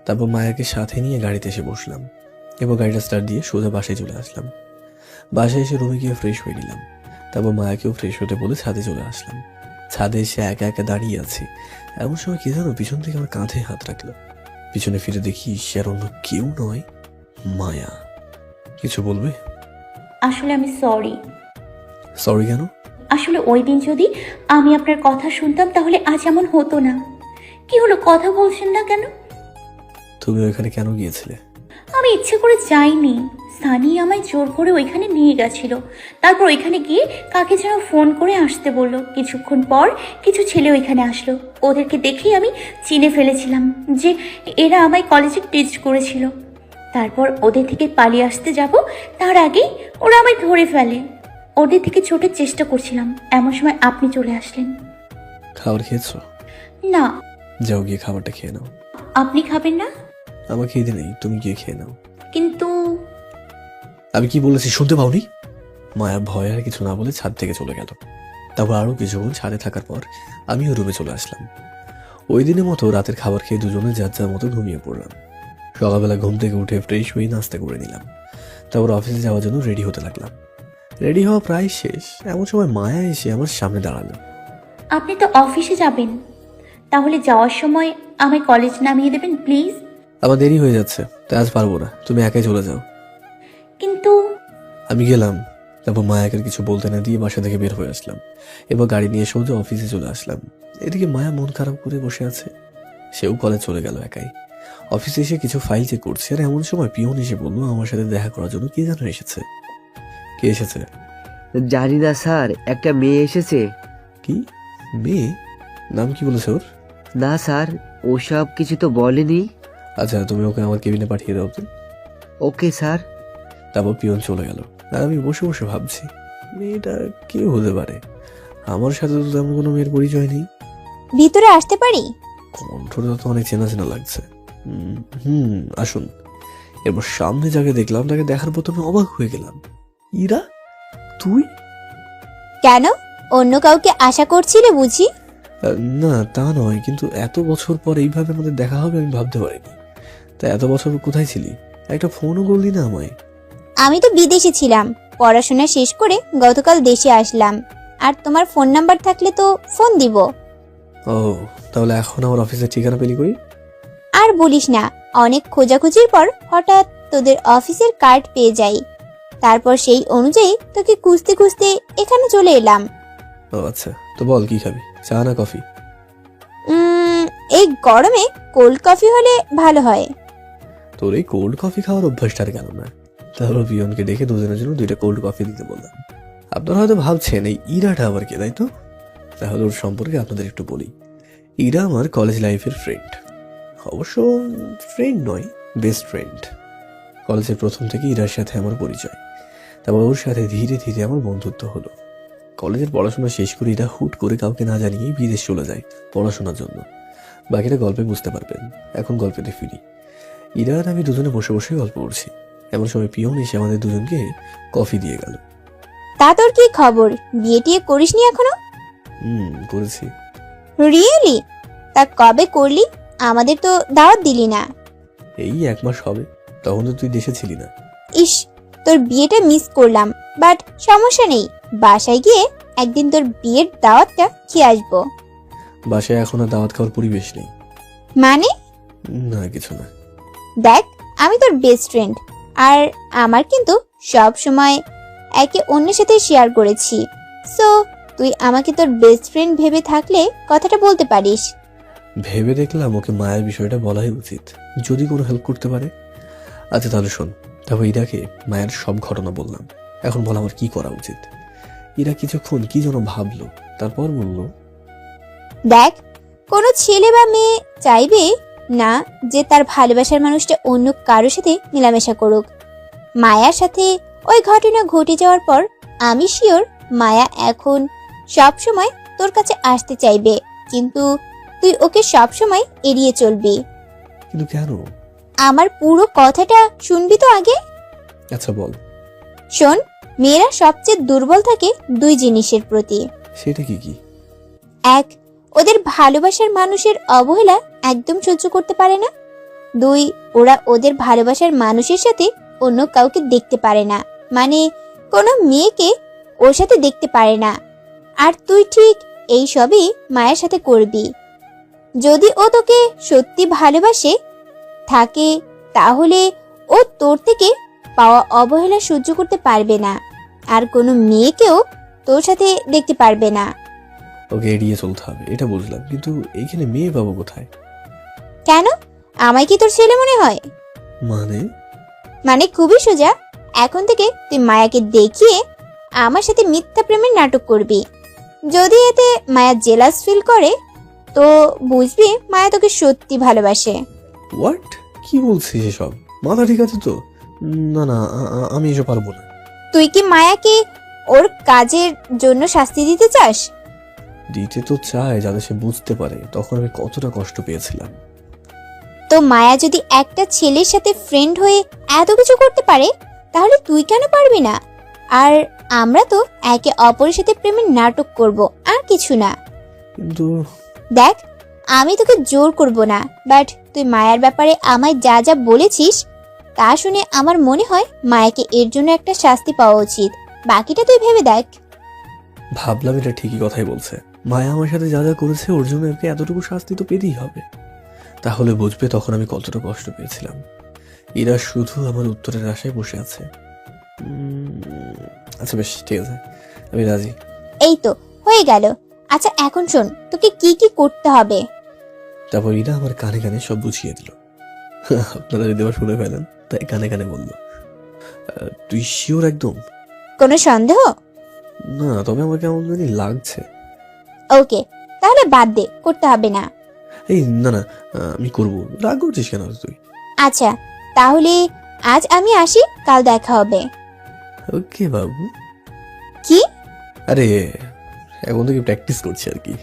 তারপর মায়াকে সাথে নিয়ে গাড়িতে এসে বসলাম এবং গাড়িটা স্টার্ট দিয়ে সোজা বাসায় চলে আসলাম। বাসায় এসে রুমে গিয়ে ফ্রেশ হয়ে নিলাম। তারপর মায়াকেও ফ্রেশ হতে বলে ছাদে চলে আসলাম। ছাদে এসে একা একা দাঁড়িয়ে আছি, এমন সময় কি জানো পিছন থেকে আমার কাঁধে হাত রাখলো। পিছনে ফিরে দেখি সে আর অন্য কেউ নয়, মায়া। কিছু বলবে? আসলে আমি সরি। সরি কেন? আসলে ওই দিন যদি আমি আপনার কথা শুনতাম তাহলে আজ এমন হতো না। কি হলো, কথা বলছেন না কেন? তুমি ওইখানে কেন গিয়েছিলে? আমি ইচ্ছে করে যাইনি, সানি আমায় জোর করে ওইখানে নিয়ে গেছিল। তারপর ওইখানে গিয়ে কাকে যেন ফোন করে আসতে বললো। কিছুক্ষণ পর কিছু ছেলে ওইখানে আসলো। ওদেরকে দেখেই আমি চিনে ফেলেছিলাম যে এরা আমায় কলেজে টিচ করেছিল। তারপর ওদের থেকে পালিয়ে আসতে যাব, তার আগেই ওরা আমায় ধরে ফেলে। ওদের থেকে ছোটার চেষ্টা করছিলাম, এমন সময় আপনি চলে আসলেন। খাবার খেয়েছো? না। যাও গিয়ে খাবারটা খেয়ে নাও। আপনি খাবেন না? আমার খিদে নেই, তুমি গিয়ে খেয়ে নাও। কিন্তু আমি কি বলেছি শুনতে পাওনি? মায়া ভয় আর কিছু না বলে ছাদ থেকে চলে গেল। তারপর আরো কিছুক্ষণ ছাদে থাকার পর আমিও রুমে চলে আসলাম। ওই দিনের মতো রাতের খাবার খেয়ে দুজনে যার যার মতো ঘুমিয়ে পড়লাম। সকালবেলা ঘুম থেকে উঠে ফ্রেশ হয়ে নাস্তা করে নিলাম। তারপর অফিসে যাওয়ার জন্য রেডি হতে লাগলাম। রেডি হওয়া প্রায় শেষ, এমন সময় মায়া এসে আমার সামনে দাঁড়ালো। আপনি তো অফিসে যাবেন, তাহলে যাওয়ার সময় আমায় কলেজ নামিয়ে দেবেন প্লিজ। আমার দেরি হয়ে যাচ্ছে, তাই আজ পারবো না, তুমি একাই চলে যাও। কিন্তু আমি গেলাম। তারপর মায়াকে কিছু বলতে না দিয়ে বাসা থেকে বের হয়ে আসলাম। এবার গাড়ি নিয়ে সোজা অফিসে চলে আসলাম। এদিকে মায়া মন খারাপ করে বসে আছে। সেও কলেজ চলে গেল একাই। অফিসে এসে কিছু ফাইল চেক করছে, আর এমন সময় পিয়ন এসে বললো আমার সাথে দেখা করার জন্য কে যেন এসেছে। কে এসেছে? জানি না স্যার, একটা মেয়ে এসেছে। কি মেয়ে? নাম কি বলেছে ওর? না স্যার, ওসব কিছু তো বলেনি। আচ্ছা, তুমি ওকে আমার কেবিনে পাঠিয়ে দাও তো। Okay sir. তারপর পিয়ন চলে গেল, আর আমি বসে বসে ভাবছি মেয়েটা কে হতে পারে। আমার সাথে তো তেমন কোনো মেয়ের পরিচয় নেই। ভিতরে আসতে পারি? কণ্ঠটা তো অনেক চেনা চেনা লাগছে। আসুন। এরপর সামনে যাকে দেখলাম তাকে দেখার পর আমি অবাক হয়ে গেলাম। ইরা, তুই? কেন, অন্য কাউকে আশা করছিলে বুঝি? না তা নয়, কিন্তু এত বছর পর এইভাবে আমাদের দেখা হবে আমি ভাবতে পারিনি। তা এত বছর কোথায় ছিলি? একটা ফোনও করলি না আমায়। আমি তো বিদেশে ছিলাম, পড়াশোনা শেষ করে গতকাল দেশে আসলাম। আর তোমার ফোন নাম্বার থাকলে তো ফোন দিব। ও, তাহলে এখন আমার অফিসের ঠিকানা পেলি কই? আর বলিস না, অনেক খোঁজাখুঁজির পর হঠাৎ তোদের অফিসের কার্ড পেয়ে যাই। তারপর সেই অনুযায়ী তোকে খুঁজতে খুঁজতে এখানে চলে এলাম। ও আচ্ছা, তো বল কি খাবি, চা না কফি? এই গরমে কোল্ড কফি হলে ভালো হয়। তোর এই কোল্ড কফি খাওয়ার অভ্যাসটা আর কেন না? তাহলে পিয়নকে ডেকে দুজনের জন্য 2টা কোল্ড কফি দিতে বললাম। আপনারা হয়তো ভাবছেন এই ইরাটা আবার কে, তাই তো? তাহলে ওর সম্পর্কে আপনাদের একটু বলি। ইরা আমার কলেজ লাইফের ফ্রেন্ড। অবশ্য ফ্রেন্ড নয়, বেস্ট ফ্রেন্ড। কলেজের প্রথম থেকে ইরার সাথে আমার পরিচয়। তারপর ওর সাথে ধীরে ধীরে আমার বন্ধুত্ব হলো। কলেজের পড়াশোনা শেষ করে ইরা হুট করে কাউকে না জানিয়েই বিদেশ চলে যায় পড়াশোনার জন্য। বাকিটা গল্পে বুঝতে পারবেন। এখন গল্পেতে ফিরি। ইরা আর আমি দুজনে বসে বসে গল্প করছি। এমন সময় পিয়ন এসে আমাদের দুজনকে কফি দিয়ে গেল। তা তোর কি খবর, বিয়ে টিয়ে করিসনি এখনো? করেছি। রিয়েলি? তা কবে করলি? আমাদের তো দাওয়াত দিলি না। এই 1 মাস হবে, তখন তো তুই দেশে ছিলি না। ইস, তোর বিয়েটা মিস করলাম, বাট সমস্যা নেই, বাসায় গিয়ে একদিন তোর বিয়ের দাওয়াতটা খেয়ে আসবো। বাসায় এখন আর দাওয়াত খাওয়ার পরিবেশ নেই। মানে? না কিছু না। দেখ, আমি তোর বেস্ট ফ্রেন্ড, আর আমার কিন্তু সব সময় একে অন্যের সাথে শেয়ার করেছি। সো তুই আমাকে তোর বেস্ট ফ্রেন্ড ভেবে থাকলে কথাটা বলতে পারিস। ভেবে দেখলাম ওকে মায়ের বিষয়টা বলাই উচিত, যদি কোনো হেল্প করতে পারে। আচ্ছা তাহলে শোন। তারপর ইরাকে মায়ের সব ঘটনা বললাম। এখন বল আমার কি করা উচিত। ইরা কিছুক্ষণ কি যেন ভাবলো, তারপর বলল, দেখ, কোনো ছেলে বা মেয়ে চাইবে না যে তার ভালোবাসার মানুষটা অন্য কারোর সাথে মেলামেশা করুক। মায়ার সাথে ওই ঘটনা ঘটে যাওয়ার পর আমি শিওর মায়া এখন সব সময় তোর কাছে আসতে চাইবে, কিন্তু তুই ওকে সব সময় এড়িয়ে চলবি। কিন্তু কেন? আমার পুরো কথাটা শুনবি তো আগে? আচ্ছা বল। শোন, মেয়েরা সবচেয়ে দুর্বল থাকে 2 জিনিসের প্রতি। সেটা কি কি? 1, ওদের ভালোবাসার মানুষের অবহেলা একদম সহ্য করতে পারে না। 2, ওরা ওদের ভালোবাসার মানুষের সাথে অন্য কাউকে দেখতে পারে না, মানে কোনো মেয়েকে ওর সাথে দেখতে পারে না। আর তুই ঠিক এই সবই মায়ের সাথে করবি। যদি ও তোকে সত্যি ভালোবাসে থাকে, তাহলে ও তোর থেকে পাওয়া অবহেলা সহ্য করতে পারবে না, আর কোনো মেয়েকেও তোর সাথে দেখতে পারবে না। ওকে এড়িয়ে চলতে হবে, এটা বুঝলাম, কিন্তু এইখানে মেয়ে পাবো কোথায়? কেন, আমায় কি তোর ছেলে মনে হয়? মানে খুবই সোজা। এখন থেকে তুই মায়াকে দেখিয়ে আমার সাথে মিথ্যা প্রেমের নাটক করবি। যদি এতে মায়া জেলাস ফিল করে, তো বুঝবি মায়া তোকে সত্যি ভালোবাসে। হোয়াট? কি বলছিস এসব? মাথা ঠিক আছে তো? না না, আমি এসব পারবো না। তুই কি মায়াকে ওর কাজের জন্য শাস্তি দিতে চাস? দিতে তো চায় যাতে সে বুঝতে পারে তখন আমি কতটা কষ্ট পেয়েছিলাম। তো মায়া যদি একটা ছেলের সাথে ফ্রেন্ড হয়ে এত কিছু করতে পারে, তাহলে তুই কেন পারবি না? আর আমরা তো একে অপরের সাথে প্রেমের নাটক করব, আর কিছু না। কিন্তু দেখ, আমি তোকে জোর করব না, বাট তুই মায়ার ব্যাপারে আমায় যা যা বলেছিস তা শুনে আমার মনে হয় মায়াকে এর জন্য একটা শাস্তি পাওয়া উচিত। বাকিটা তুই ভেবে দেখ। ভাবলাম এটা ঠিকই কথাই বলছে। মায়া আমার সাথে যা যা করেছে ওর জন্য ওকে এতটুকু শাস্তি তো পেতেই হবে। তাহলে বুঝবে তখন আমি কতটা কষ্ট পেয়েছিলাম। এরা শুধু আমার উত্তরের আশায় বসে আছে। আচ্ছা বেশ, ঠিক আছে, আমি রাজি। এই তো হয়ে গেল। আচ্ছা এখন শোন, তোকে কি কি করতে হবে। তারপর এরা আমার কানে কানে সব বুঝিয়ে দিল। আপনারা যদি আবার শুনে ফেলেন তাই কানে কানে বলল, তুই শিওর একদম? কোনো সন্দেহ? না, তবে আমার কেমন জানি লাগছে। ওকে, তাহলে বাদ দে, করতে হবে না। এই না না, আমি করবো। রাগ করছিস কেন তুই? আচ্ছা তাহলে আজ আমি আসি, কাল দেখা হবে। ওকে বাবু। কি? আরে এখন থেকে প্র্যাকটিস করছি আর কি।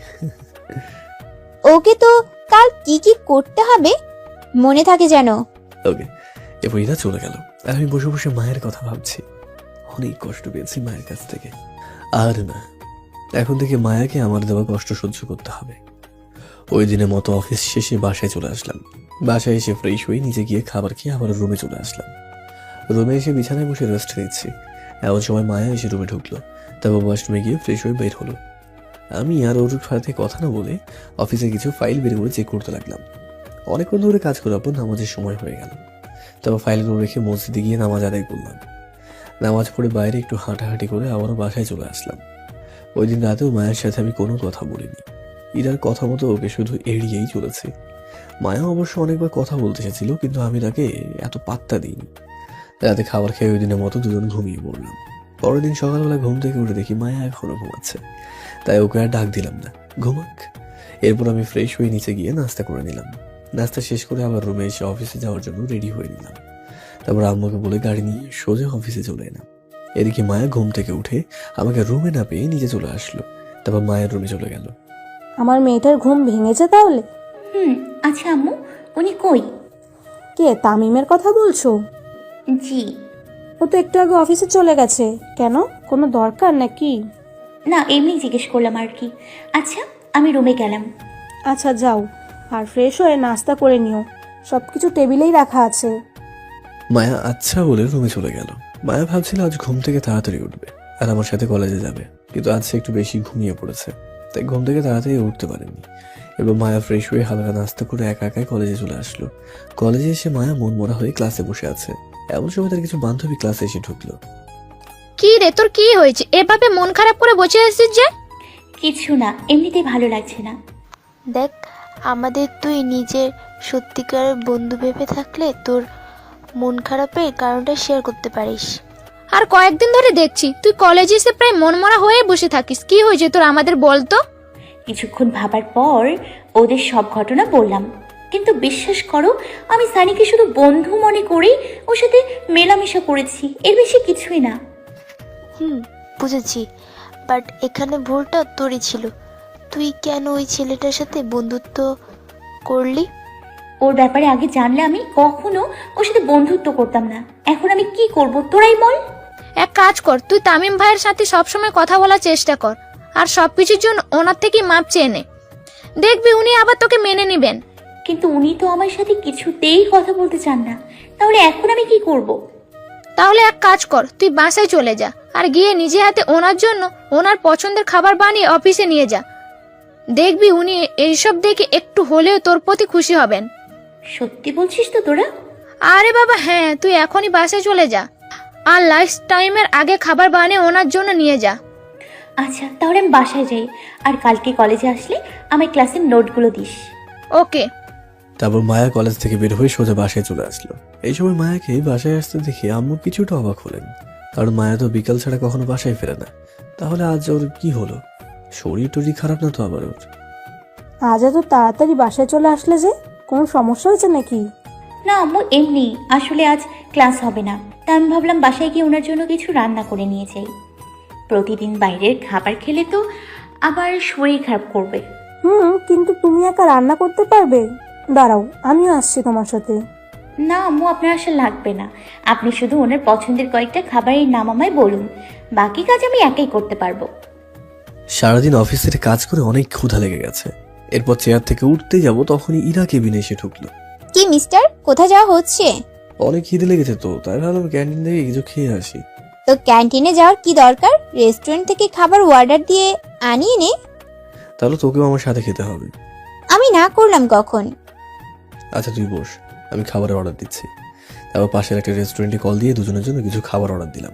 ওকে, তো কাল কি কি করতে হবে মনে থাকে যেন। ওকে। এরপর এরা চলে গেল আর আমি বসে বসে মায়ের কথা ভাবছি। অনেক কষ্ট পেয়েছি মায়ের কাছ থেকে। আর না, এখন থেকে মায়াকে আমার দেওয়া কষ্ট সহ্য করতে হবে। ওই দিনের মতো অফিস শেষে বাসায় চলে আসলাম। বাসায় এসে ফ্রেশ হয়ে নিচে গিয়ে খাবার খেয়ে আবার রুমে চলে আসলাম। রুমে এসে বিছানায় বসে রেস্ট নিচ্ছি। এমন সময় মায়া এসে রুমে ঢুকলো। তারপর ওয়াশরুমে গিয়ে ফ্রেশ হয়ে বের হলো। আমি আর ওর সাথে কথা না বলে অফিসে কিছু ফাইল বের করে চেক করতে লাগলাম। অনেকক্ষণ ধরে কাজ করার পর নামাজের সময় হয়ে গেল। তারপর ফাইলগুলো রেখে মসজিদে গিয়ে নামাজ আদায় করলাম। নামাজ পড়ে বাইরে একটু হাঁটাহাঁটি করে আবারও বাসায় চলে আসলাম। ওই দিন রাতেও মায়ের সাথে আমি কোনো কথা বলিনি। ইরার কথা মতো ওকে শুধু এড়িয়েই চলেছে। মায়া অবশ্য অনেকবার কথা বলতে এসেছিল, কিন্তু আমি তাকে এত পাত্তা দিইনি। রাতে খাবার খেয়ে ওই দিনের মতো দুজন ঘুমিয়ে পড়লাম। পরের দিন সকালবেলা ঘুম থেকে উঠে দেখি মায়া এখনো ঘুমাচ্ছে। তাই ওকে আর ডাক দিলাম না, ঘুমাক। এরপর আমি ফ্রেশ হয়ে নিচে গিয়ে নাস্তা করে নিলাম। নাস্তা শেষ করে আবার রুমে এসে অফিসে যাওয়ার জন্য রেডি হয়ে নিলাম। তারপর আম্মুকে বলে গাড়ি নিয়ে সোজা অফিসে চলে এলাম। এদিকে মায়া ঘুম থেকে উঠে আমাকে রুমে না পেয়ে নিচে চলে আসলো। তারপর মায়ের রুমে চলে গেল। আমার মেয়েটার ঘুম ভেঙেছে তাহলে? আচ্ছা আম্মু, উনি কই? কে, তামিমের কথা বলছো? জি। ও তো একটু আগে অফিসে চলে গেছে। কেন, কোনো দরকার নাকি? না, এমনি জিজ্ঞেস করলাম আর কি। আচ্ছা আমি রুমে গেলাম। আচ্ছা যাও, আর ফ্রেশ হয়ে নাস্তা করে নিও, সব কিছু টেবিলেই রাখা আছে। মায়া আচ্ছা বলে রুমে চলে গেল। মায়া ভাবছিল আজ ঘুম থেকে তাড়াতাড়ি উঠবে আর আমার সাথে কলেজে যাবে, কিন্তু আজ সে একটু বেশি ঘুমিয়ে পড়েছে, তাই ঘুম থেকে তাড়াতাড়ি উঠতে পারেনি। এবার মায়া ফ্রেশ হয়ে হালকা নাস্তা করে একা একাই কলেজে চলে আসলো। কলেজে এসে মায়া মন মরা হয়ে ক্লাসে বসে আছে। এমন সময় তার কিছু বান্ধবী ক্লাসে এসে ঢুকলো। কি রে, তোর কি হয়েছে? এভাবে মন খারাপ করে বসে আছিস যে? কিছু না, এমনিতেই ভালো লাগছে না। দেখ, আমাদের তুই নিজের সত্যিকারের বন্ধু ভেবে থাকলে তোর মন খারাপের কারণটা শেয়ার করতে পারিস। আর কয়েকদিন ধরে দেখছি তুই কলেজে এসে প্রায় মনমরা হয়ে বসে থাকিস। কি হয়েছে তোর, আমাদের বল তো। কিছুক্ষণ ভাবার পর ওদের সব ঘটনা বললাম, কিন্তু বিশ্বাস করো আমি সানিকে শুধু বন্ধু মনে করেই ওর সাথে মেলামেশা করেছি, এর বেশি কিছুই না। বুঝেছি, বাট এখানে ভুলটা তোরই ছিল। তুই কেন ওই ছেলেটার সাথে বন্ধুত্ব করলি? ওর ব্যাপারে আগে জানলে আমি কখনো ওর সাথে বন্ধুত্ব করতাম না। এখন আমি কি করব তোরাই বল। এক কাজ কর, তুই তামিম ভাইয়ের সাথে সবসময় কথা বলার চেষ্টা কর, আর সবকিছুর জন্য ওনার থেকে মাপ চেয়ে নে। দেখবি উনি আবার তোকে মেনে নিবেন। কিন্তু উনি তো আমার সাথে কিছুতেই কথা বলতে চান না, তাহলে এখন আমি কি করব? তাহলে এক কাজ কর, তুই বাসায় চলে যা আর গিয়ে নিজে হাতে ওনার জন্য ওনার পছন্দের খাবার বানিয়ে অফিসে নিয়ে যা। দেখবি উনি এইসব দেখে একটু হলেও তোর প্রতি খুশি হবেন। সত্যি বলছিস তো তোরা? আরে বাবা হ্যাঁ, তুই এখনই বাসায় চলে যা আর লাঞ্চ টাইমের আগে খাবার বানিয়ে ওনার জন্য নিয়ে যা। আচ্ছা তাহলে আমি বাসায় যাই, আর কালকে কলেজে আসলে আমার ক্লাসের নোটগুলো দিস। ওকে। তারপর মায়া কলেজ থেকে বের হয়ে সোজা বাসায় চলে আসলো। এই সময় মায়াকে বাসায় আসতে দেখে আম্মু কিছুটা অবাক হলেন, কারণ মায়া তো বিকাল ছাড়া কখনো বাসায় ফেরে না। তাহলে আজ ওর কি হলো? শরীর টরীর খারাপ না তো আবার ওর? আজ এত তাড়াতাড়ি বাসায় চলে আসলে যে, কোনো সমস্যা হয়েছে নাকি? না আম্মু, এমনি। আসলে আজ ক্লাস হবে না, তাই আমি ভাবলাম বাসায় গিয়ে ওনার জন্য কিছু রান্না করে নিয়ে যাই। প্রতিদিন বাইরের খাবার খেলে তো আবার শরীর খারাপ করবে। কিন্তু তুমি একা রান্না করতে পারবে? দাঁড়াও, আমিও আসছি তোমার সাথে। না আম্মু, আপনার আসা লাগবে না। আপনি শুধু ওনার পছন্দের কয়েকটা খাবারের নাম আমায় বলুন, বাকি কাজ আমি একাই করতে পারবো। সারাদিন অফিসের কাজ করে অনেক ক্ষুধা লেগে গেছে। এরপর চেয়ার থেকে উঠতে যাব তখনই ইরা কেবিনে এসে ঢুকলো। কি মিস্টার, কোথায় যাওয়া হচ্ছে? অনেক খিদে লেগেছে তো, তাই ভাবলাম ক্যান্টিন থেকে কিছু খেয়ে আসি। তো ক্যান্টিনে যাওয়ার কি দরকার? রেস্টুরেন্ট থেকে খাবার অর্ডার দিয়ে আনিয়ে নে। তাহলে তোকেও আমার সাথে খেতে হবে। আমি না করলাম কখন? আচ্ছা তুই বস, আমি খাবারের অর্ডার দিচ্ছি। তারপর পাশের একটা রেস্টুরেন্টে কল দিয়ে দুজনের জন্য কিছু খাবার অর্ডার দিলাম।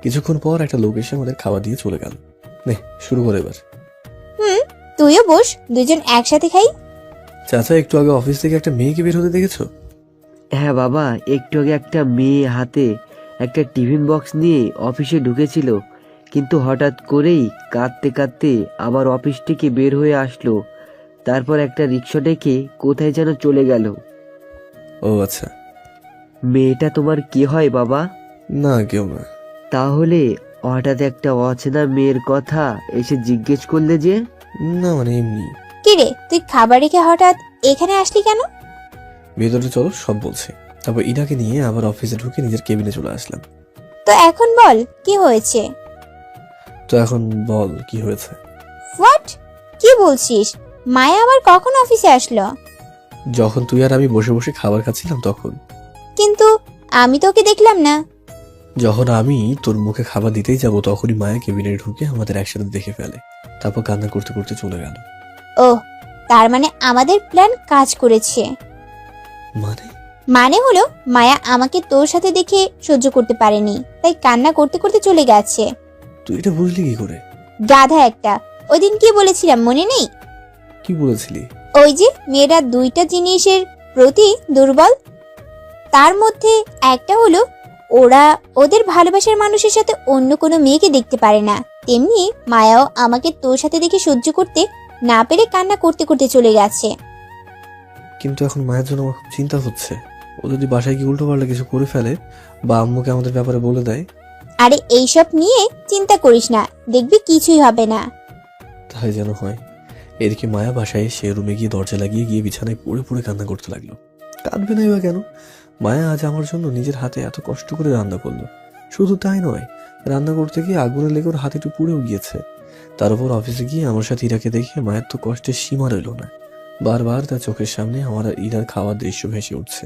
কিছুক্ষণ পর একটা লোক এসে আমাদের খাবার দিয়ে চলে গেল। নে শুরু করে এবার। তুইও বস, দুজন একসাথে খাই। চাচা, একটু আগে অফিস থেকে একটা মেয়েকে বের হতে দেখেছো? হ্যাঁ বাবা, একটু আগে একটা মেয়ে হাতে একটা টিফিন বক্স নিয়ে অফিসে ঢুকেছিল, কিন্তু হঠাৎ করেই কাঁদতে কাঁদতে আবার অফিস থেকে বের হয়ে আসলো। তারপর একটা রিক্সা ডেকে কোথায় যেন চলে গেল। ও আচ্ছা। মেয়েটা তোমার কি হয় বাবা? না, কেউ না। তাহলে হঠাৎ একটা অচেনা মেয়ের কথা এসে জিজ্ঞেস করলে যে? না মানে এমনি। কিরে, তুই খাবার রেখে হঠাৎ এখানে আসলি কেন? ভেতরে চলো, সব বলছি। তারপর ইরাকে নিয়ে আবার অফিসে ঢুকে নিজের কেবিনে চলে আসলাম। তো এখন বল কি হয়েছে? তো এখন বল কি হয়েছে? হোয়াট? কি বলছিস? মায়া আবার কখন অফিসে আসলো? যখন তুই আর আমি বসে বসে খাবার খাচ্ছিলাম তখন। কিন্তু আমি তোকে দেখলাম না। যখন আমি তোর মুখে খাবার দিতেই যাব তখনই মায়া কেবিনে ঢুকে আমাদের একসাথে দেখে ফেলে। তারপর কান্না করতে করতে চলে গেল। ওহ, তার মানে আমাদের প্ল্যান কাজ করেছে। মানে হলো মায়া আমাকে তোর সাথে দেখে সহ্য করতে পারেনি, তাই কান্না করতে করতে চলে গেছে। তুই এটা বুঝলি কি করে? গাধা একটা। ওই দিন কি বলেছিলাম মনে নেই? কি বলেছিলি? ওই যে মেয়েরা দুইটা জিনিসের প্রতি দুর্বল, তার মধ্যে একটা হলো ওরা ওদের ভালোবাসার মানুষের সাথে অন্য কোনো মেয়েকে দেখতে পারে না। তেমনি মায়াও আমাকে তোর সাথে দেখে সহ্য করতে না পেরে কান্না করতে করতে চলে গেছে। কিন্তু এখন মায়ের জন্য আমার খুব চিন্তা হচ্ছে। ও যদি বাসায় গিয়ে উল্টো পাল্টা কিছু করে ফেলে বা আম্মুকে আমাদের ব্যাপারে বলে দেয়। আরে এইসব নিয়ে চিন্তা করিস না, দেখবি কিছুই হবে না। তাই যেন হয়। এদিকে মায়া বাসায় এসে রুমে গিয়ে দরজা লাগিয়ে গিয়ে বিছানায় পড়ে পড়ে কান্না করতে লাগলো। কাঁদবে নাই বা কেন? মায়া আজ আমার জন্য নিজের হাতে এত কষ্ট করে রান্না করলো। শুধু তাই নয়, রান্না করতে গিয়ে আগুনে লেগে ওর হাতে একটু পুড়েও গিয়েছে। তার উপর অফিসে গিয়ে আমার সাথে ইরাকে দেখে মায়ের তো কষ্টের সীমা রইল না। বারবার তার চোখের সামনে আমার আর ইরার খাওয়ার দৃশ্য ভেসে উঠছে।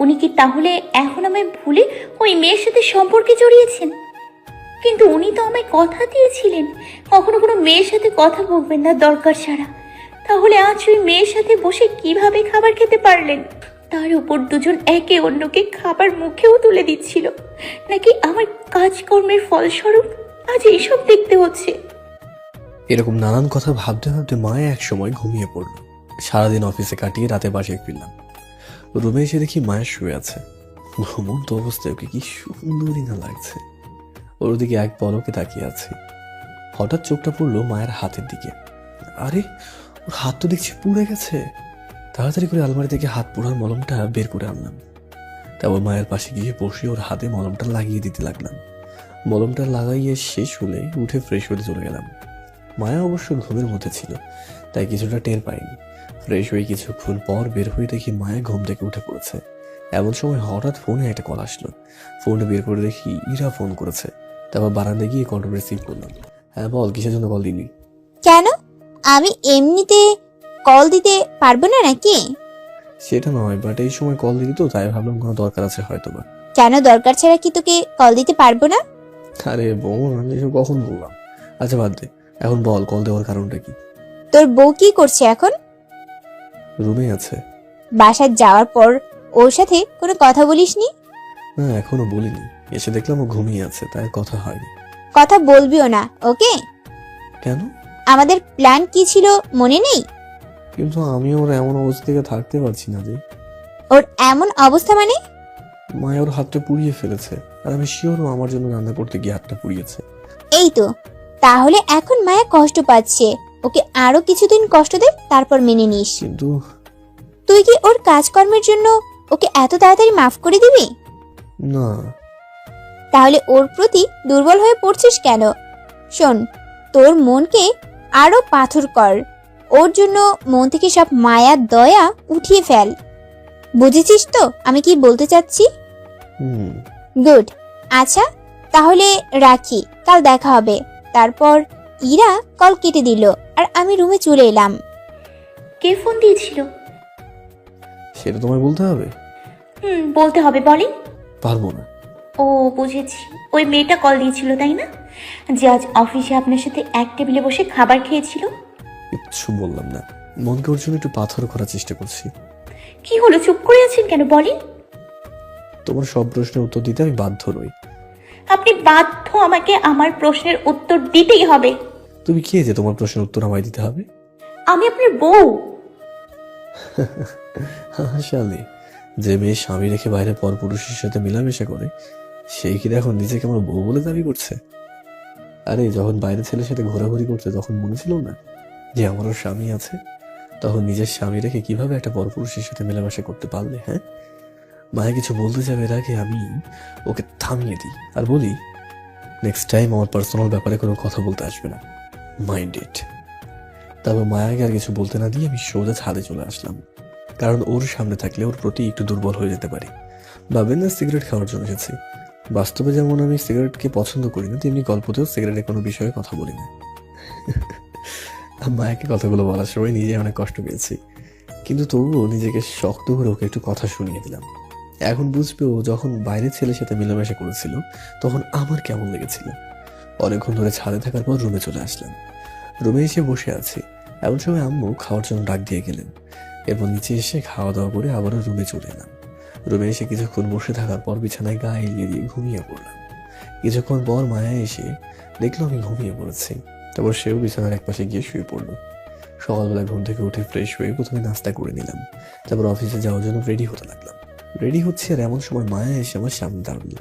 উনি কি তাহলে এখন আমায় ভুলে ওই মেয়ের সাথে সম্পর্কে জড়িয়েছেন? কিন্তু উনি তো আমায় কথা দিয়েছিলেন কখনো কোনো মেয়ের সাথে কথা বলবেন না দরকার ছাড়া। তাহলে আজ ওই মেয়ের সাথে বসে কিভাবে খাবার খেতে পারলেন? তার উপর দুজন একে অন্যকে খাবার মুখেও তুলে দিচ্ছিল। নাকি আমার কাজকর্মের ফলস্বরূপ আজ এইসব দেখতে হচ্ছে? এরকম নানান কথা ভাবতে ভাবতে মায়া এক সময় ঘুমিয়ে পড়ল। সারাদিন অফিসে কাটিয়ে রাতে বাসায় ফিরলাম। রুমে এসে দেখি মায়া শুয়ে আছে। ঘুমন্ত অবস্থায় ওকে কি সুন্দরই না লাগছে। ওর দিকে এক পলকে তাকিয়ে আছে। হঠাৎ চোখটা পড়লো মায়ের হাতের দিকে। আরে, ওর হাত তো দেখছি পুড়ে গেছে। তাড়াতাড়ি করে আলমারি থেকে হাত পোড়ার মলমটা বের করে আনলাম। তারপর মায়ের পাশে গিয়ে বসে ওর হাতে মলমটা লাগিয়ে দিতে লাগলাম। মলমটা লাগাইয়ে শেষ হলে উঠে ফ্রেশ হতে চলে গেলাম। মায়া অবশ্য ঘুমের মধ্যে ছিল, তাই কিছুটা টের পাইনি। ফ্রেশ হয়ে কিছুক্ষণ পর বের হয়ে দেখি মায়া ঘুম থেকে উঠে পড়েছে। এমন সময় হঠাৎ ফোনে একটা কল আসলো। ফোনটা বের করে দেখি ইরা ফোন করেছে। তারপর বারান্দায় গিয়ে কলটা রিসিভ করলাম। হ্যাঁ বল, কিসের জন্য কল দিলি? কেন, আমি এমনিতে কল দিতে পারবো না নাকি? সেটা নয়, বাট এই সময় কল দিলি তো, তাই ভাবলাম কোনো দরকার আছে হয়তো বা। কেন দরকার ছাড়া কি তোকে কল দিতে পারবো না? আরে বউ, আমি এসব কখন বললাম? আচ্ছা বাদ দে, এখন বল কল দেওয়ার কারণটা কি? তোর বউ কি করছে এখন? রুমে আছে। বাসায় যাওয়ার পর ওর সাথে কোনো কথা বলিসনি? না, এখনো বলিনি। এসে দেখলাম ও ঘুমিয়ে আছে, তাই কথা হয়নি। কথা বলবিও না, ওকে? কেন? আমাদের প্ল্যান কি ছিল মনে নেই? কিন্তু আমি ওর এমন অবস্থা থেকে থাকতে পারছি না রে। ওর এমন অবস্থা মানে? মায়া ওর হাতটা পুড়িয়ে ফেলেছে, আর আমি শিওর ও আমার জন্য রান্না করতে গিয়ে হাতটা পুড়িয়েছে। এই তো, তাহলে এখন মায়া কষ্ট পাচ্ছে। ওকে আরো কিছুদিন কষ্ট দে, তারপর মেনে নিস। কিন্তু তুই কি ওর কাজকর্মের জন্য ওকে এত তাড়াতাড়ি মাফ করে দিবি? না, তাহলে ওর প্রতি দুর্বল হয়ে পড়ছিস কেন? শোন, তোর মনকে আরো পাথর কর, ওর জন্য মন থেকে সব মায়া দয়া উঠিয়ে ফেল। বুঝেছিস তো আমি কি বলতে চাচ্ছি? গুড। আচ্ছা তাহলে রাখি, কাল দেখা হবে। তারপর ইরা কল কেটে দিল আর আমি রুমে চলে এলাম। কে ফোন দিয়েছিল? সেটা তোমায় বলতে হবে? বলতে হবে, বলেন। পারবো না। ও বুঝেছি, ওই মেয়েটা কল দিয়েছিল তাই না, যে আজ অফিসে আপনার সাথে এক টেবিলে বসে খাবার খেয়েছিল? কিচ্ছু বললাম না, মনকে ওর জন্য একটু পাথর করার চেষ্টা করছি। কি হলো, চুপ করে আছেন কেন, বলেন। তোমার সব প্রশ্নের উত্তর দিতে আমি বাধ্য নই। আপনি বাধ্য, আমাকে আমার প্রশ্নের উত্তর দিতেই হবে। তুমি কে যে তোমার প্রশ্নের উত্তর আমায় দিতে হবে? আমি আপনার বউ। শালি, যে মেয়ে স্বামী রেখে বাইরে পরপুরুষের সাথে মেলামেশা করে সেই কি এখন নিজেকে আমার বউ বলে দাবি করছে? আরে যখন বাইরে ছেলের সাথে ঘোরাঘুরি করতে তখন মনে ছিল না যে আমারও স্বামী আছে? তখন নিজের স্বামী রেখে কিভাবে একটা পরপুরুষের সাথে মেলামেশা করতে পারলে? হ্যাঁ, মায়া কিছু বলতে যাবে এর আগে আমি ওকে থামিয়ে দিই আর বলি, নেক্সট টাইম আমার পার্সোনাল ব্যাপারে কোনো কথা বলতে আসবে না, মাইন্ড ইট। তারপর মায়াকে আর কিছু বলতে না দিয়ে আমি সোজা ছাদে চলে আসলাম, কারণ ওর সামনে থাকলে ওর প্রতি একটু দুর্বল হয়ে যেতে পারি। ভাবেন না সিগারেট খাওয়ার জন্য এসেছি। বাস্তবে যেমন আমি সিগারেটকে পছন্দ করি না, তেমনি গল্পতেও সিগারেটের কোনো বিষয়ে কথা বলি না। মায়াকে কথাগুলো বলার সময় নিজে অনেক কষ্ট পেয়েছি, কিন্তু তবুও নিজেকে শক্ত করে ওকে একটু কথা শুনিয়ে দিলাম। এখন বুঝবে ও যখন বাইরের ছেলের সাথে মেলামেশা করেছিল তখন আমার কেমন লেগেছিল। অনেকক্ষণ ধরে ছাদে থাকার পর রুমে চলে আসলাম। রুমে এসে বসে আছি, এমন সময় আম্মু খাওয়ার জন্য ডাক দিয়ে গেলেন। এরপর নিচে এসে খাওয়া দাওয়া করে আবারও রুমে চলে এলাম। রুমে এসে কিছুক্ষণ বসে থাকার পর বিছানায় গা এলিয়ে দিয়ে ঘুমিয়ে পড়লাম। কিছুক্ষণ পর মায়া এসে দেখলো আমি ঘুমিয়ে পড়েছি, তারপর সেও বিছানার একপাশে গিয়ে শুয়ে পড়লো। সকালবেলা ঘুম থেকে উঠে ফ্রেশ হয়ে প্রথমে নাস্তা করে নিলাম, তারপর অফিসে যাওয়ার জন্য রেডি হতে লাগলাম। রেডি হচ্ছে আর এমন সময় মায়া এসে আমার সামনে দাঁড়ালো।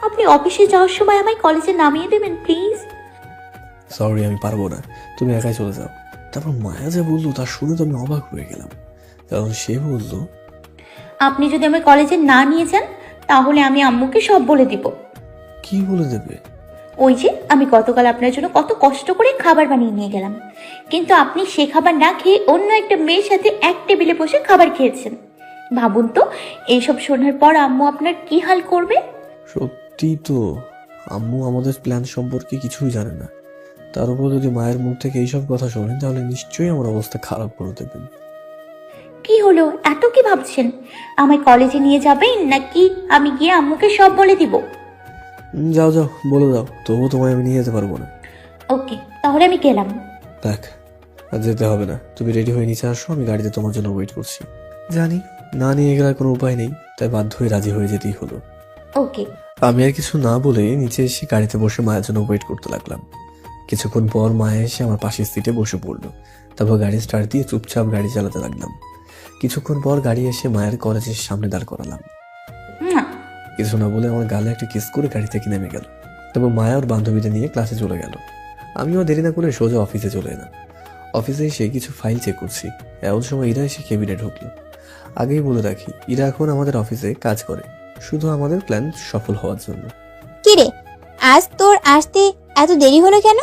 আপনি অফিসে যাওয়ার সময় আমায় কলেজে নামিয়ে দেবেন প্লিজ। সরি, আমি পারবো না, তুমি একাই চলে যাও। তারপর মায়া যা বললো তা শুনে তো আমি অবাক হয়ে গেলাম, কারণ সে বলল, আপনি যদি আমায় কলেজে না নিয়ে যান তাহলে আমি আম্মুকে সব বলে দিব। কি বলে দেবে? ওই যে আমি গতকাল আপনার জন্য কত কষ্ট করে খাবার বানিয়ে নিয়ে গেলাম, কিন্তু আপনি সে খাবার না খেয়ে অন্য একটা মেয়ের সাথে এক টেবিলে বসে খাবার খেয়েছেন। ভাবুন তো, এইসব শোনার পর আম্মু আপনার কি হাল করবে। সত্যি তো, আম্মু আমাদের প্ল্যান সম্পর্কে কিছুই জানে না, তার উপর যদি মায়ের মুখ থেকে এইসব কথা শোনেন তাহলে নিশ্চয়ই আমার অবস্থা খারাপ করে দেবেন। কি হলো, এত কি ভাবছেন? আমায় কলেজে নিয়ে যাবেন নাকি আমি গিয়ে আম্মুকে সব বলে দিব? যাও যাও, বলে দাও, তবুও তোমায় আমি নিয়ে যেতে পারবো না। ওকে, তাহলে আমি গেলাম। দেখ, আর যেতে হবে না, তুমি রেডি হয়ে নিচে আসো, আমি গাড়িতে তোমার জন্য ওয়েট করছি। জানি না নিয়ে গেলে কোনো উপায় নেই, তাই বাধ্য হয়ে রাজি হয়ে যেতেই হলো। ওকে। আমি আর কিছু না বলে নিচে এসে গাড়িতে বসে মায়ের জন্য ওয়েট করতে লাগলাম। কিছুক্ষণ পর মায়া এসে আমার পাশের সিটে বসে পড়লো, তারপর গাড়ি স্টার্ট দিয়ে চুপচাপ গাড়ি চালাতে লাগলাম। কিছুক্ষণ পর গাড়ি এসে মায়ের কলেজের সামনে দাঁড় করালাম। কিছু না বলে আমার গালে একটা কিস করে গাড়ি থেকে নেমে গেল। তারপর মায়া ওর বান্ধবীদের নিয়ে ক্লাসে চলে গেল। আমিও দেরি না করে সোজা অফিসে চলে এলাম। অফিসে এসে কিছু ফাইল চেক করছি, এমন সময় ইরা এসে কেবিনে ঢুকলো। আগেই বলে রাখি, ইরা এখন আমাদের অফিসে কাজ করে, শুধু আমাদের প্ল্যান সফল হওয়ার জন্য। কি রে, আজ তোর আসতে এত দেরি হলো কেন?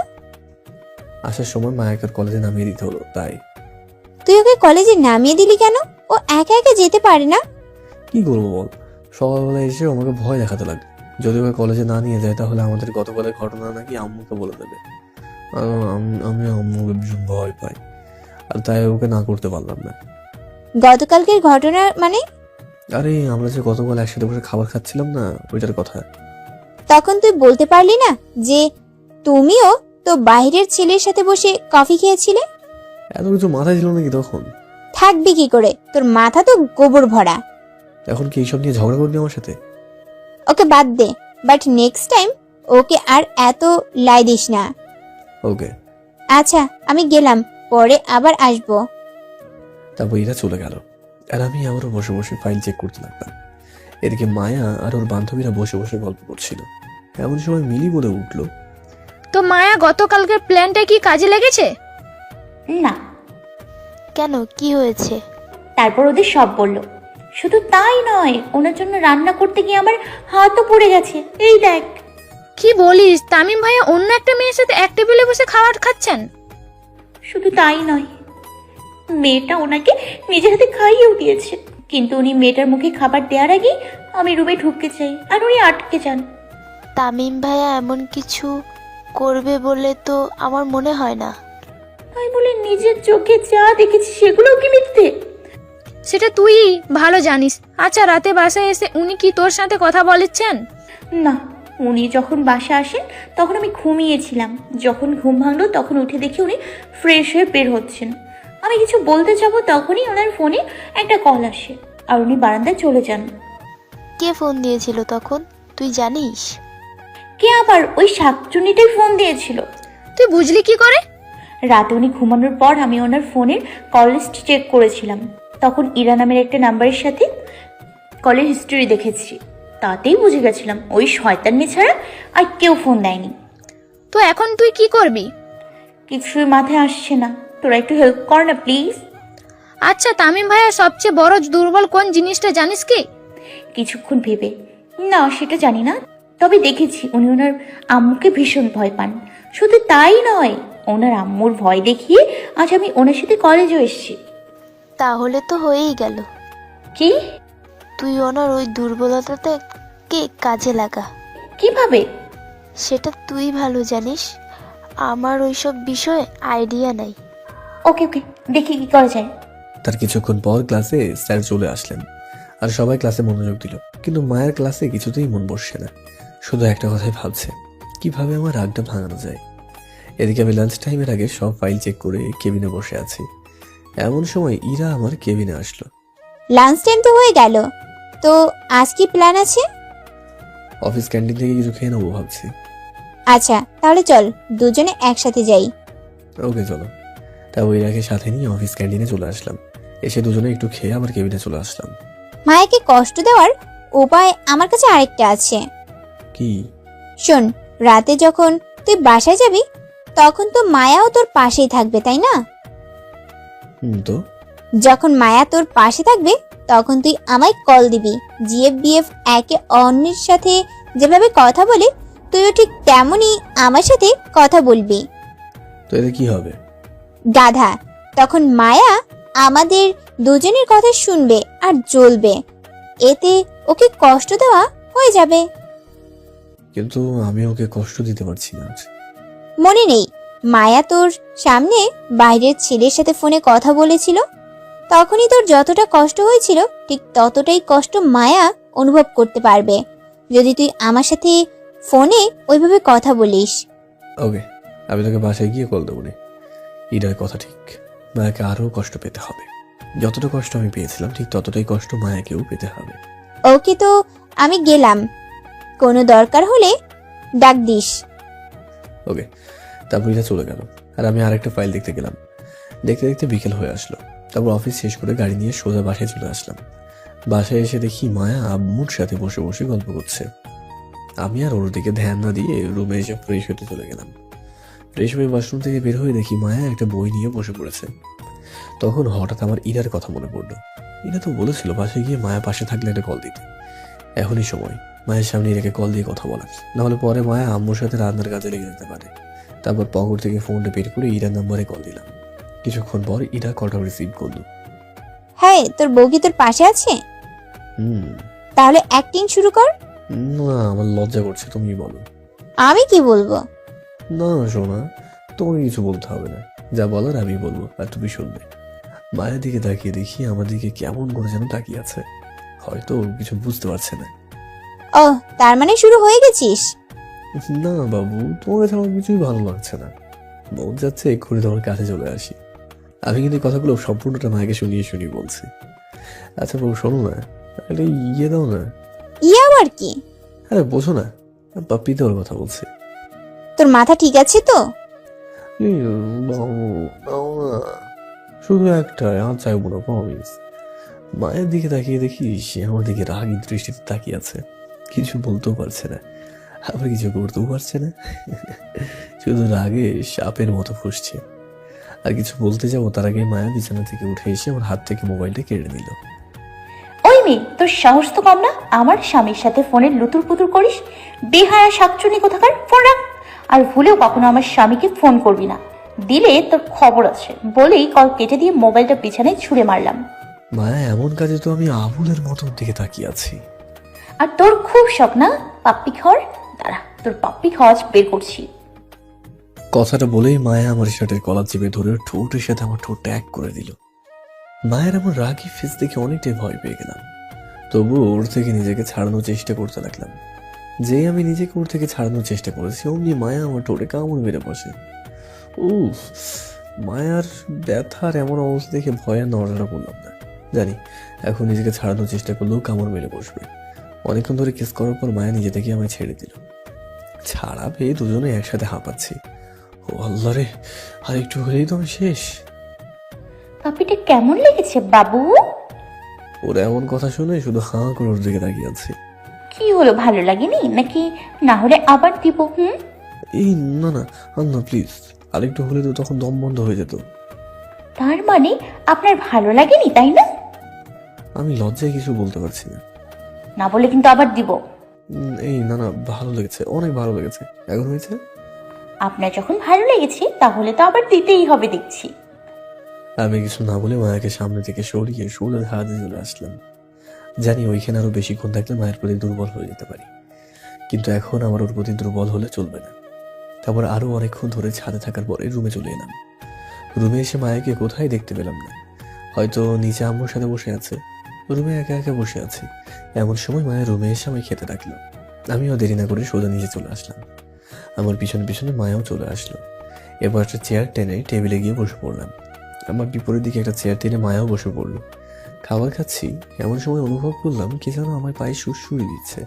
আসার সময় মায়াকে কলেজে নামিয়ে দিতে হলো, তাই। তুই ওকে কলেজে নামিয়ে দিলি কেন? ও একা একা যেতে পারে না? কি করবো বল, সকালবেলা এসে আমাকে ভয় দেখাতে লাগলো। যদি ওকে কলেজে না নিয়ে যায় তাহলে আমাদের গতকালের ঘটনা নাকি আম্মুকে বলে দেবে। আমি আম্মুকে ভীষণ ভয় পাই, আর তাই ওকে না করতে পারলাম না। গতকালকের ঘটনা মানে? আরে আমরা যে গতকাল একসাথে বসে খাবার খাচ্ছিলাম না, ওইটার কথা। তখন তুই বলতে পারলি না যে তুমিও তো বাইরের ছেলের সাথে বসে কফি খেয়েছিলে? এত কিছু মাথায় ছিল নাকি তখন? থাকবি কি করে, তোর মাথা তো গোবর ভরা। এখন কি এইসব নিয়ে ঝগড়া করবি আমার সাথে? ওকে বাদ দে, বাট নেক্সট টাইম ওকে আর এত লাই দিস না। ওকে। আচ্ছা আমি গেলাম, পরে আবার আসবো। তারপর এরা চলে গেল, আর আমি আবারও বসে বসে ফাইল চেক করতে লাগলাম। এদিকে মায়া আর ওর বান্ধবীরা বসে বসে গল্প করছিল। এমন সময় মিলি বলে উঠলো, তো মায়া গতকালকের প্ল্যানটা কি কাজে লেগেছে? না। কেন, কি হয়েছে? তারপর ওদের সব বলল। শুধু তাই নয়, ওনার জন্য রান্না করতে গিয়ে আমার হাতও পুড়ে গেছে। এই দেখ। কি বলিস, তামিম ভাইয়া অন্য একটা মেয়ের সাথে এক টেবিলে বসে খাবার খাচ্ছেন? শুধু তাই নয়, মেয়েটা ওনাকে নিজের হাতে খাইয়েও দিয়েছে, কিন্তু উনি মেয়েটার মুখে খাবার দেওয়ার আগেই আমি রুমে ঢুকতে চাই আর উনি আটকে যান। তামিম ভাইয়া এমন কিছু করবে বলে তো আমার মনে হয় না। তাই বলে নিজের চোখে যা দেখেছি সেগুলোও কি মিথ্যে? সেটা তুই ভালো জানিস। আচ্ছা, রাতে বাসায় এসে উনি কি তোর সাথে কথা বলেছেন? না, উনি যখন বাসা আসেন তখন আমি ঘুমিয়েছিলাম। যখন ঘুম ভাঙলো তখন উঠে দেখি উনি ফ্রেশ হয়ে বের হচ্ছেন। আমি কিছু বলতে যাব তখনই ওনার ফোনে একটা কল আসে আর উনি বারান্দায় চলে যান। কে ফোন দিয়েছিল তখন তুই জানিস? কে আবার? ওই শাকচুনিটাই ফোন দিয়েছিল। তুই বুঝলি কি করে? রাতে উনি ঘুমানোর পর আমি ওনার ফোনের কল লিস্ট চেক করেছিলাম। তখন ইরা নামের একটা নাম্বারের সাথে কলের হিস্ট্রি দেখেছি। তাতেই বুঝে গেছিলাম ওই শয়তান মেয়ে ছাড়া আর কেউ ফোন দেয়নি। তো এখন তুই কি করবি? কিছুই মাথায় আসছে না, তোরা একটু হেল্প কর না প্লিজ। আচ্ছা, তামিম ভাইয়া সবচেয়ে বড় দুর্বল কোন জিনিসটা জানিস কি? কিছুক্ষণ ভেবে, না সেটা জানি না, তবে দেখেছি উনি ওনার আম্মুকে ভীষণ ভয় পান। শুধু তাই নয়, ওনার আম্মুর ভয় দেখিয়ে আজ আমি ওনার সাথে কলেজেও এসেছি। তাহলে তো হয়েই গেল। কি? তুই ওনার ওই দুর্বলতাটাকে কাজে লাগা। কিভাবে? সেটা তুই ভালো জানিস, আমার ওইসব বিষয়ে আইডিয়া নাই। ওকে ওকে, দেখি কি করা যায়। তার কিছুক্ষণ পর ক্লাসে স্যার চলে আসলেন আর সবাই ক্লাসে মনোযোগ দিল, কিন্তু মায়ের ক্লাসে কিছুতেই মন বসছে না। শুধু একটা কথাই ভাবছে, কিভাবে আমার রাগটা ভাঙানো যায়। এদিকে আমি লাঞ্চ টাইমের আগে সব ফাইল চেক করে কেবিনে বসে আছি। এমন সময় ইরা আমার কেবিনে আসলো। লাঞ্চ টাইম তো হয়ে গেল, তো আজ কি প্ল্যান আছে? অফিস ক্যান্টিন থেকে কিছু খেয়ে নেবো ভাবছি। আচ্ছা, তাহলে চল দুজনে একসাথে যাই। ওকে চলো। তা ওই ইরাকে সাথে নিয়ে অফিস ক্যান্টিনে চলে আসলাম। এসে দুজনে একটু খেয়ে আবার কেবিনে চলে আসলাম। মায়াকে কষ্ট দেওয়ার উপায় আমার কাছে আরেকটা আছে। কি? শোন, রাতে যখন তুই বাসায় যাবি তখন তো মায়াও তোর পাশেই থাকবে, তাই না? তো যখন মায়া তোর পাশে থাকবে তখন তুই আমায় কল দিবি। জিএফ বিএফ একে অন্যের সাথে যেভাবে কথা বলে তুইও ঠিক তেমনই আমার সাথে কথা বলবি। তো এতে কি হবে? গাধা, তখন মায়া আমাদের দুজনের কথা শুনবে আর জ্বলবে। এতে ওকে কষ্ট দেওয়া হয়ে যাবে। কিন্তু আমি ওকে কষ্ট দিতে পারছি না। মনে নেই মায়া তোর সামনে বাইরের ছেলের সাথে ফোনে কথা বলেছিল? তখনই তোর যতটা কষ্ট হয়েছিল ঠিক ততটাই কষ্ট মায়া অনুভব করতে পারবে যদি তুই আমার সাথে ফোনে ওইভাবে কথা বলিস। ওকে, আমি তোকে বাসায় গিয়ে কল দেবো। ইরার কথা ঠিক, মায়াকে আরো কষ্ট পেতে হবে। যতটা কষ্ট আমি পেয়েছিলাম ঠিক ততটাই কষ্ট মায়াকেও পেতে হবে। ওকে, তো আমি গেলাম, কোনো দরকার হলে ডাক দিস। ওকে। তারপর ইরা চলে গেল আর আমি আরেকটা ফাইল দেখতে গেলাম। দেখতে দেখতে বিকেল হয়ে আসলো। তারপর অফিস শেষ করে গাড়ি নিয়ে সোজা বাসায় চলে আসলাম। বাসায় এসে দেখি মায়া আম্মুর সাথে বসে বসে গল্প করছে। আমি আর ওর দিকে ধ্যান না দিয়ে রুমে এসে ফ্রেশ হতে চলে গেলাম। ফ্রেশ হয়ে ওয়াশরুম থেকে বের হয়ে দেখি মায়া একটা বই নিয়ে বসে পড়েছে। তখন হঠাৎ আমার ইরার কথা মনে পড়লো। ইরা তো বলেছিল বাসায় গিয়ে মায়া পাশে থাকলে একটা কল দিতে। এখনই সময় মায়ের সামনে ইরাকে কল দিয়ে কথা বলার, নাহলে পরে মায়া আম্মুর সাথে রান্নার কাজে লেগে যেতে পারে। তারপর পকেট থেকে ফোনটা বের করে ইরার নাম্বারে কল দিলাম। কিছুক্ষণ পর ইরা কলটা রিসিভ করলো। হ্যাঁ, তোর বউ কি তোর পাশে আছে? তাহলে অ্যাক্টিং শুরু কর। না, আমার লজ্জা করছে, তুমি বলো। আমি কি বলবো? না শোনা, তোমাকে কিছু বলতে হবে না, যা বলার আমি বলবো আর তুমি শুনবে। মায়ের দিকে তাকিয়ে দেখি আমার দিকে কেমন করে যেন তাকিয়ে আছে, হয়তো কিছু বুঝতে পারছে না। ও, তার মানে শুরু হয়ে গেছিস? না বাবু, তোমার কাছে আমার কিছুই ভালো লাগছে না। মন যাচ্ছে এক্ষুনি তোমার কাছে চলে আসি। আমি কিন্তু কথাগুলো সম্পূর্ণটা মাকে শুনিয়ে বলছি। আচ্ছা বাবু শোনো না, একটা ইয়ে দাও না। ইয়ে আবার কি? আরে বোঝো না, পাপ্পি দেওয়ার কথা বলছি। তোর মাথা ঠিক আছে তো? শুধু একটা, আর চাইবো না প্রমিস। মায়ের দিকে তাকিয়ে দেখি সে আমার দিকে রাগী দৃষ্টিতে তাকিয়ে আছে, কিছু বলতেও পারছে না, আবার কিছু করতেও পারছে না, শুধু রাগে সাপের মতো ফুসছে। আর কিছু বলতে যাবো তার আগে মায়া বিছানা থেকে উঠে এসে আমার হাত থেকে মোবাইলটা কেড়ে নিল। ওই স্বামী, তোর সাহস তো কম না। আমার স্বামীর সাথে ফোনে লুতুর পুতুর করিস? বেহায়া শাকচুনি কোথাকার, ফোন রাখ। আর ভুলেও কখনো আমার স্বামীকে ফোন করবি না, দিলে তোর খবর আছে বলেই কল কেটে দিয়ে মোবাইলটা বিছানায় ছুঁড়ে মারলাম। মায়া, এমন কাজে তো আমি আবুলের মতো দিকে তাকিয়ে আছি। আর তোর খুব শখ না পাপ্পি খাওয়ার? দাঁড়া, তোর পাপ্পি খাওয়া আজ বের করছি। কথাটা বলেই মায়া আমার শার্টের কলার চেপে ধরে ঠোঁটের সাথে আমার ঠোঁটটা এক করে দিল। মায়ের এমন রাগি ফেস দেখে অনেকটাই ভয় পেয়ে গেলাম। তবুও ওর থেকে নিজেকে ছাড়ানোর চেষ্টা করতে লাগলাম। যেই আমি নিজেকে ওর থেকে ছাড়ানোর চেষ্টা করেছি, অমনি মায়া আমার ঠোঁটে কামড় মেরে বসে। উফ, মায়ার ব্যথার এমন অবস্থা দেখে ভয়ে নড়াচড়া করলাম না। জানি এখন নিজেকে ছাড়ানোর চেষ্টা করলেও কামড় মেরে বসবে। অনেকক্ষণ ধরে কিস করার পর মায়া নিজে থেকে আমায় ছেড়ে দিল। ছাড়া পেয়ে দুজনে একসাথে হাঁপাচ্ছি। ও আল্লাহ রে, আর একটু হলেই তো আমি শেষ। পাপ্পিটা কেমন লেগেছে বাবু? ওর এমন কথা শুনে শুধু হাঁ করে ওর দিকে তাকিয়ে আছে। কি হলো, ভালো লাগেনি নাকি? না হলে আবার দিব। এই না না, না প্লিজ, আরেকটু হলে তো তখন দম বন্ধ হয়ে যেত। তার মানে আপনার ভালো লাগেনি, তাই না? আমি লজ্জায় কিছু বলতে পারছি না। না বলে কিন্তু আবার দিব। এই না না, ভালো লেগেছে, অনেক ভালো লেগেছে। এখন হয়েছে? আপনার যখন ভালো লেগেছে তাহলে তো আবার দিতেই হবে দেখছি। আমি কিছু না বলে মায়াকে সামনে থেকে সরিয়ে সোজা হাতে চলে আসলাম। জানি ওইখানে আরো বেশিক্ষণ থাকলে মায়ের প্রতি দুর্বল হয়ে যেতে পারি, কিন্তু এখন আমার ওর প্রতি দুর্বল হলে চলবে না। তারপর আরো অনেকক্ষণ ধরে ছাদে থাকার পরে রুমে চলে এলাম। রুমে এসে মায়াকে কোথায় দেখতে পেলাম না। হয়তো নিচে আম্মুর সাথে বসে আছে, রুমে একা একা বসে আছে। এমন সময় মায়া রুমে এসে আমায় খেতে ডাকলো। আমিও দেরি না করে সোজা নিচে চলে আসলাম। আমার পিছনে পিছনে মায়াও চলে আসলো। এবার একটা চেয়ার টেনে টেবিলে গিয়ে বসে পড়লাম। আমার বিপরীত দিকে একটা চেয়ার টেনে মায়াও বসে পড়লো। খাবার খাচ্ছি, এমন সময় অনুভব করলাম কি যেন আমার পায়ে সুড়সুড়ি দিচ্ছে।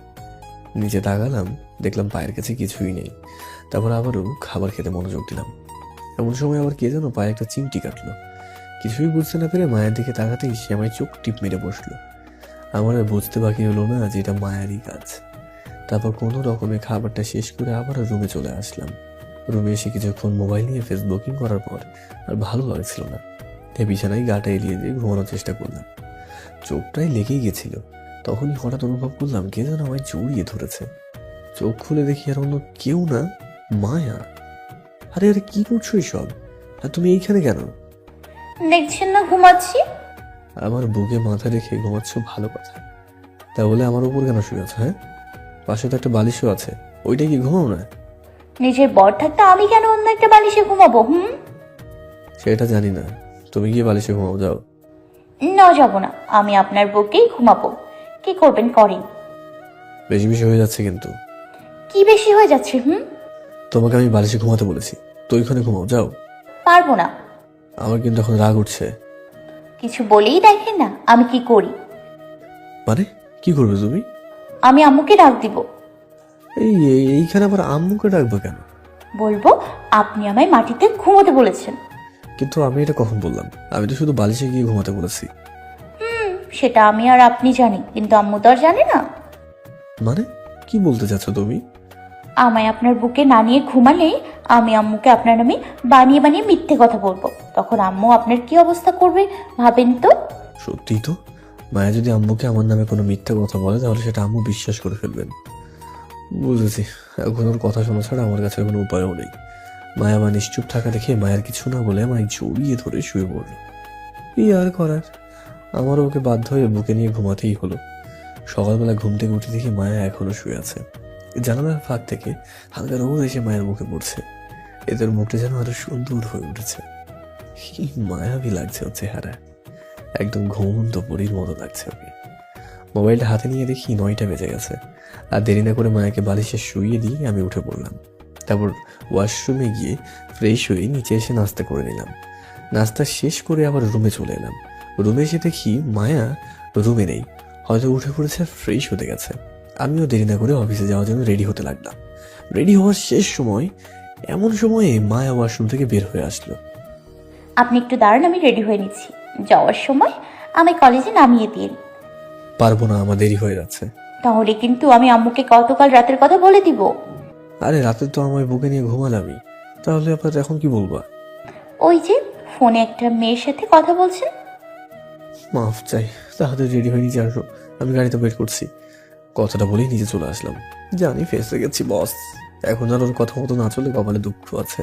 নিচে তাকালাম, দেখলাম পায়ের কাছে কিছুই নেই। তারপর আবারও খাবার খেতে মনোযোগ দিলাম। এমন সময় আবার কে যেন পায়ে একটা চিমটি কাটলো। কিছুই বুঝতে না পেরে মায়ের দিকে তাকাতেই সে আমায় চোখ টিপ মেরে বসলো। আমার আর বুঝতে বাকি হলো না যে এটা মায়েরই কাজ। তারপর কোনো রকমে খাবারটা শেষ করে আবার রুমে চলে আসলাম। রুমে এসে কিছুক্ষণ মোবাইল নিয়ে ফেসবুকিং করার পর আর ভালো লাগছিল না, তাই বিছানায় গাটা এলিয়ে দিয়ে ঘুমানোর চেষ্টা করলাম। চোখটাই লেগেই গেছিল। তখনই হঠাৎ অনুভব করলাম কে যেন আমায় জড়িয়ে ধরেছে। চোখ খুলে দেখি আর অন্য কেউ না, মায়া। আরে আরে, কি করছো এসব? আর তুমি এইখানে কেন? দেখছেন না ঘুমাচ্ছি। আমার বুকে মাথা রেখে ঘুমাচ্ছ, ভালো কথা। তা বলে আমার উপর কেন শুয়ে আছো? হ্যাঁ, পাশে তো একটা বালিশও আছে, ওইটা কি ঘুমাও না? নিজের বর থাকতে আমি কেন অন্য একটা বালিশে ঘুমাবো? সেটা জানি না, তুমি গিয়ে বালিশে ঘুমাও, যাও। না, যাবো না, আমি আপনার বুকেই ঘুমাবো। কি করবেন করেন। বেশি বেশি হয়ে যাচ্ছে কিন্তু। কি বেশি হয়ে যাচ্ছে? তোমাকে আমি বালিশে ঘুমাতে বলেছি, তো ওইখানে ঘুমাও, যাও। পারবো না। আমার কিন্তু এখন রাগ উঠছে। কিছু বলেই দেখেন না আমি কি করি। মানে কি করবে তুমি? আমি আম্মুকে ডাক দিব। এইখানে আবার আম্মুকে ডাকবো কেন? বলবো আপনি আমায় মাটিতে ঘুমোতে বলেছেন। কিন্তু আমি এটা কখন বললাম? আমি তো শুধু বালিশে গিয়ে ঘুমাতে বলেছি। সেটা আমি আর আপনি জানি, কিন্তু আম্মু তো আর জানে না। মানে কি বলতে চাচ্ছ তুমি? আমায় আপনার বুকে না নিয়ে ঘুমালে আমি আম্মুকে আপনার নামে বানিয়ে বানিয়ে মিথ্যে কথা বলবো। তখন আম্মু আপনার কি অবস্থা করবে ভাবেন তো। সত্যি তো, মায়া যদি আম্মুকে আমার নামে কোনো মিথ্যা কথা বলে তাহলে সেটা আম্মু বিশ্বাস করে ফেলবেন। বুঝেছি, এখন ওর কথা শোনা ছাড়া আমার কাছে কোনো উপায়ও নেই। মায়া মা নিশ্চুপ থাকা দেখে মায়ের কিছু না বলে আমায় জড়িয়ে ধরে শুয়ে পড়ল। কি আর করার, আমারও ওকে বাধ্য হয়ে বুকে নিয়ে ঘুমাতেই হলো। সকালবেলা ঘুম থেকে উঠে দেখি মায়া এখনো শুয়ে আছে। জানালার ফাঁক থেকে হালকা রোদ এসে মায়ের মুখে পড়ছে। এদের মুখটা যেন আরো সুন্দর হয়ে উঠেছে। কি মায়াবী লাগছে ওর চেহারা, একদম ঘুমন্ত পরীর মতো লাগছে ওকে। মোবাইলটা হাতে নিয়ে দেখি 9টা বেজে গেছে। আর দেরি না করে মায়াকে বালিশে শুইয়ে দিয়ে আমি উঠে পড়লাম। তারপর ওয়াশরুমে গিয়ে ফ্রেশ হয়ে নিচে এসে নাস্তা করে নিলাম। নাস্তা শেষ করে আবার রুমে চলে এলাম। রুমে এসে দেখি মায়া রুমে নেই, হয়তো উঠে পড়েছে, ফ্রেশ হতে গেছে। আমিও দেরি না করে অফিসে যাওয়ার জন্য রেডি হতে লাগলাম। রেডি হওয়ার শেষ সময়, এমন সময়ে মায়া ওয়াশরুম থেকে বের হয়ে আসলো। আপনি একটু দাঁড়ান, আমি রেডি হয়ে নিচ্ছি। যাওয়ার সময় আমি কলেজে নামিয়ে দিন। পারবো না, আমার দেরি হয়ে যাচ্ছে। তাহলে কিন্তু আমি আম্মুকে গতকাল রাতের কথা বলে দিব। আরে রাতে তো আমায় বুকে নিয়ে ঘুমালামই, তাহলে আপনার এখন কি বলবা? ওই যে ফোনে একটা মেয়ের সাথে কথা বলছেন। মাফ চাই, তাহলে রেডি হয়ে নিচে আসো। আমি গাড়িতে ওয়েট করছি। কথাটা বলেই নিচে চলে আসলাম। জানি ফেসে গেছি বস, এখন আর ওর কথা মতো না চলে কপালে দুঃখ আছে।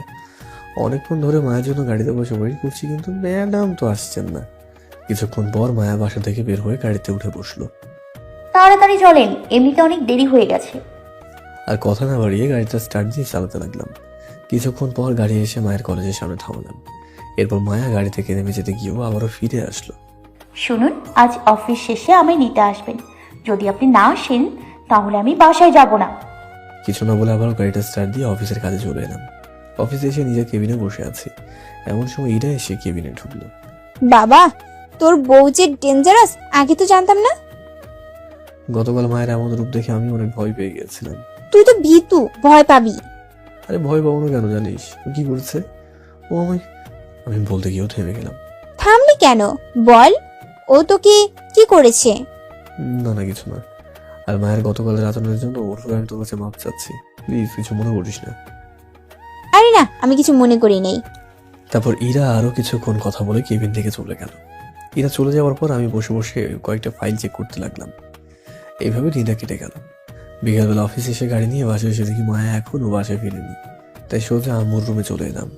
অনেকক্ষণ ধরে মায়ের জন্য গাড়িতে বসে ওয়েট করছি, কিন্তু ম্যাডাম তো আসছেন না। কিছুক্ষণ পর মায়া বাসা থেকে বের হয়ে গাড়িতে উঠে বসলো। তাড়াতাড়ি চলেন, এমনিতে অনেক দেরি হয়ে গেছে। আর কথা না বাড়িয়ে গাড়িটা স্টার্ট দিয়ে চালাতে লাগলাম। কিছুক্ষণ পর গাড়ি এসে মায়ের কলেজের সামনে থামালাম। এরপর মায়া গাড়ি থেকে নেমে যেতে গিয়েও আবারও ফিরে আসলো। শুনুন, আজ অফিস শেষে আমায় নিতে আসবেন। যদি আপনি না আসেন তাহলে আমি বাসায় যাব না। কিছু না বলে আবারও গাড়িটা স্টার্ট দিয়ে অফিসের কাজে চলে এলাম। অফিসে এসে নিজের কেবিনে বসে আছি, এমন সময় ইরা এসে কেবিনে ঢুকলো। বাবা, তোর বউ যে ডেঞ্জারাস, আগে তো জানতাম না। গতকাল মায়ের এমন রূপ দেখে আমি অনেক ভয় পেয়ে গেছিলাম। তুই তো ভীতু, ভয় পাবি। আরে ভয় পাবো না কেন জানিস? ও কি করছে? ও আমি বলতে গিয়েও থেমে গেলাম। থামলি কেন? বল, ও তোকে কি করেছে? না না, কিছু না। আর মায়ের গতকালের আচরণের জন্য ওর হয়ে আমি তোর কাছে মাপ চাচ্ছি, প্লিজ কিছু মনে করিস না। আরে না, আমি কিছু মনে করি নেই। তারপর ইরা আরো কিছুক্ষণ কথা বলে কেবিন থেকে চলে গেল। ইরা চলে যাওয়ার পর আমি বসে বসে কয়েকটা ফাইল চেক করতে লাগলাম। এইভাবে দিনটা কেটে গেল। বিকালবেলা অফিসে এসে গাড়ি নিয়ে বাসায় এসে দেখি মায়া এখনো বাসায় ফিরেনি। তাই সোজা আম্মুর রুমে চলে এলাম।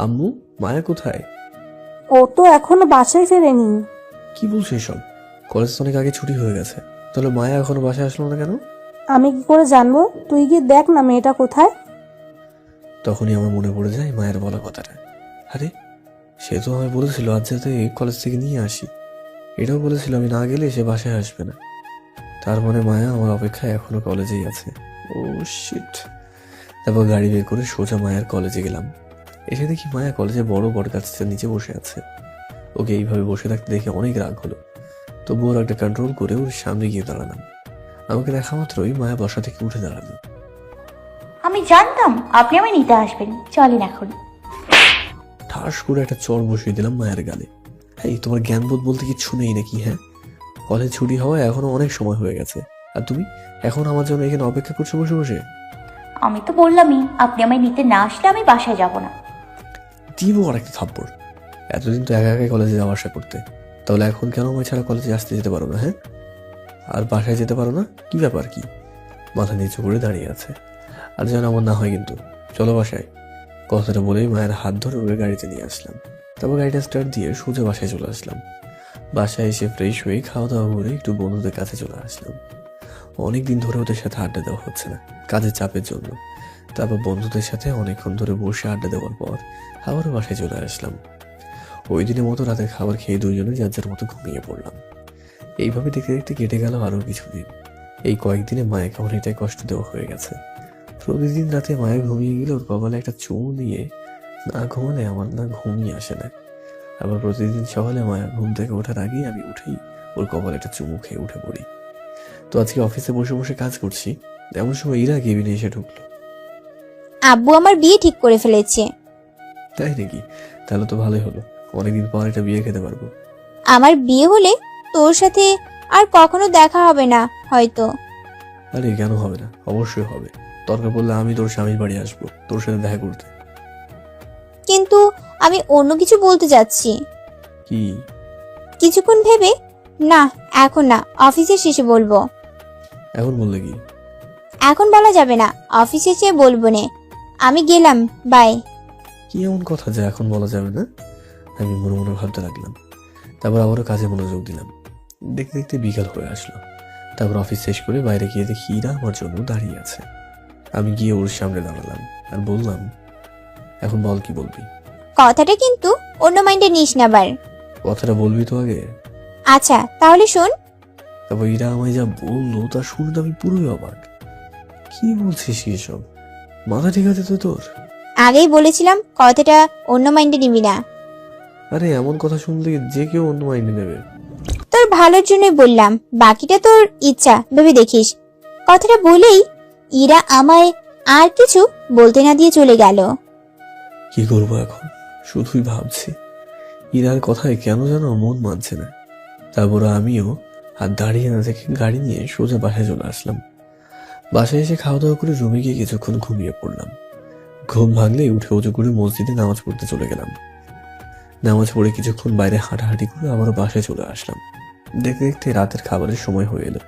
আম্মু, মায়া কোথায়? ও তো এখনো বাসায় ফেরেনি। কি বলছো এসব? কলেজ তো অনেক আগে ছুটি হয়ে গেছে, তাহলে মায়া এখনো বাসায় আসলো না কেন? আমি কি করে জানবো? তুই গিয়ে দেখ না মেয়েটা কোথায়। তখনই আমার মনে পড়ে যায় মায়ের বলা কথাটা। আরে, সে তো আমায় বলেছিল আজ যাতে কলেজ থেকে নিয়ে আসি। এটাও বলেছিল আমি না গেলে সে বাসায় আসবে না। তার মানে মায়া আমার অপেক্ষায় এখনো কলেজেই আছে। ও শিট। তারপর গাড়ি বের করে সোজা মায়ের কলেজে গেলাম। এসে দেখি মায়া কলেজে বড় বট গাছটার নিচে বসে আছে। ওকে এইভাবে বসে থাকতে দেখে অনেক রাগ হলো। তবু ওর একটা কন্ট্রোল করে ওর সামনে গিয়ে দাঁড়ালাম। আমাকে দেখা মাত্রই মায়া বসা থেকে উঠে দাঁড়ালো। আমি জানতাম আপনি আমায় নিতে আসবেন, চলেন এখন। ঠাস করে একটা চড় বসিয়ে দিলাম মায়ের গালে। এই, তোমার জ্ঞানবোধ বলতে কিচ্ছু নেই নাকি? হ্যাঁ, কলেজ ছুটি হওয়া এখনো অনেক সময় হয়ে গেছে, আর তুমি এখন আমার জন্য এখানে অপেক্ষা করছো বসে বসে। আমি তো বললামই, আপনি আমায় নিতে না আসলে আমি বাসায় যাব না। দিব আর একটা থাপ্পড়। এতদিন তো একা একাই কলেজে যাওয়া আসা করতে, তাহলে এখন কেন আমায় ছাড়া কলেজে আসতে যেতে পারো না? হ্যাঁ, আর বাসায় যেতে পারো না? কি ব্যাপার? কি মাথা নিচু করে দাঁড়িয়ে আছে। আর যেন আমার না হয় কিন্তু, চলো বাসায়। কথাটা বলেই মায়ের হাত ধরে ওকে গাড়িতে নিয়ে আসলাম। তারপর গাড়িটা স্টার্ট দিয়ে সোজা বাসায় চলে আসলাম। বাসায় এসে ফ্রেশ হয়ে খাওয়া দাওয়া করে একটু বন্ধুদের কাছে চলে আসলাম। অনেকদিন ধরে ওদের সাথে আড্ডা দেওয়া হচ্ছে না, কাজের চাপের জন্য। তারপর বন্ধুদের সাথে অনেকক্ষণ ধরে বসে আড্ডা দেওয়ার পর আবারও বাসায় চলে আসলাম। ওই দিনের মতো রাতের খাবার খেয়ে দুইজনে যার যার মতো ঘুমিয়ে পড়লাম। এইভাবে দেখতে দেখতে কেটে গেল আরও কিছুদিন। এই কয়েকদিনে মায়াকে অনেকটাই কষ্ট দেওয়া হয়ে গেছে। প্রতিদিন রাতে মায়া ঘুমিয়ে গেলে ওর কপালে একটা চুমু দিয়ে না ঘুমালে আমার না ঘুমিয়ে আসে না। আবার প্রতিদিন সকালে মায়া ঘুম থেকে ওঠার আগেই আমি উঠেই ওর কপালে একটা চুমু খেয়ে উঠে পড়ি। তো আজকে অফিসে বসে বসে কাজ করছি, এমন সময় ইরা কেবিনে এসে ঢুকলো। আব্বু আমার বিয়ে ঠিক করে ফেলেছে। তাই নাকি? তাহলে তো ভালোই হলো, অনেকদিন পর একটা বিয়ে খেতে পারবো। আমার বিয়ে হলে তোর সাথে আর কখনো দেখা হবে না হয়তো। আরে কেন হবে না? অবশ্যই হবে। দরকার পড়লে আমি তোর স্বামীর বাড়ি আসবো তোর সাথে দেখা করতে। কিন্তু আমি অন্য কিছু বলতে যাচ্ছি। কি? কিছুক্ষণ ভেবে, না এখন না, অফিসে শেষে বলবো। এখন বললে কি? এখন বলা যাবে না, অফিসে এসে বলবো নে। আমি গেলাম, বাই। কি এমন কথা যে এখন বলা যাবে না? আমি মনে মনে ভাবতে লাগলাম। তারপর আবারও কাজে মনোযোগ দিলাম। দেখতে দেখতে বিকাল হয়ে আসলো। তারপর অফিস শেষ করে বাইরে গিয়ে দেখি ইরা আমার জন্য দাঁড়িয়ে আছে। আমি গিয়ে ওর সামনে দাঁড়ালাম আর বললাম, এখন বল কি বলবি। কথাটা কিন্তু অন্য মাইন্ডে নিস না বার। কথাটা বলবি তো আগে। আচ্ছা তাহলে শোন। তারপর ইরা আমায় যা বললো তা শুনে আমি পুরোই অবাক। কি বলছিস এসব? মাথা ঠিক আছে তো তোর? আগেই বলেছিলাম কথাটা অন্য মাইন্ডে নিবি না। আরে এমন কথা শুনলে যে কেউ অন্য মাইন্ডে নেবে। তোর ভালোর জন্যই বললাম, বাকিটা তোর ইচ্ছা, ভেবে দেখিস। কথাটা বলেই ইরা আমায় আর কিছু বলতে না দিয়ে চলে গেল। কি করবো এখন, শুধুই ভাবছি। ইরার কথায় কেন যেন মন মানছে না। তারপর আমিও আর দাঁড়িয়ে না থেকে গাড়ি নিয়ে সোজা বাসায় চলে আসলাম। বাসায় এসে খাওয়া দাওয়া করে রুমে গিয়ে কিছুক্ষণ ঘুমিয়ে পড়লাম। ঘুম ভাঙলে উঠে উঁচু করে মসজিদে নামাজ পড়তে চলে গেলাম। নামাজ পড়ে কিছুক্ষণ বাইরে হাঁটাহাঁটি করে আবারও বাসায় চলে আসলাম। দেখতে দেখতে রাতের খাবারের সময় হয়ে এলো।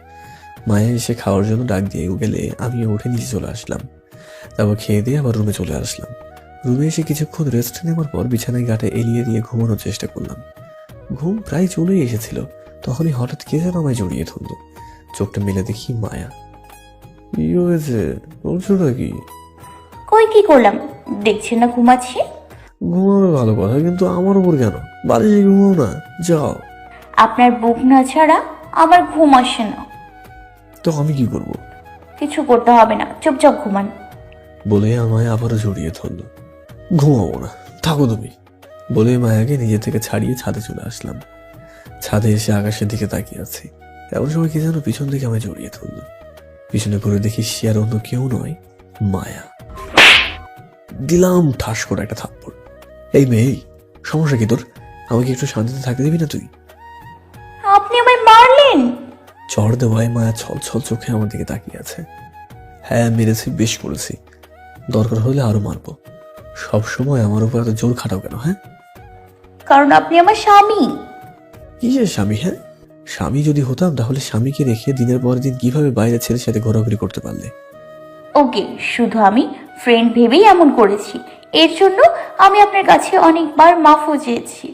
মায়া এসে খাওয়ার জন্য ডাক দিয়ে গেলে আমিও উঠে নিচে চলে আসলাম। তারপর খেয়ে দিয়ে আবার রুমে চলে আসলাম। রুমে এসে কিছুক্ষণ রেস্ট নেওয়ার পর বিছানায় গাটে এলিয়ে দিয়ে ঘুমানোর চেষ্টা করলাম। ঘুম প্রায় চলেই এসেছিল, তখনই হঠাৎ কে যেন আমায় জড়িয়ে ধরল। চোখটা মেলে দেখি মায়া। কি হয়েছে, বলছো নাকি? কই কি করলাম দেখছেন না ঘুমাচ্ছি? ঘুমাবে ভালো কথা, কিন্তু আমার উপর কেন? বাড়িতে ঘুমাও না, যাও। আপনার বুক না ছাড়া আমার ঘুম আসে না। তো আমি কি করব? কিছু করতে হবে না, চুপচাপ ঘুমান। বলে আমায় আবারও জড়িয়ে ধরল। ঘুমাবো না, থাকো তুমি, বলে মায়াকে নিজে থেকে ছাড়িয়ে ছাদে চলে আসলাম। ছাদে এসে আকাশের দিকে তাকিয়ে আছি। এমন সময় কি যেন পিছন থেকে আমায় জড়িয়ে ধরল। পিছনে ঘুরে দেখি সে আর অন্য কেউ নয়, মায়া। দিলাম ঠাস করে একটা থাপ্পড়। এই মেয়ে, সমস্যা কি তোর? আমাকে একটু শান্তিতে থাকতে দিবি না তুই? আপনি আমায় মারলেন? চড় দেওয়ায় মায়া ছল ছল চোখে আমার দিকে তাকিয়ে আছে। হ্যাঁ মেরেছি, বেশ করেছি, দরকার হলে আরো মারবো। সব সময় আমার উপর এত জোর খাটাও কেন? হ্যাঁ, কারণ আপনি আমার স্বামী। কিসের স্বামী? হ্যাঁ, স্বামী যদি হতাম তাহলে স্বামীকে রেখে দিনের পর দিন কিভাবে বাইরে ছেলের সাথে ঘোরাঘুরি করতে পারলে? ওকে, শুধু আমি ফ্রেন্ড ভেবেই এমন করেছি। এর জন্য আমি আপনার কাছে অনেকবার মাফও চেয়েছি।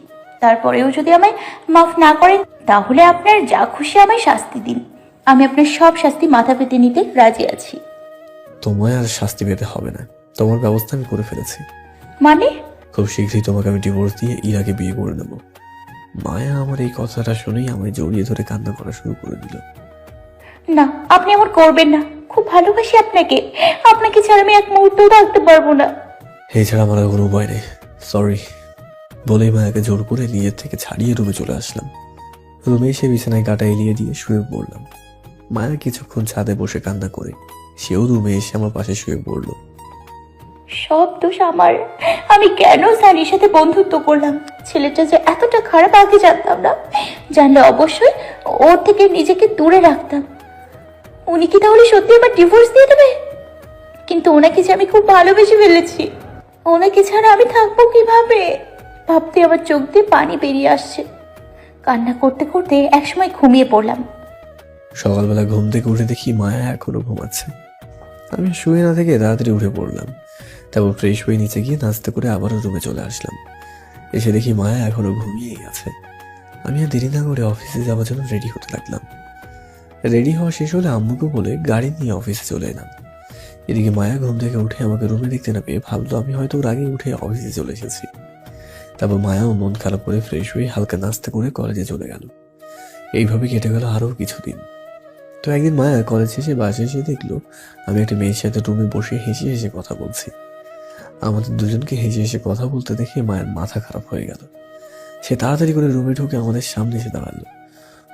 তারপরেও যদি আমায় মাফ না করেন তাহলে আপনার যা খুশি আমায় শাস্তি দিন। আমি আপনার সব শাস্তি মাথা পেতে নিতে রাজি আছি। তোমায় আর শাস্তি পেতে হবে না, তোমার ব্যবস্থা আমি করে ফেলেছি। মানে? খুব শীঘ্রই তোমাকে আমি ডিভোর্স দিয়ে ইরাকে বিয়ে করে নেব। মায়া আমার এই কথাটা শুনেই আমায় জড়িয়ে ধরে কান্না করা শুরু করে দিল। না, আপনি এমন করবেন না। খুব ভালোবাসি আপনাকে। আপনাকে ছাড়া আমি এক মুহূর্তও থাকতে পারবো না। এছাড়া আমার আর কোনো উপায় নেই, সরি, বলেই মায়াকে জোর করে নিজের থেকে ছাড়িয়ে রুমে চলে আসলাম। রুমে এসে বিছানায় গাটা এলিয়ে দিয়ে শুয়ে পড়লাম। মায়া কিছুক্ষণ ছাদে বসে কান্না করে সেও রুমে এসে আমার পাশে শুয়ে পড়ল। সব দোষ আমার। আমি কেন সানির সাথে বন্ধুত্ব করলাম? ছেলেটা যে এতটা খারাপ আগে জানতাম না। জানলে অবশ্যই ওর থেকে নিজেকে দূরে রাখতাম। উনি কি তাহলে সত্যি আমার ডিভোর্স দিয়ে দেবে? কিন্তু ওনাকে যে আমি খুব ভালোবেসে ফেলেছি। ওনাকে ছাড়া আমি থাকবো কিভাবে? ভাবতে আমার চোখ দিয়ে পানি বেরিয়ে আসছে। কান্না করতে করতে একসময় ঘুমিয়ে পড়লাম। সকালবেলা ঘুম থেকে উঠে দেখি মায়া এখনো ঘুমাচ্ছে। আমি শুয়ে না থেকে তাড়াতাড়ি উঠে পড়লাম। তারপর ফ্রেশ হয়ে নিচে গিয়ে নাস্তা করে আবারও রুমে চলে আসলাম। এসে দেখি মায়া এখনো ঘুমিয়েই আছে। আমি আর দেরি না করে অফিসে যাওয়ার জন্য রেডি হতে লাগলাম। রেডি হওয়া শেষ হলে আম্মুকে বলে গাড়ি নিয়ে অফিসে চলে এলাম। এদিকে মায়া ঘুম থেকে উঠে আমাকে রুমে দেখতে না পেয়ে ভাবলো আমি হয়তো ওর আগে উঠে অফিসে চলে এসেছি। তারপর মায়াও মন খারাপ করে ফ্রেশ হয়ে হালকা নাস্তা করে কলেজে চলে গেল। এইভাবে কেটে গেল আরো কিছুদিন। তো একদিন মায়া কলেজ শেষে বাসে এসে দেখলো আমি একটা মেয়ের সাথে রুমে বসে হেসে হেসে কথা বলছি। আমাদের দুজনকে হেসে হেসে কথা বলতে দেখে মায়ের মাথা খারাপ হয়ে গেল। সে তাড়াতাড়ি করে রুমে ঢুকে আমাদের সামনে এসে দাঁড়ালো।